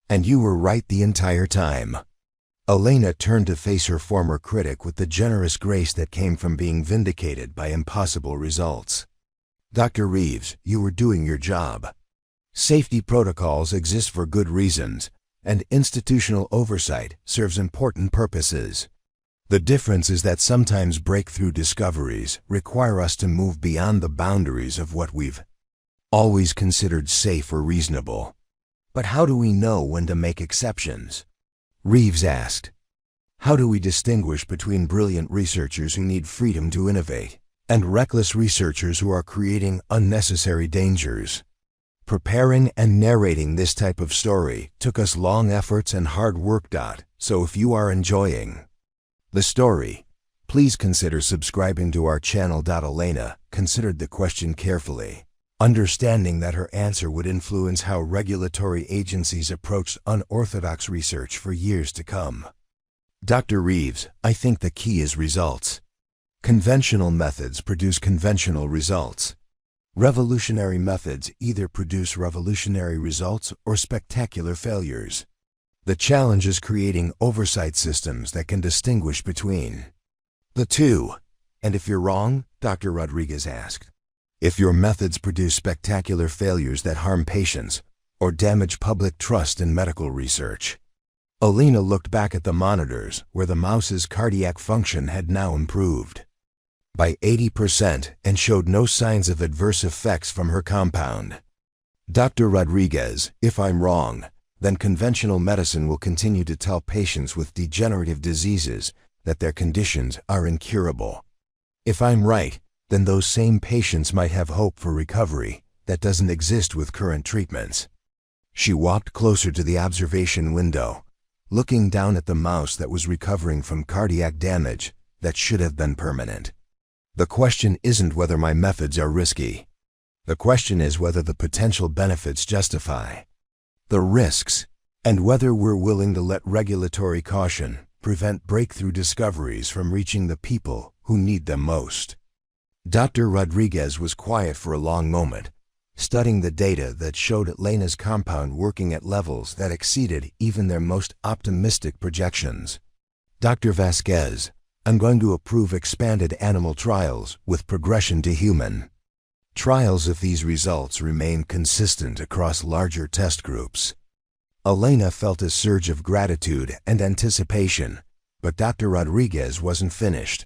And you were right the entire time." Elena turned to face her former critic with the generous grace that came from being vindicated by impossible results. "Dr. Reeves, you were doing your job. Safety protocols exist for good reasons, and institutional oversight serves important purposes. The difference is that sometimes breakthrough discoveries require us to move beyond the boundaries of what we've always considered safe or reasonable." "But how do we know when to make exceptions?" Reeves asked. "How do we distinguish between brilliant researchers who need freedom to innovate and reckless researchers who are creating unnecessary dangers?" Preparing and narrating this type of story took us long efforts and hard work. So if you are enjoying the story, please consider subscribing to our channel. Elena considered the question carefully, understanding that her answer would influence how regulatory agencies approached unorthodox research for years to come. "Dr. Reeves, I think the key is results. Conventional methods produce conventional results. Revolutionary methods either produce revolutionary results or spectacular failures. The challenge is creating oversight systems that can distinguish between The two. And if you're wrong, Dr. Rodriguez asked. If your methods produce spectacular failures that harm patients or damage public trust in medical research. Elena looked back at the monitors where the mouse's cardiac function had now improved by 80% and showed no signs of adverse effects from her compound. Dr. Rodriguez, if I'm wrong, then conventional medicine will continue to tell patients with degenerative diseases that their conditions are incurable. If I'm right, then those same patients might have hope for recovery that doesn't exist with current treatments. She walked closer to the observation window, looking down at the mouse that was recovering from cardiac damage that should have been permanent. The question isn't whether my methods are risky. The question is whether the potential benefits justify the risks, and whether we're willing to let regulatory caution prevent breakthrough discoveries from reaching the people who need them most. Dr. Rodriguez was quiet for a long moment, studying the data that showed Elena's compound working at levels that exceeded even their most optimistic projections. Dr. Vasquez, I'm going to approve expanded animal trials with progression to human trials if these results remain consistent across larger test groups. Elena felt a surge of gratitude and anticipation, but Dr. Rodriguez wasn't finished.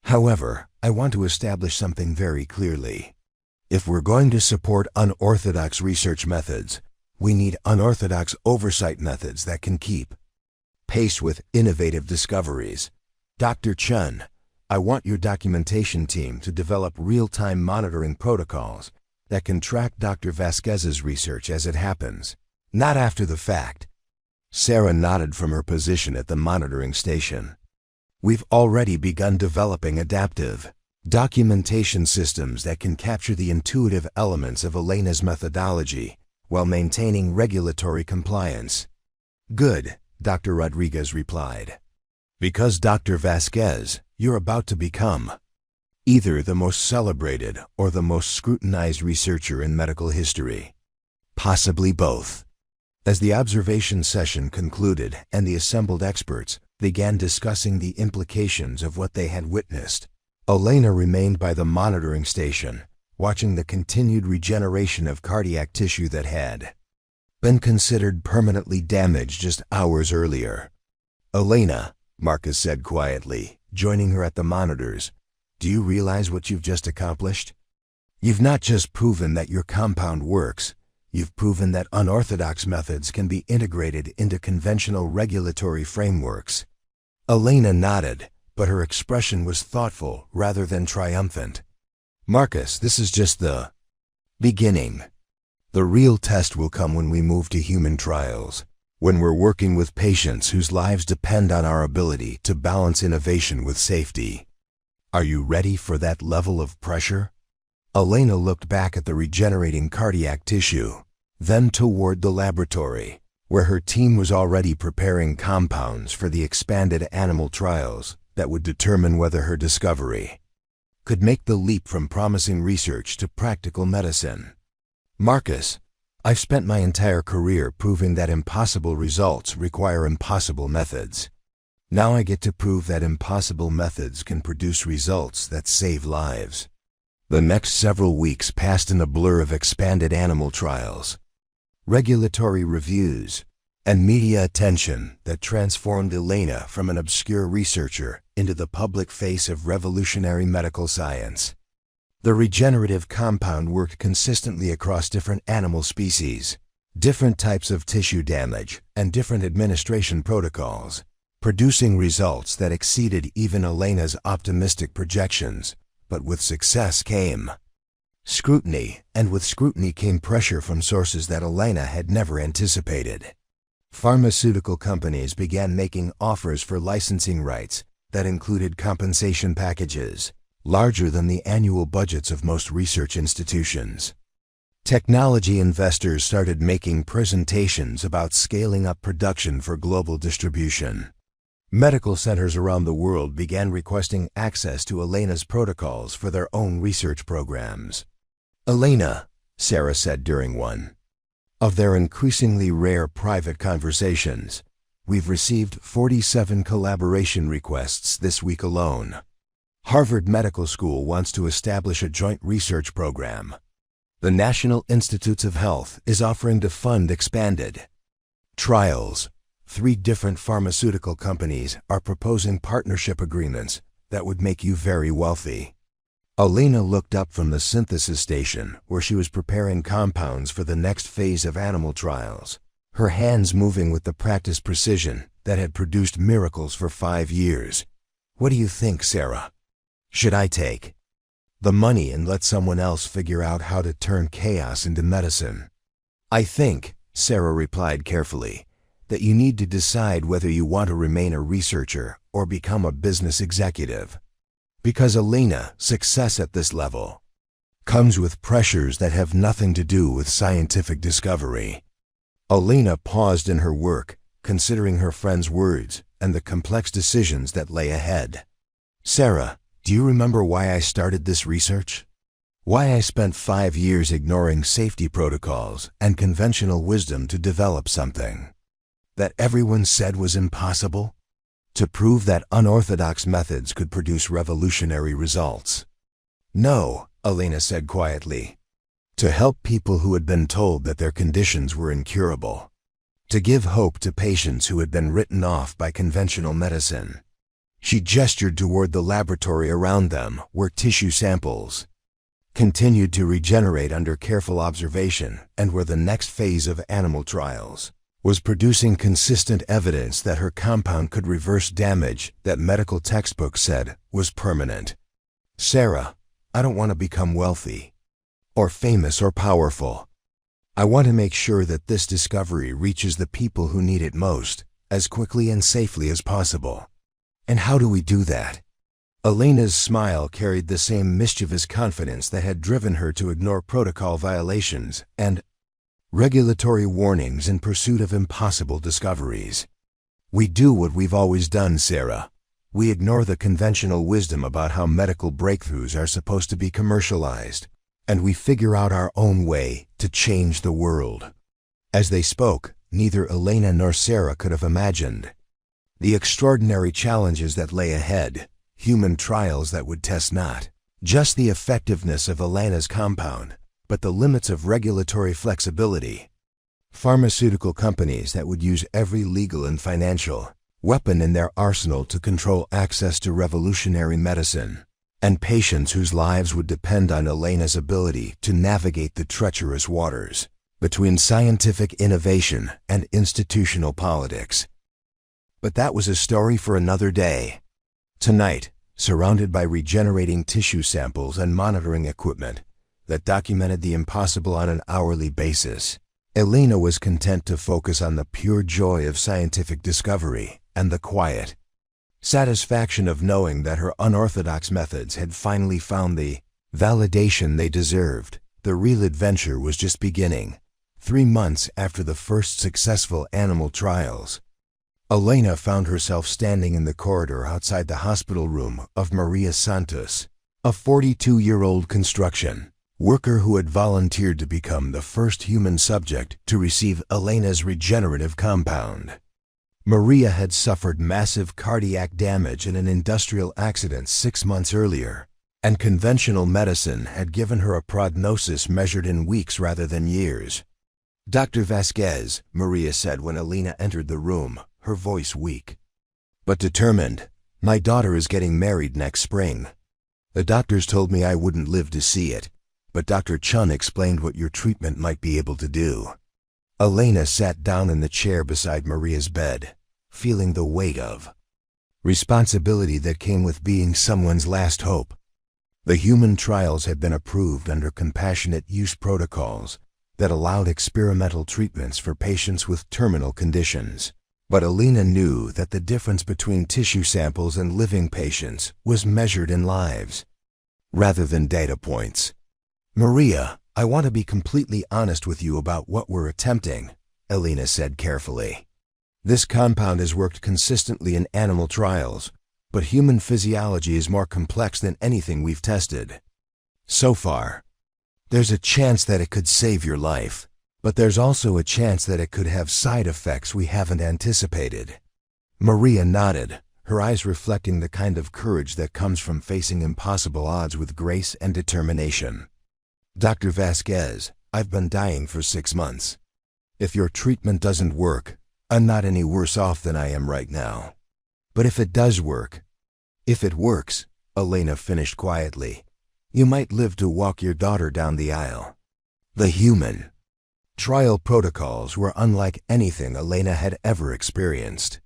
However, I want to establish something very clearly. If we're going to support unorthodox research methods, we need unorthodox oversight methods that can keep pace with innovative discoveries. Dr. Chun, I want your documentation team to develop real-time monitoring protocols that can track Dr. Vasquez's research as it happens, not after the fact. Sarah nodded from her position at the monitoring station. We've already begun developing adaptive documentation systems that can capture the intuitive elements of Elena's methodology while maintaining regulatory compliance. Good, Dr. Rodriguez replied. Because Dr. Vasquez, you're about to become either the most celebrated or the most scrutinized researcher in medical history. Possibly both. As the observation session concluded and the assembled experts began discussing the implications of what they had witnessed, Elena remained by the monitoring station, watching the continued regeneration of cardiac tissue that had been considered permanently damaged just hours earlier. Elena, Marcus said quietly, joining her at the monitors, do you realize what you've just accomplished? You've not just proven that your compound works, you've proven that unorthodox methods can be integrated into conventional regulatory frameworks. Elena nodded, but her expression was thoughtful rather than triumphant. Marcus, this is just the beginning. The real test will come when we move to human trials, when we're working with patients whose lives depend on our ability to balance innovation with safety. Are you ready for that level of pressure? Elena looked back at the regenerating cardiac tissue, then toward the laboratory, where her team was already preparing compounds for the expanded animal trials that would determine whether her discovery could make the leap from promising research to practical medicine. Marcus, I've spent my entire career proving that impossible results require impossible methods. Now I get to prove that impossible methods can produce results that save lives. The next several weeks passed in a blur of expanded animal trials, regulatory reviews, and media attention that transformed Elena from an obscure researcher into the public face of revolutionary medical science. The regenerative compound worked consistently across different animal species, different types of tissue damage, and different administration protocols, producing results that exceeded even Elena's optimistic projections. But with success came scrutiny, and with scrutiny came pressure from sources that Elena had never anticipated. Pharmaceutical companies began making offers for licensing rights that included compensation packages larger than the annual budgets of most research institutions. Technology investors started making presentations about scaling up production for global distribution. Medical centers around the world began requesting access to Elena's protocols for their own research programs. Elena, Sarah said during one of their increasingly rare private conversations, we've received 47 collaboration requests this week alone. Harvard Medical School wants to establish a joint research program. The National Institutes of Health is offering to fund expanded trials. 3 different pharmaceutical companies are proposing partnership agreements that would make you very wealthy. Elena looked up from the synthesis station where she was preparing compounds for the next phase of animal trials, her hands moving with the practiced precision that had produced miracles for 5 years. What do you think, Sarah? Should I take the money and let someone else figure out how to turn chaos into medicine? I think, Sarah replied carefully, that you need to decide whether you want to remain a researcher or become a business executive. Because Elena, success at this level comes with pressures that have nothing to do with scientific discovery. Elena paused in her work, considering her friend's words and the complex decisions that lay ahead. Sarah, do you remember why I started this research? Why I spent 5 years ignoring safety protocols and conventional wisdom to develop something that everyone said was impossible? To prove that unorthodox methods could produce revolutionary results. No, Elena said quietly. To help people who had been told that their conditions were incurable. To give hope to patients who had been written off by conventional medicine. She gestured toward the laboratory around them, where tissue samples continued to regenerate under careful observation and where the next phase of animal trials was producing consistent evidence that her compound could reverse damage that medical textbooks said was permanent. Sarah, I don't want to become wealthy, or famous or powerful. I want to make sure that this discovery reaches the people who need it most, as quickly and safely as possible. And how do we do that? Elena's smile carried the same mischievous confidence that had driven her to ignore protocol violations and regulatory warnings in pursuit of impossible discoveries. We do what we've always done, Sarah. We ignore the conventional wisdom about how medical breakthroughs are supposed to be commercialized, and we figure out our own way to change the world. As they spoke, neither Elena nor Sarah could have imagined the extraordinary challenges that lay ahead, human trials that would test not just the effectiveness of Elena's compound, but the limits of regulatory flexibility. Pharmaceutical companies that would use every legal and financial weapon in their arsenal to control access to revolutionary medicine, and patients whose lives would depend on Elena's ability to navigate the treacherous waters between scientific innovation and institutional politics. But that was a story for another day. Tonight, surrounded by regenerating tissue samples and monitoring equipment that documented the impossible on an hourly basis, Elena was content to focus on the pure joy of scientific discovery and the quiet satisfaction of knowing that her unorthodox methods had finally found the validation they deserved. The real adventure was just beginning. 3 months after the first successful animal trials, Elena found herself standing in the corridor outside the hospital room of Maria Santos, a 42-year-old construction worker who had volunteered to become the first human subject to receive Elena's regenerative compound. Maria had suffered massive cardiac damage in an industrial accident 6 months earlier, and conventional medicine had given her a prognosis measured in weeks rather than years. Dr. Vasquez, Maria said when Elena entered the room, her voice weak but determined. My daughter is getting married next spring. The doctors told me I wouldn't live to see it, but Dr. Chun explained what your treatment might be able to do. Elena sat down in the chair beside Maria's bed, feeling the weight of responsibility that came with being someone's last hope. The human trials had been approved under compassionate use protocols that allowed experimental treatments for patients with terminal conditions. But Elena knew that the difference between tissue samples and living patients was measured in lives, rather than data points. Maria, I want to be completely honest with you about what we're attempting, Elena said carefully. This compound has worked consistently in animal trials, but human physiology is more complex than anything we've tested. So far, there's a chance that it could save your life. But there's also a chance that it could have side effects we haven't anticipated. Maria nodded, her eyes reflecting the kind of courage that comes from facing impossible odds with grace and determination. "Dr. Vasquez, I've been dying for 6 months. If your treatment doesn't work, I'm not any worse off than I am right now. But if it does work, if it works," Elena finished quietly, "you might live to walk your daughter down the aisle." The human trial protocols were unlike anything Elena had ever experienced.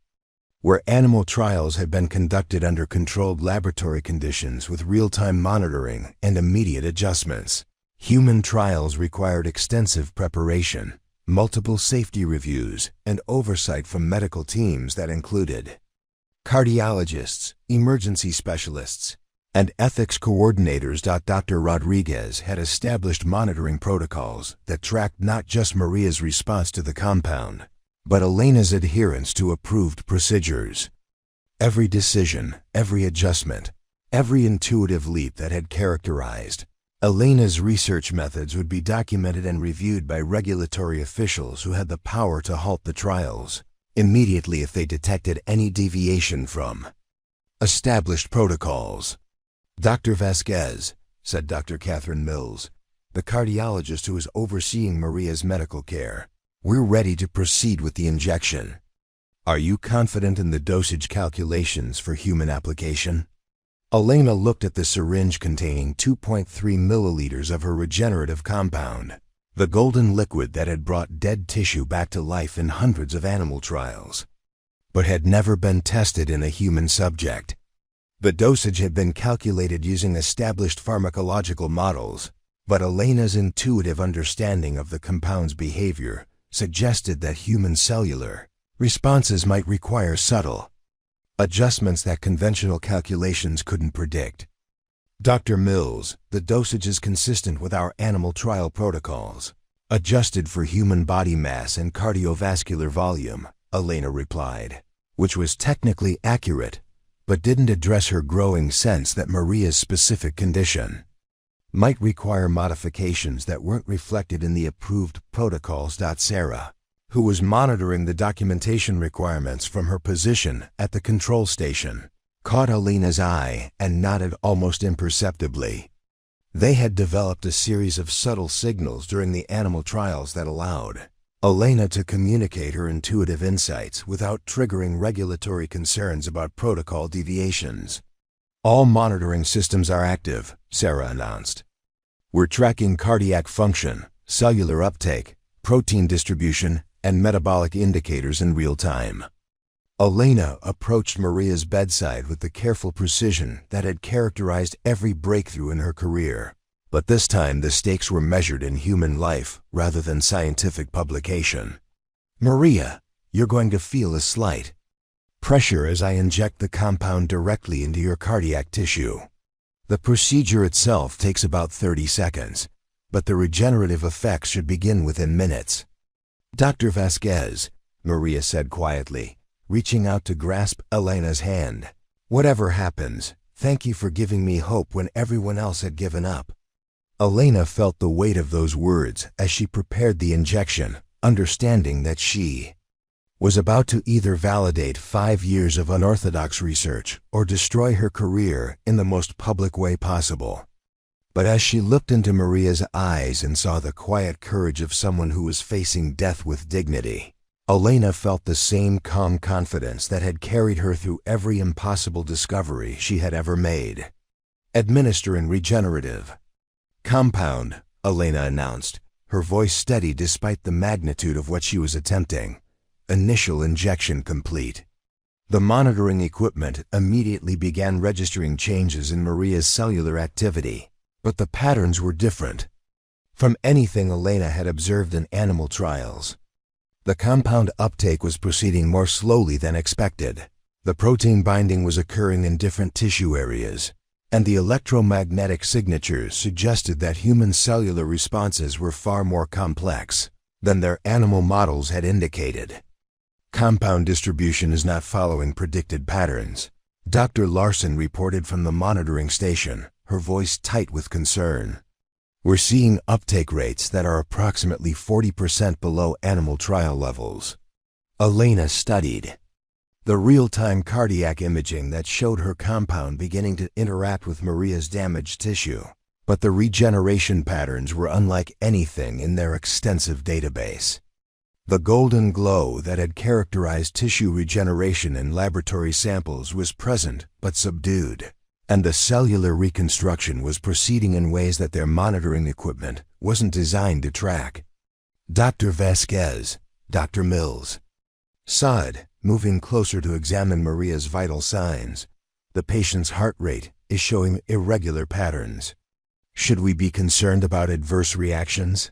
Where animal trials had been conducted under controlled laboratory conditions with real-time monitoring and immediate adjustments, human trials required extensive preparation, multiple safety reviews, and oversight from medical teams that included cardiologists, emergency specialists, and ethics coordinators. Dr. Rodriguez had established monitoring protocols that tracked not just Maria's response to the compound, but Elena's adherence to approved procedures. Every decision, every adjustment, every intuitive leap that had characterized Elena's research methods would be documented and reviewed by regulatory officials who had the power to halt the trials immediately if they detected any deviation from established protocols. "Dr. Vasquez," said Dr. Catherine Mills, the cardiologist who was overseeing Maria's medical care, "we're ready to proceed with the injection. Are you confident in the dosage calculations for human application?" Elena looked at the syringe containing 2.3 milliliters of her regenerative compound, the golden liquid that had brought dead tissue back to life in hundreds of animal trials, but had never been tested in a human subject. The dosage had been calculated using established pharmacological models, but Elena's intuitive understanding of the compound's behavior suggested that human cellular responses might require subtle adjustments that conventional calculations couldn't predict. "Dr. Mills, the dosage is consistent with our animal trial protocols, adjusted for human body mass and cardiovascular volume," Elena replied, which was technically accurate, but didn't address her growing sense that Maria's specific condition might require modifications that weren't reflected in the approved protocols. Sarah, who was monitoring the documentation requirements from her position at the control station, caught Elena's eye and nodded almost imperceptibly. They had developed a series of subtle signals during the animal trials that allowed Elena to communicate her intuitive insights without triggering regulatory concerns about protocol deviations. "All monitoring systems are active," Sarah announced. "We're tracking cardiac function, cellular uptake, protein distribution, and metabolic indicators in real time." Elena approached Maria's bedside with the careful precision that had characterized every breakthrough in her career. But this time the stakes were measured in human life rather than scientific publication. "Maria, you're going to feel a slight pressure as I inject the compound directly into your cardiac tissue. The procedure itself takes about 30 seconds, but the regenerative effects should begin within minutes." "Dr. Vasquez," Maria said quietly, reaching out to grasp Elena's hand, "whatever happens, thank you for giving me hope when everyone else had given up." Elena felt the weight of those words as she prepared the injection, understanding that she was about to either validate 5 years of unorthodox research or destroy her career in the most public way possible. But as she looked into Maria's eyes and saw the quiet courage of someone who was facing death with dignity, Elena felt the same calm confidence that had carried her through every impossible discovery she had ever made. "Administering regenerative compound," Elena announced, her voice steady despite the magnitude of what she was attempting. "Initial injection complete." The monitoring equipment immediately began registering changes in Maria's cellular activity, but the patterns were different from anything Elena had observed in animal trials. The compound uptake was proceeding more slowly than expected. The protein binding was occurring in different tissue areas, and the electromagnetic signatures suggested that human cellular responses were far more complex than their animal models had indicated. "Compound distribution is not following predicted patterns," Dr. Larson reported from the monitoring station, her voice tight with concern. "We're seeing uptake rates that are approximately 40% below animal trial levels." Elena studied The real-time cardiac imaging that showed her compound beginning to interact with Maria's damaged tissue. But the regeneration patterns were unlike anything in their extensive database. The golden glow that had characterized tissue regeneration in laboratory samples was present but subdued, and the cellular reconstruction was proceeding in ways that their monitoring equipment wasn't designed to track. Dr. Vasquez, Dr. Mills. Saad, moving closer to examine Maria's vital signs. The patient's heart rate is showing irregular patterns. Should we be concerned about adverse reactions?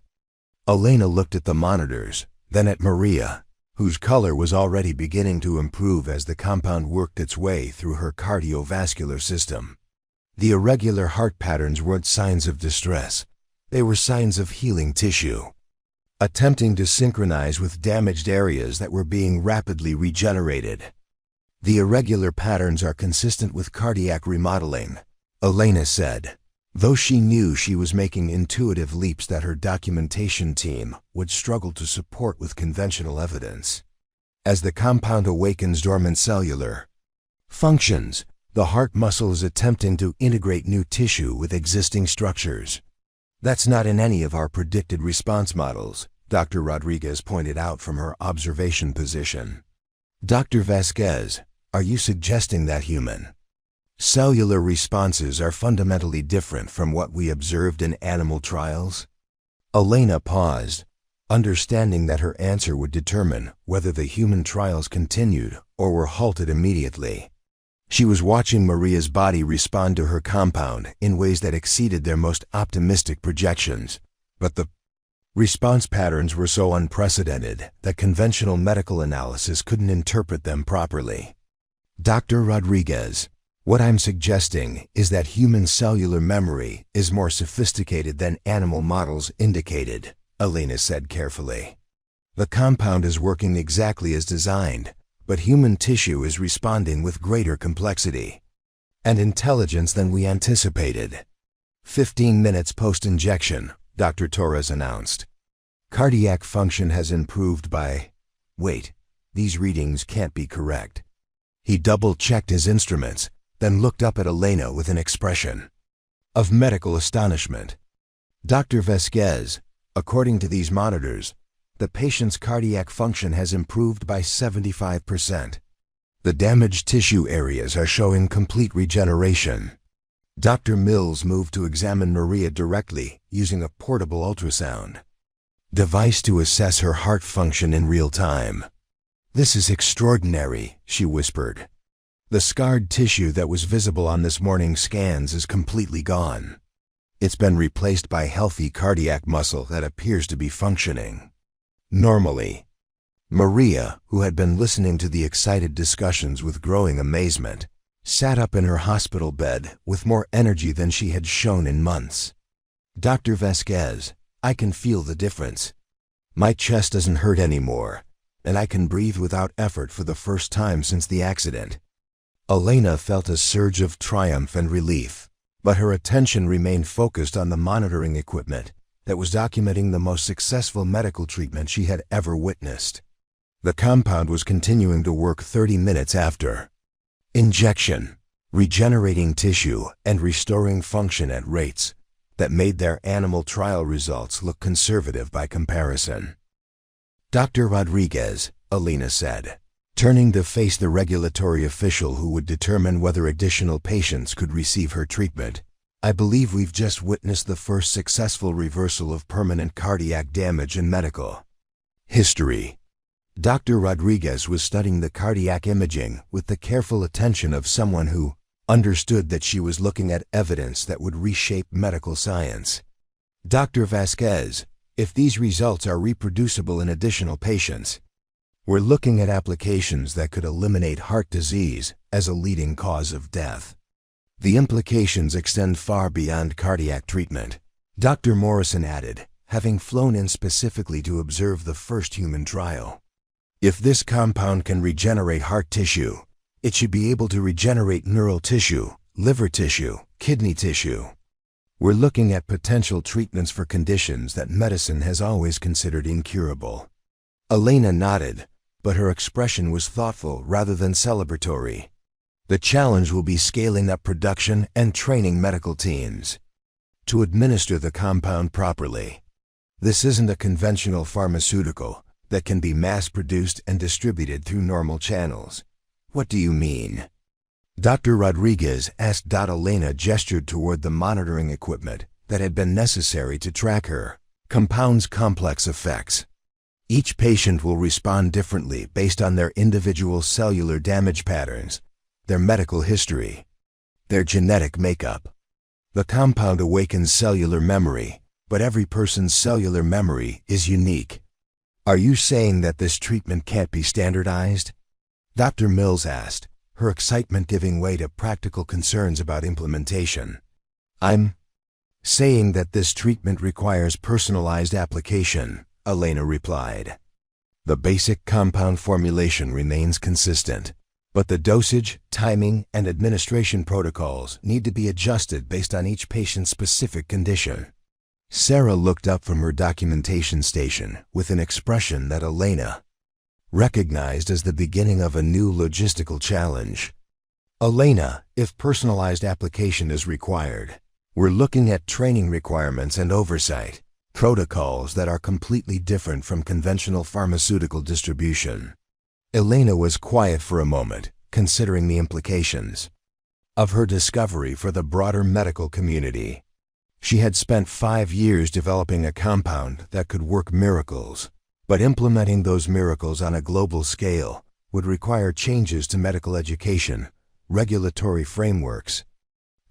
Elena looked at the monitors, then at Maria, whose color was already beginning to improve as the compound worked its way through her cardiovascular system. The irregular heart patterns weren't signs of distress. They were signs of healing tissue, attempting to synchronize with damaged areas that were being rapidly regenerated. The irregular patterns are consistent with cardiac remodeling, Elena said, though she knew she was making intuitive leaps that her documentation team would struggle to support with conventional evidence. As the compound awakens dormant cellular functions, the heart muscle is attempting to integrate new tissue with existing structures. That's not in any of our predicted response models, Dr. Rodriguez pointed out from her observation position. Dr. Vasquez, are you suggesting that human cellular responses are fundamentally different from what we observed in animal trials? Elena paused, understanding that her answer would determine whether the human trials continued or were halted immediately. She was watching Maria's body respond to her compound in ways that exceeded their most optimistic projections, but the response patterns were so unprecedented that conventional medical analysis couldn't interpret them properly. Dr. Rodriguez, what I'm suggesting is that human cellular memory is more sophisticated than animal models indicated, Elena said carefully. The compound is working exactly as designed, but human tissue is responding with greater complexity and intelligence than we anticipated. 15 minutes post-injection, Dr. Torres announced. Cardiac function has improved by... Wait, these readings can't be correct. He double-checked his instruments, then looked up at Elena with an expression of medical astonishment. Dr. Vasquez, according to these monitors, the patient's cardiac function has improved by 75%. The damaged tissue areas are showing complete regeneration. Dr. Mills moved to examine Maria directly using a portable ultrasound device to assess her heart function in real time. "This is extraordinary," she whispered. "The scarred tissue that was visible on this morning's scans is completely gone. It's been replaced by healthy cardiac muscle that appears to be functioning normally." Maria, who had been listening to the excited discussions with growing amazement, sat up in her hospital bed with more energy than she had shown in months. "Dr. Vasquez, I can feel the difference. My chest doesn't hurt anymore, and I can breathe without effort for the first time since the accident." Elena felt a surge of triumph and relief, but her attention remained focused on the monitoring equipment that was documenting the most successful medical treatment she had ever witnessed. The compound was continuing to work 30 minutes after injection, regenerating tissue and restoring function at rates that made their animal trial results look conservative by comparison. "Dr. Rodriguez," Elena said, turning to face the regulatory official who would determine whether additional patients could receive her treatment, "I believe we've just witnessed the first successful reversal of permanent cardiac damage in medical history." Dr. Rodriguez was studying the cardiac imaging with the careful attention of someone who understood that she was looking at evidence that would reshape medical science. "Dr. Vasquez, if these results are reproducible in additional patients, we're looking at applications that could eliminate heart disease as a leading cause of death. The implications extend far beyond cardiac treatment," Dr. Morrison added, having flown in specifically to observe the first human trial. "If this compound can regenerate heart tissue, it should be able to regenerate neural tissue, liver tissue, kidney tissue. We're looking at potential treatments for conditions that medicine has always considered incurable." Elena nodded, but her expression was thoughtful rather than celebratory. The challenge will be scaling up production and training medical teams to administer the compound properly. This isn't a conventional pharmaceutical that can be mass-produced and distributed through normal channels. What do you mean? Dr. Rodriguez asked. Elena gestured toward the monitoring equipment that had been necessary to track her compound's complex effects. Each patient will respond differently based on their individual cellular damage patterns, their medical history, their genetic makeup. The compound awakens cellular memory, but every person's cellular memory is unique. Are you saying that this treatment can't be standardized? Dr. Mills asked, her excitement giving way to practical concerns about implementation. I'm saying that this treatment requires personalized application, Elena replied. The basic compound formulation remains consistent, but the dosage, timing, and administration protocols need to be adjusted based on each patient's specific condition. Sarah looked up from her documentation station with an expression that Elena recognized as the beginning of a new logistical challenge. Elena, if personalized application is required, we're looking at training requirements and oversight, protocols that are completely different from conventional pharmaceutical distribution. Elena was quiet for a moment, considering the implications of her discovery for the broader medical community. She had spent 5 years developing a compound that could work miracles, but implementing those miracles on a global scale would require changes to medical education, regulatory frameworks,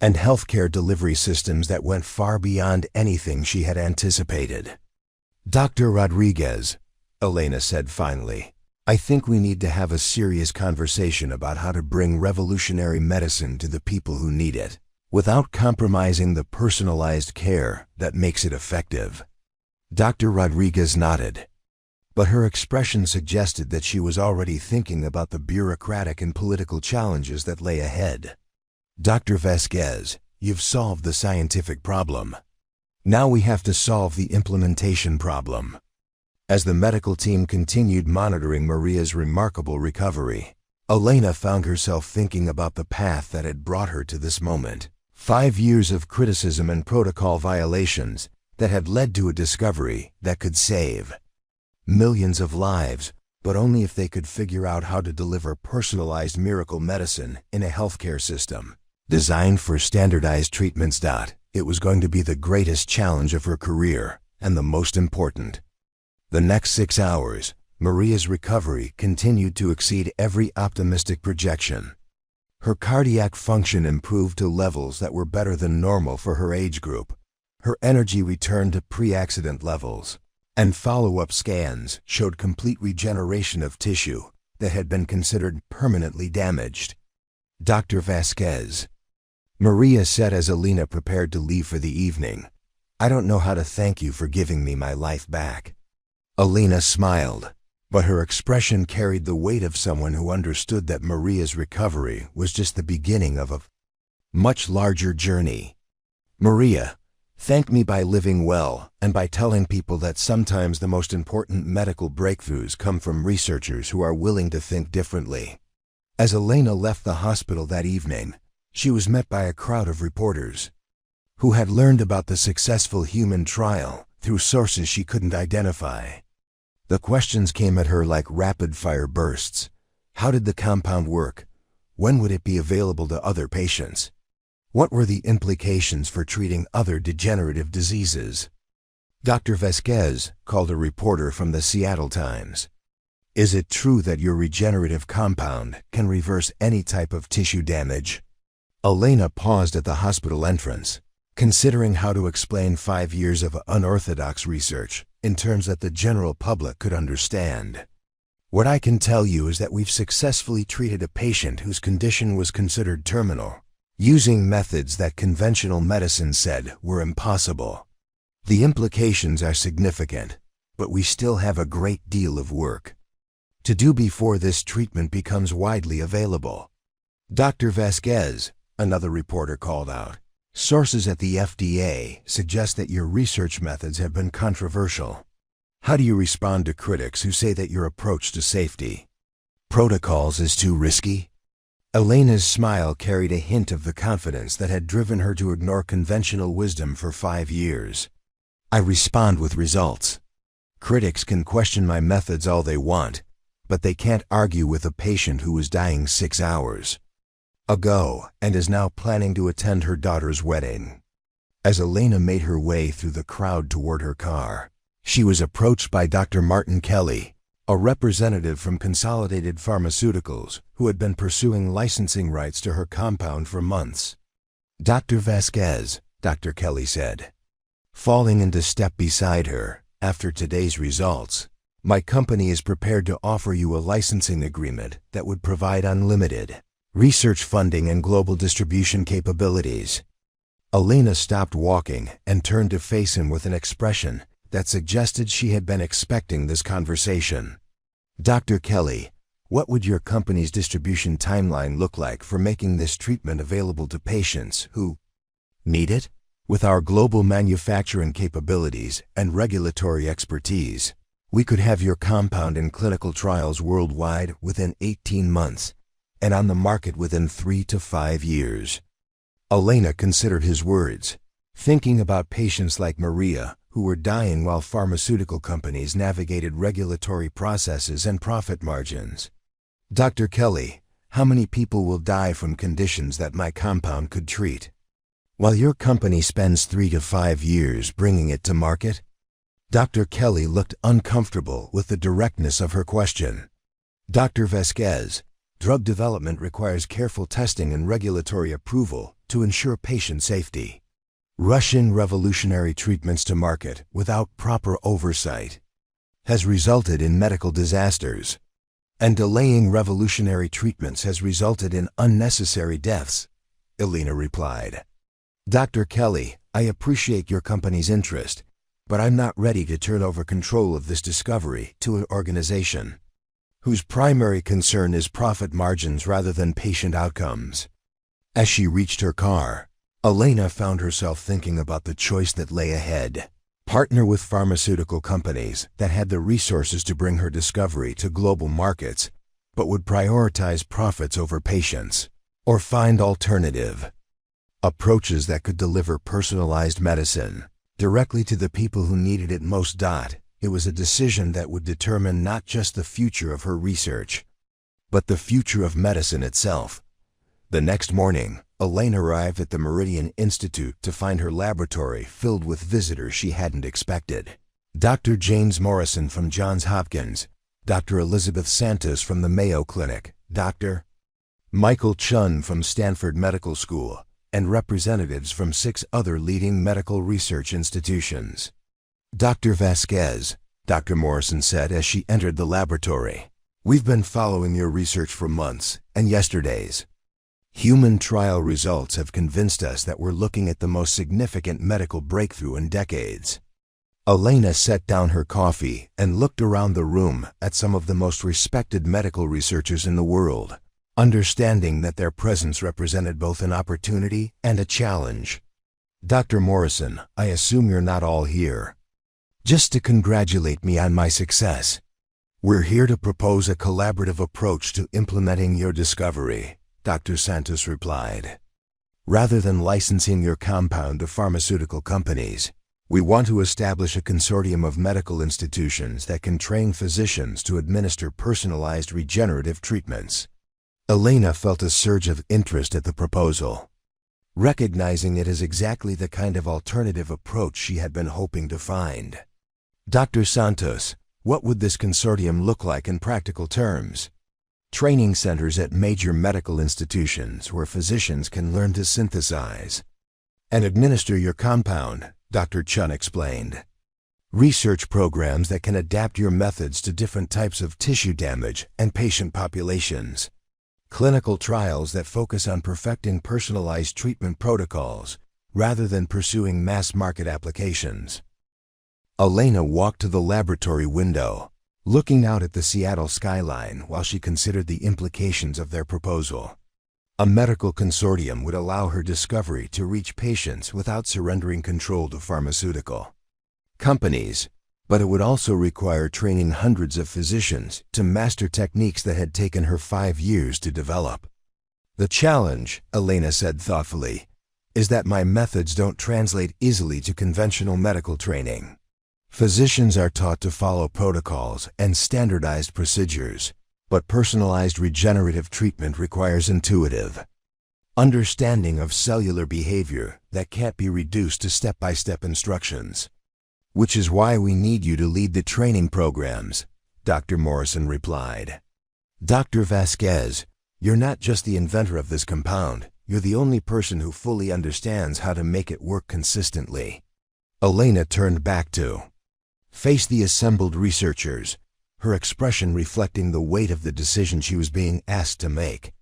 and healthcare delivery systems that went far beyond anything she had anticipated. Dr. Rodriguez, Elena said finally, I think we need to have a serious conversation about how to bring revolutionary medicine to the people who need it, without compromising the personalized care that makes it effective. Dr. Rodriguez nodded, but her expression suggested that she was already thinking about the bureaucratic and political challenges that lay ahead. Dr. Vasquez, you've solved the scientific problem. Now we have to solve the implementation problem. As the medical team continued monitoring Maria's remarkable recovery, Elena found herself thinking about the path that had brought her to this moment. 5 years of criticism and protocol violations that had led to a discovery that could save millions of lives, but only if they could figure out how to deliver personalized miracle medicine in a healthcare system designed for standardized treatments. It was going to be the greatest challenge of her career, and the most important. The next 6 hours, Maria's recovery continued to exceed every optimistic projection. Her cardiac function improved to levels that were better than normal for her age group. Her energy returned to pre-accident levels, and follow-up scans showed complete regeneration of tissue that had been considered permanently damaged. Dr. Vasquez, Maria said as Elena prepared to leave for the evening, I don't know how to thank you for giving me my life back. Elena smiled, but her expression carried the weight of someone who understood that Maria's recovery was just the beginning of a much larger journey. Maria, thank me by living well and by telling people that sometimes the most important medical breakthroughs come from researchers who are willing to think differently. As Elena left the hospital that evening, she was met by a crowd of reporters who had learned about the successful human trial through sources she couldn't identify. The questions came at her like rapid-fire bursts. How did the compound work? When would it be available to other patients? What were the implications for treating other degenerative diseases? Dr. Vasquez called a reporter from the Seattle Times. Is it true that your regenerative compound can reverse any type of tissue damage? Elena paused at the hospital entrance, considering how to explain 5 years of unorthodox research in terms that the general public could understand. What I can tell you is that we've successfully treated a patient whose condition was considered terminal, using methods that conventional medicine said were impossible. The implications are significant, but we still have a great deal of work to do before this treatment becomes widely available. Dr. Vasquez, another reporter called out, sources at the FDA suggest that your research methods have been controversial. How do you respond to critics who say that your approach to safety protocols is too risky? Elena's smile carried a hint of the confidence that had driven her to ignore conventional wisdom for 5 years. I respond with results. Critics can question my methods all they want, but they can't argue with a patient who was dying 6 hours ago and is now planning to attend her daughter's wedding. As Elena made her way through the crowd toward her car, she was approached by Dr. Martin Kelly, a representative from Consolidated Pharmaceuticals who had been pursuing licensing rights to her compound for months. Dr. Vasquez, Dr. Kelly said, falling into step beside her, after today's results, my company is prepared to offer you a licensing agreement that would provide unlimited research funding and global distribution capabilities. Elena stopped walking and turned to face him with an expression that suggested she had been expecting this conversation. Dr. Kelly, what would your company's distribution timeline look like for making this treatment available to patients who need it? With our global manufacturing capabilities and regulatory expertise, we could have your compound in clinical trials worldwide within 18 months and on the market within 3 to 5 years. Elena considered his words, thinking about patients like Maria who were dying while pharmaceutical companies navigated regulatory processes and profit margins. Dr. Kelly, how many people will die from conditions that my compound could treat, while your company spends 3 to 5 years bringing it to market? Dr. Kelly looked uncomfortable with the directness of her question. Dr. Vasquez, drug development requires careful testing and regulatory approval to ensure patient safety. Rushing revolutionary treatments to market without proper oversight has resulted in medical disasters, and delaying revolutionary treatments has resulted in unnecessary deaths, Elena replied. Dr. Kelly, I appreciate your company's interest, but I'm not ready to turn over control of this discovery to an organization whose primary concern is profit margins rather than patient outcomes. As she reached her car, Elena found herself thinking about the choice that lay ahead. Partner with pharmaceutical companies that had the resources to bring her discovery to global markets, but would prioritize profits over patients, or find alternative approaches that could deliver personalized medicine directly to the people who needed it most. It was a decision that would determine not just the future of her research, but the future of medicine itself. The next morning, Elena arrived at the Meridian Institute to find her laboratory filled with visitors she hadn't expected. Dr. James Morrison from Johns Hopkins, Dr. Elizabeth Santos from the Mayo Clinic, Dr. Michael Chun from Stanford Medical School, and representatives from 6 other leading medical research institutions. Dr. Vasquez, Dr. Morrison said as she entered the laboratory, we've been following your research for months, and yesterday's human trial results have convinced us that we're looking at the most significant medical breakthrough in decades. Elena set down her coffee and looked around the room at some of the most respected medical researchers in the world, understanding that their presence represented both an opportunity and a challenge. Dr. Morrison, I assume you're not all here just to congratulate me on my success. We're here to propose a collaborative approach to implementing your discovery, Dr. Santos replied. Rather than licensing your compound to pharmaceutical companies, we want to establish a consortium of medical institutions that can train physicians to administer personalized regenerative treatments. Elena felt a surge of interest at the proposal, recognizing it as exactly the kind of alternative approach she had been hoping to find. Dr. Santos, what would this consortium look like in practical terms? Training centers at major medical institutions where physicians can learn to synthesize and administer your compound, Dr. Chun explained. Research programs that can adapt your methods to different types of tissue damage and patient populations. Clinical trials that focus on perfecting personalized treatment protocols rather than pursuing mass-market applications. Elena walked to the laboratory window, looking out at the Seattle skyline while she considered the implications of their proposal. A medical consortium would allow her discovery to reach patients without surrendering control to pharmaceutical companies, But it would also require training hundreds of physicians to master techniques that had taken her 5 years to develop. The challenge, Elena said thoughtfully, is that my methods don't translate easily to conventional medical training. Physicians are taught to follow protocols and standardized procedures, but personalized regenerative treatment requires intuitive understanding of cellular behavior that can't be reduced to step-by-step instructions. Which is why we need you to lead the training programs, Dr. Morrison replied. Dr. Vasquez, you're not just the inventor of this compound, you're the only person who fully understands how to make it work consistently. Elena turned back to face the assembled researchers, her expression reflecting the weight of the decision she was being asked to make.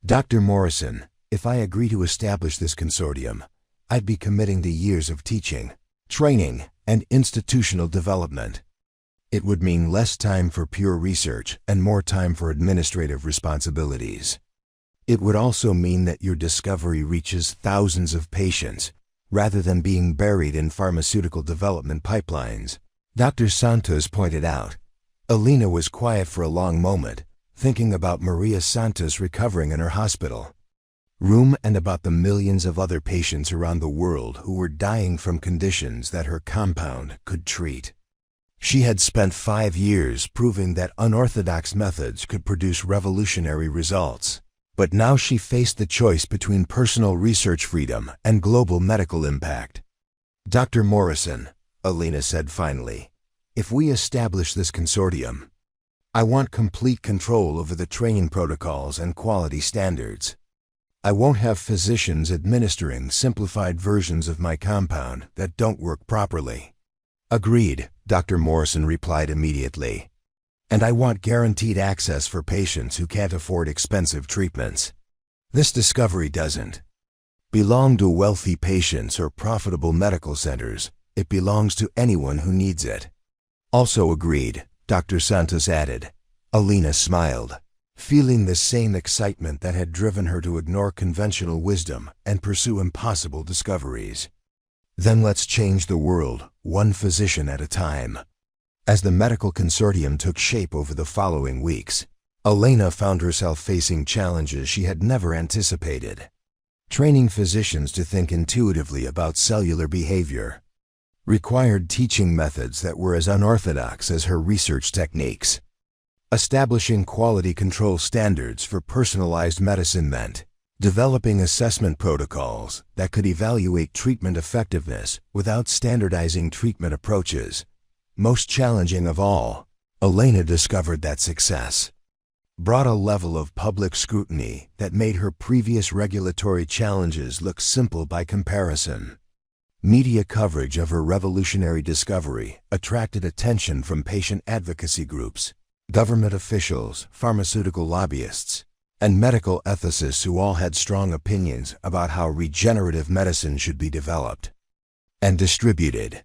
Dr. Morrison, if I agree to establish this consortium, I'd be committing to years of teaching, training, and institutional development. It would mean less time for pure research and more time for administrative responsibilities. It would also mean that your discovery reaches thousands of patients, rather than being buried in pharmaceutical development pipelines, Dr. Santos pointed out. Elena was quiet for a long moment, thinking about Maria Santos recovering in her hospital room and about the millions of other patients around the world who were dying from conditions that her compound could treat. She had spent 5 years proving that unorthodox methods could produce revolutionary results, but now she faced the choice between personal research freedom and global medical impact. Dr. Morrison, Elena said finally, if we establish this consortium, I want complete control over the training protocols and quality standards. I won't have physicians administering simplified versions of my compound that don't work properly. Agreed, Dr. Morrison replied immediately. And I want guaranteed access for patients who can't afford expensive treatments. This discovery doesn't belong to wealthy patients or profitable medical centers. It belongs to anyone who needs it. Also agreed, Dr. Santos added. Elena smiled, feeling the same excitement that had driven her to ignore conventional wisdom and pursue impossible discoveries. Then let's change the world, one physician at a time. As the medical consortium took shape over the following weeks, Elena found herself facing challenges she had never anticipated. Training physicians to think intuitively about cellular behavior required teaching methods that were as unorthodox as her research techniques. Establishing quality control standards for personalized medicine meant developing assessment protocols that could evaluate treatment effectiveness without standardizing treatment approaches. Most challenging of all, Elena discovered that success brought a level of public scrutiny that made her previous regulatory challenges look simple by comparison. Media coverage of her revolutionary discovery attracted attention from patient advocacy groups, government officials, pharmaceutical lobbyists, and medical ethicists who all had strong opinions about how regenerative medicine should be developed and distributed.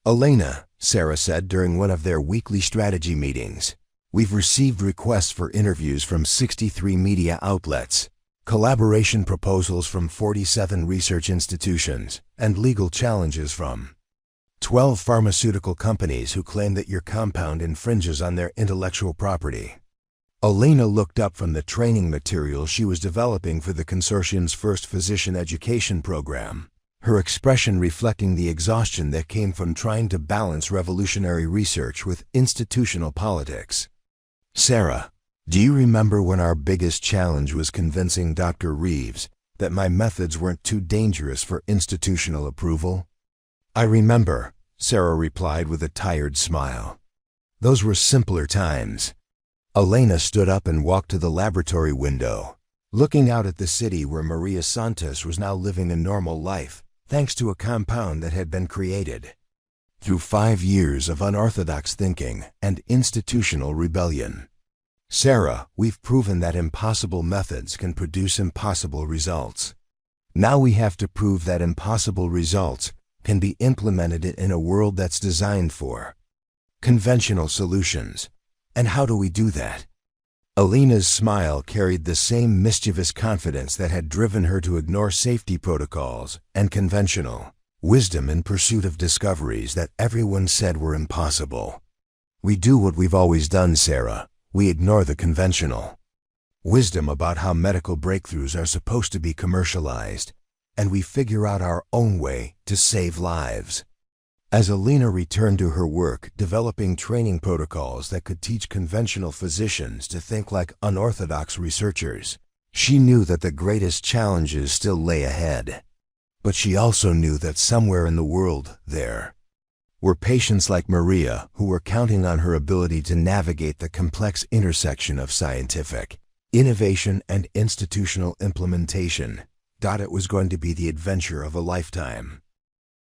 Elena, Sarah said during one of their weekly strategy meetings, we've received requests for interviews from 63 media outlets, collaboration proposals from 47 research institutions, and legal challenges from 12 pharmaceutical companies who claim that your compound infringes on their intellectual property. Elena looked up from the training material she was developing for the consortium's first physician education program, her expression reflecting the exhaustion that came from trying to balance revolutionary research with institutional politics. Sarah, do you remember when our biggest challenge was convincing Dr. Reeves that my methods weren't too dangerous for institutional approval? I remember, Sarah replied with a tired smile. Those were simpler times. Elena stood up and walked to the laboratory window, looking out at the city where Maria Santos was now living a normal life, thanks to a compound that had been created through 5 years of unorthodox thinking and institutional rebellion. Sarah, we've proven that impossible methods can produce impossible results. Now we have to prove that impossible results can be implemented in a world that's designed for conventional solutions. And how do we do that? Elena's smile carried the same mischievous confidence that had driven her to ignore safety protocols and conventional Wisdom in pursuit of discoveries that everyone said were impossible. We do what we've always done, Sarah. We ignore the conventional. Wisdom about how medical breakthroughs are supposed to be commercialized, and we figure out our own way to save lives. As Elena returned to her work developing training protocols that could teach conventional physicians to think like unorthodox researchers, she knew that the greatest challenges still lay ahead. But she also knew that somewhere in the world there were patients like Maria who were counting on her ability to navigate the complex intersection of scientific innovation and institutional implementation. It was going to be the adventure of a lifetime.